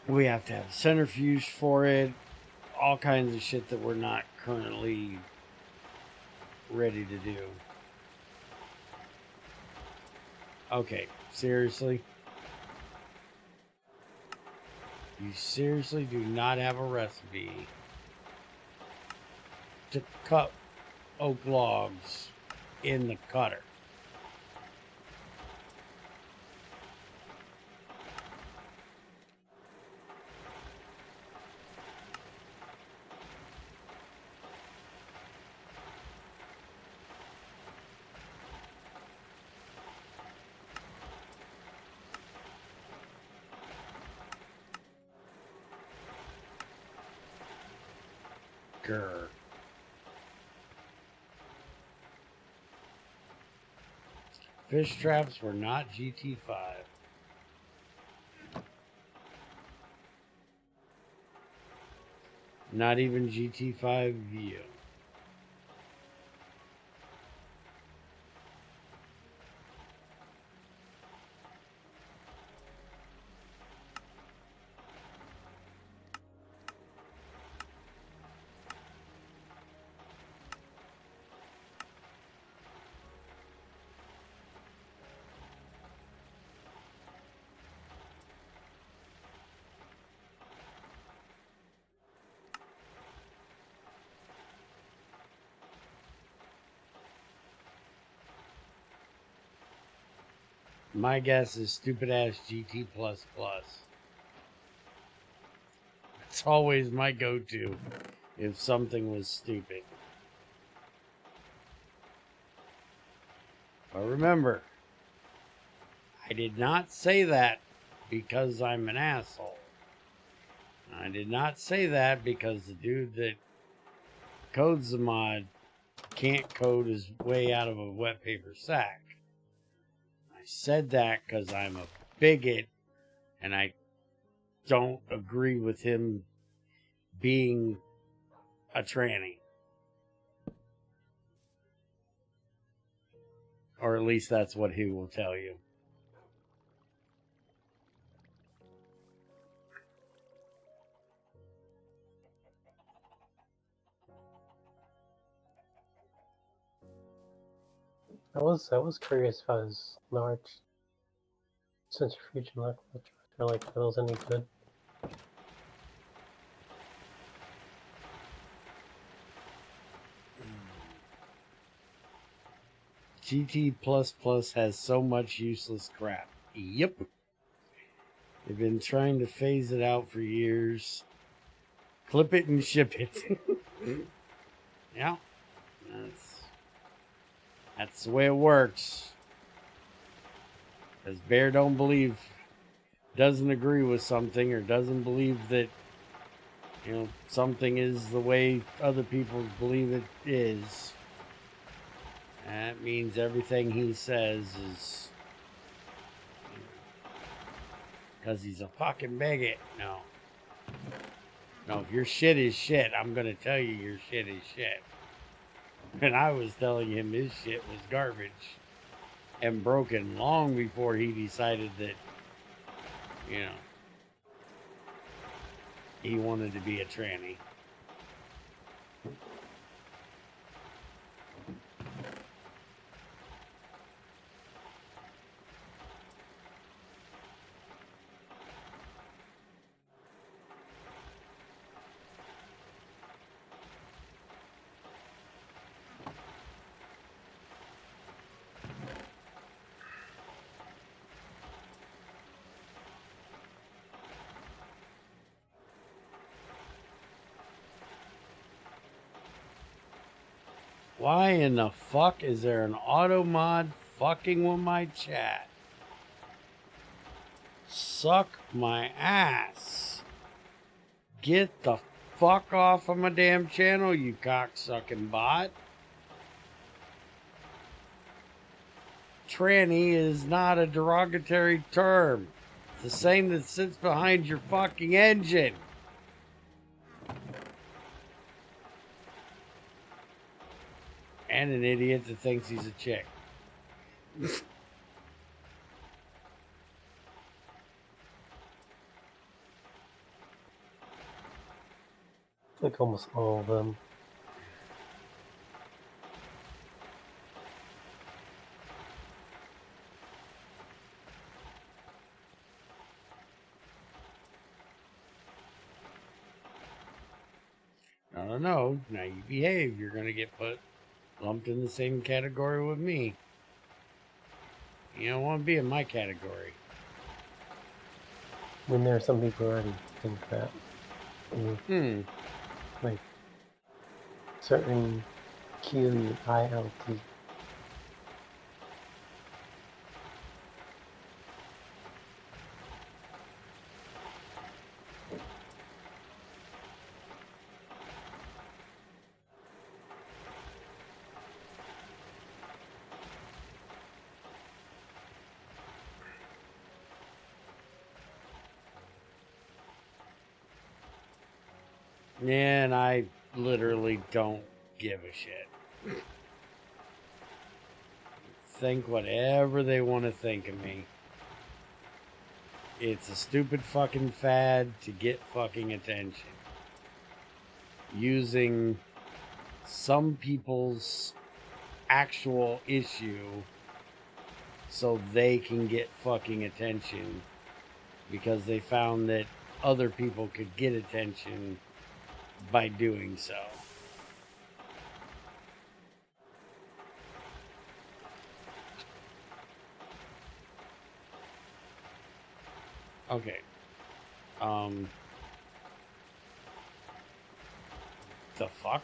We have to have a centrifuge for it. All kinds of shit that we're not currently ready to do. Okay, seriously? You seriously do not have a recipe to cut oak logs in the cutter? Grr. Fish traps were not GT5. Not even GT5 View. My guess is stupid ass GT++. It's always my go-to if something was stupid. But remember, I did not say that because I'm an asshole. I did not say that because the dude that codes the mod can't code his way out of a wet paper sack. I said that because I'm a bigot and I don't agree with him being a tranny. Or at least that's what he will tell you. I was curious about his large centrifuge and like if it was any good. GT++ has so much useless crap. Yep. They've been trying to phase it out for years. Clip it and ship it. Yeah. That's the way it works. Because Bear doesn't agree with something or doesn't believe that, something is the way other people believe it is. That means everything he says is because he's a fucking bigot. No, if your shit is shit, I'm going to tell you your shit is shit. And I was telling him his shit was garbage and broken long before he decided that, he wanted to be a tranny. Why in the fuck is there an auto mod fucking with my chat? Suck my ass. Get the fuck off of my damn channel, you cocksucking bot. Tranny is not a derogatory term. It's the same that sits behind your fucking engine. And an idiot that thinks he's a chick. Like almost all of them. I don't know. Now you behave. You're going to get lumped in the same category with me. You don't want to be in my category. When there are some people who already think that. Like certain QILT. And I literally don't give a shit. Think whatever they want to think of me. It's a stupid fucking fad to get fucking attention. Using some people's actual issue so they can get fucking attention because they found that other people could get attention by doing so. Okay. The fuck?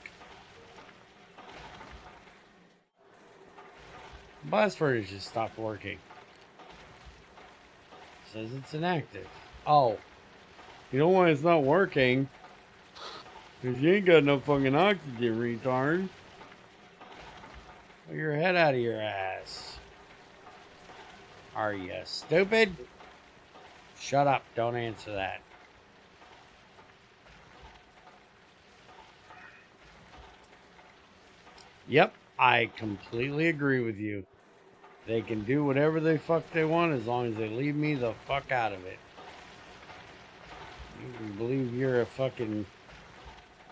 Blast furnace just stopped working. Says it's inactive. Oh. You know why it's not working? Because you ain't got no fucking oxygen, retard. Pull your head out of your ass. Are you stupid? Shut up. Don't answer that. Yep, I completely agree with you. They can do whatever the fuck they want as long as they leave me the fuck out of it. You can believe you're a fucking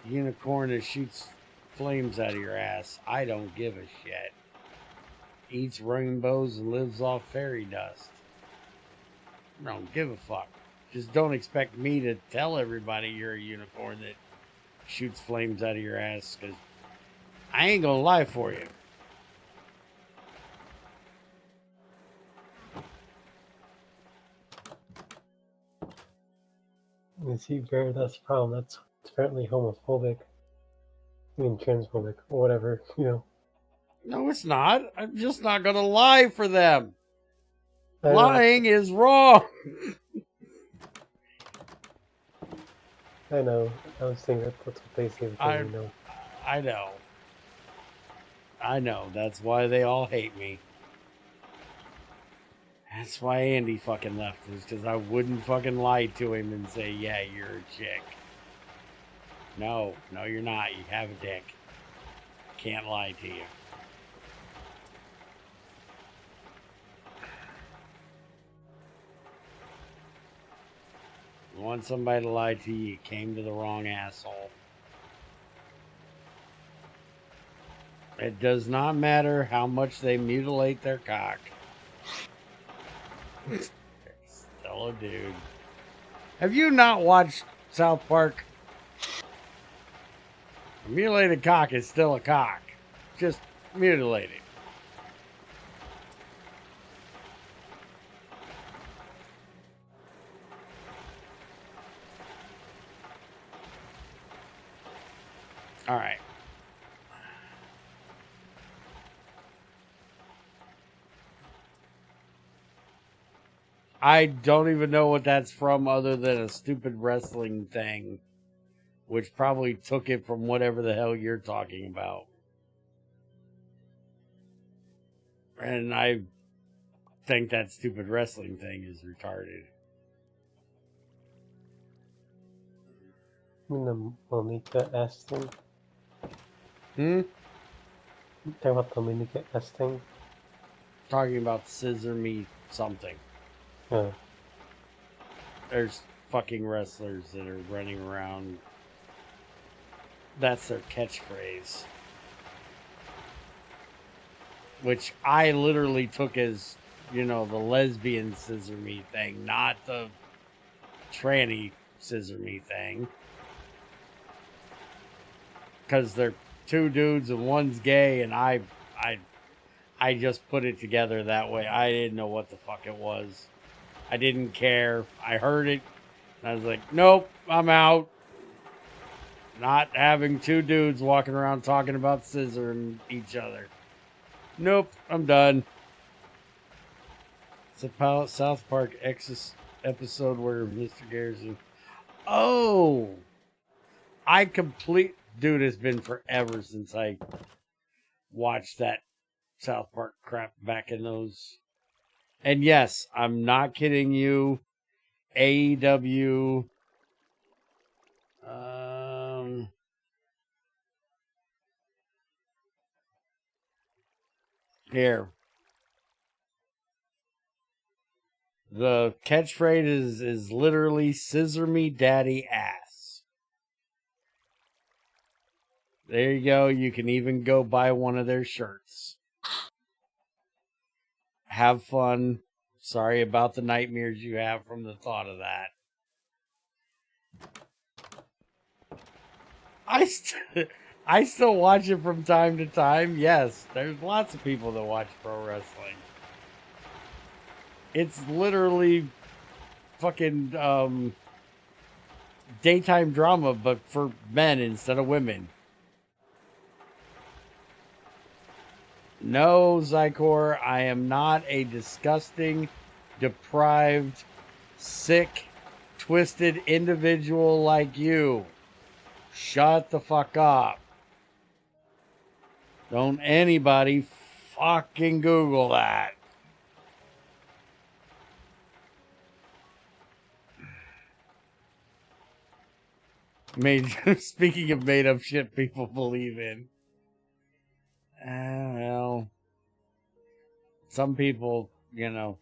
unicorn that shoots flames out of your ass. I don't give a shit. Eats rainbows and lives off fairy dust. I don't give a fuck. Just don't expect me to tell everybody you're a unicorn that shoots flames out of your ass, because I ain't gonna lie for you. You see, Bear, that's the problem. That's apparently homophobic. I mean, transphobic, or whatever, you know. No, it's not. I'm just not gonna lie for them. I Lying is wrong. know. I was thinking that's what they say because you know. I know. I know. That's why they all hate me. That's why Andy fucking left, is because I wouldn't fucking lie to him and say, yeah, you're a chick. No, you're not. You have a dick. I can't lie to you. You want somebody to lie to you, you came to the wrong asshole. It does not matter how much they mutilate their cock. Still a dude. Have you not watched South Park? A mutilated cock is still a cock. Just mutilated. All right. I don't even know what that's from other than a stupid wrestling thing, which probably took it from whatever the hell you're talking about. And I think that stupid wrestling thing is retarded. I mean, the Monica S thing? Talking about the Monica S thing? Talking about scissor me something. There's fucking wrestlers that are running around. That's their catchphrase. Which I literally took as, you know, the lesbian scissor me thing, not the tranny scissor me thing. Because they're two dudes and one's gay, and I just put it together that way. I didn't know what the fuck it was. I didn't care. I heard it, and I was like, nope, I'm out. Not having two dudes walking around talking about scissoring each other. Nope, I'm done. It's a South Park episode where Mr. Garrison... Oh! Dude, it's been forever since I watched that South Park crap back in those. And yes, I'm not kidding you. AEW. Here. The catchphrase is literally scissor me daddy ass. There you go. You can even go buy one of their shirts. Have fun. Sorry about the nightmares you have from the thought of that. I still watch it from time to time. Yes, there's lots of people that watch pro wrestling. It's literally fucking daytime drama, but for men instead of women. No, Zykor, I am not a disgusting, deprived, sick, twisted individual like you. Shut the fuck up. Don't anybody fucking Google that. Speaking of made up shit people believe in. Well, some people, you know.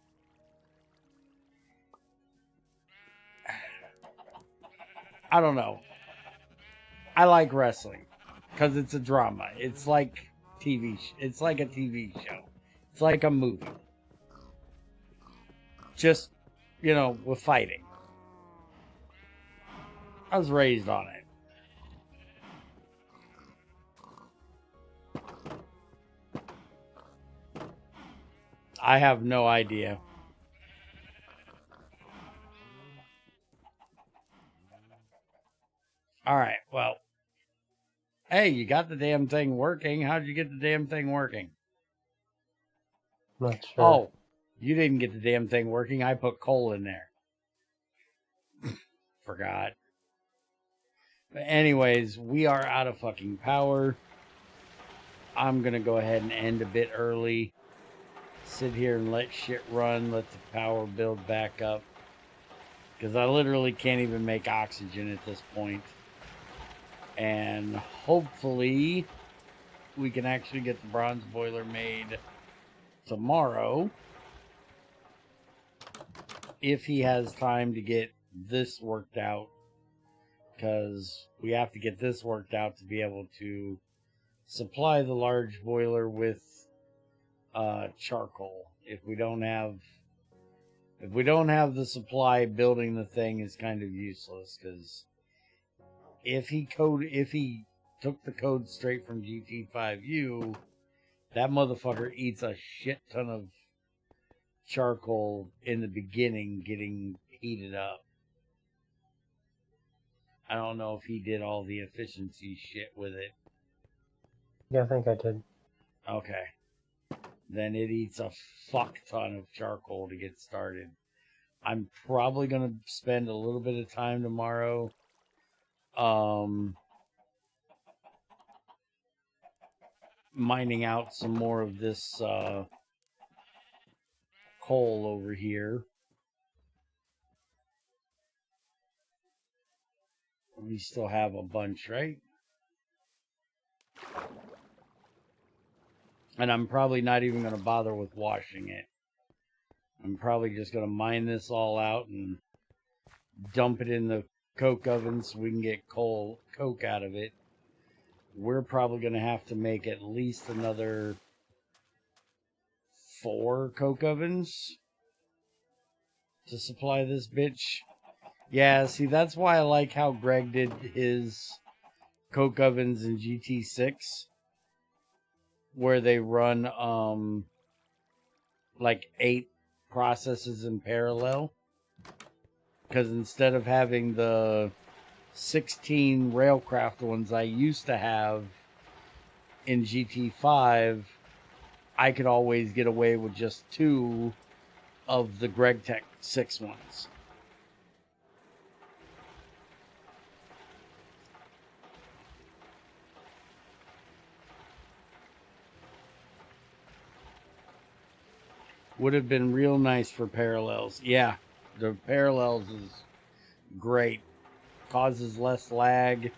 I don't know. I like wrestling because it's a drama. It's like TV. It's like a TV show. It's like a movie. Just, you know, with fighting. I was raised on it. I have no idea. All right, well. Hey, you got the damn thing working. How'd you get the damn thing working? Not sure. Oh, you didn't get the damn thing working. I put coal in there. Forgot. But anyways, we are out of fucking power. I'm going to go ahead and end a bit early. Sit here and let shit run. Let the power build back up. Because I literally can't even make oxygen at this point. And hopefully we can actually get the bronze boiler made tomorrow. If he has time to get this worked out. Because we have to get this worked out to be able to supply the large boiler with charcoal. If we don't have the supply, building the thing is kind of useless. Because if he took the code straight from GT5U, that motherfucker eats a shit ton of charcoal in the beginning getting heated up. I don't know if he did all the efficiency shit with it. Yeah, I think I did. Okay. Then it eats a fuck ton of charcoal to get started. I'm probably going to spend a little bit of time tomorrow mining out some more of this coal over here. We still have a bunch, right? And I'm probably not even going to bother with washing it. I'm probably just going to mine this all out and dump it in the coke oven so we can get coke out of it. We're probably going to have to make at least another 4 coke ovens to supply this bitch. Yeah, see, that's why I like how Greg did his coke ovens in GT6, where they run like 8 processes in parallel. Because instead of having the 16 Railcraft ones I used to have in GT5, I could always get away with just 2 of the Greg Tech 6 ones. Would have been real nice for parallels. Yeah, the parallels is great. Causes less lag.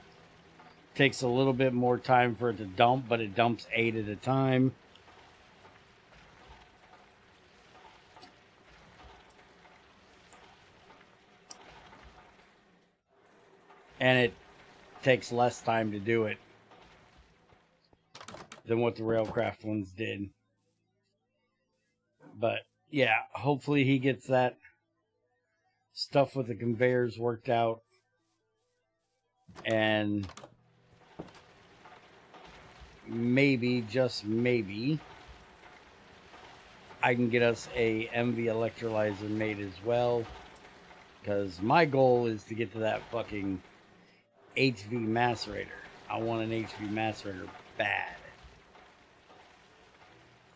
Takes a little bit more time for it to dump, but it dumps 8 at a time. And it takes less time to do it than what the Railcraft ones did. But yeah, hopefully he gets that stuff with the conveyors worked out. And maybe, just maybe, I can get us a MV electrolyzer made as well. Because my goal is to get to that fucking HV macerator. I want an HV macerator bad.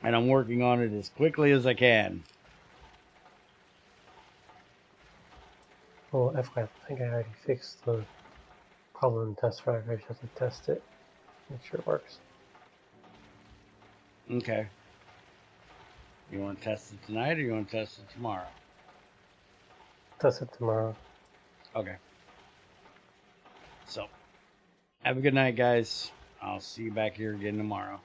And I'm working on it as quickly as I can. Well, FYI, I think I already fixed the problem in test drive. I just have to test it, make sure it works. Okay. You want to test it tonight or you want to test it tomorrow? Test it tomorrow. Okay. So, have a good night, guys. I'll see you back here again tomorrow.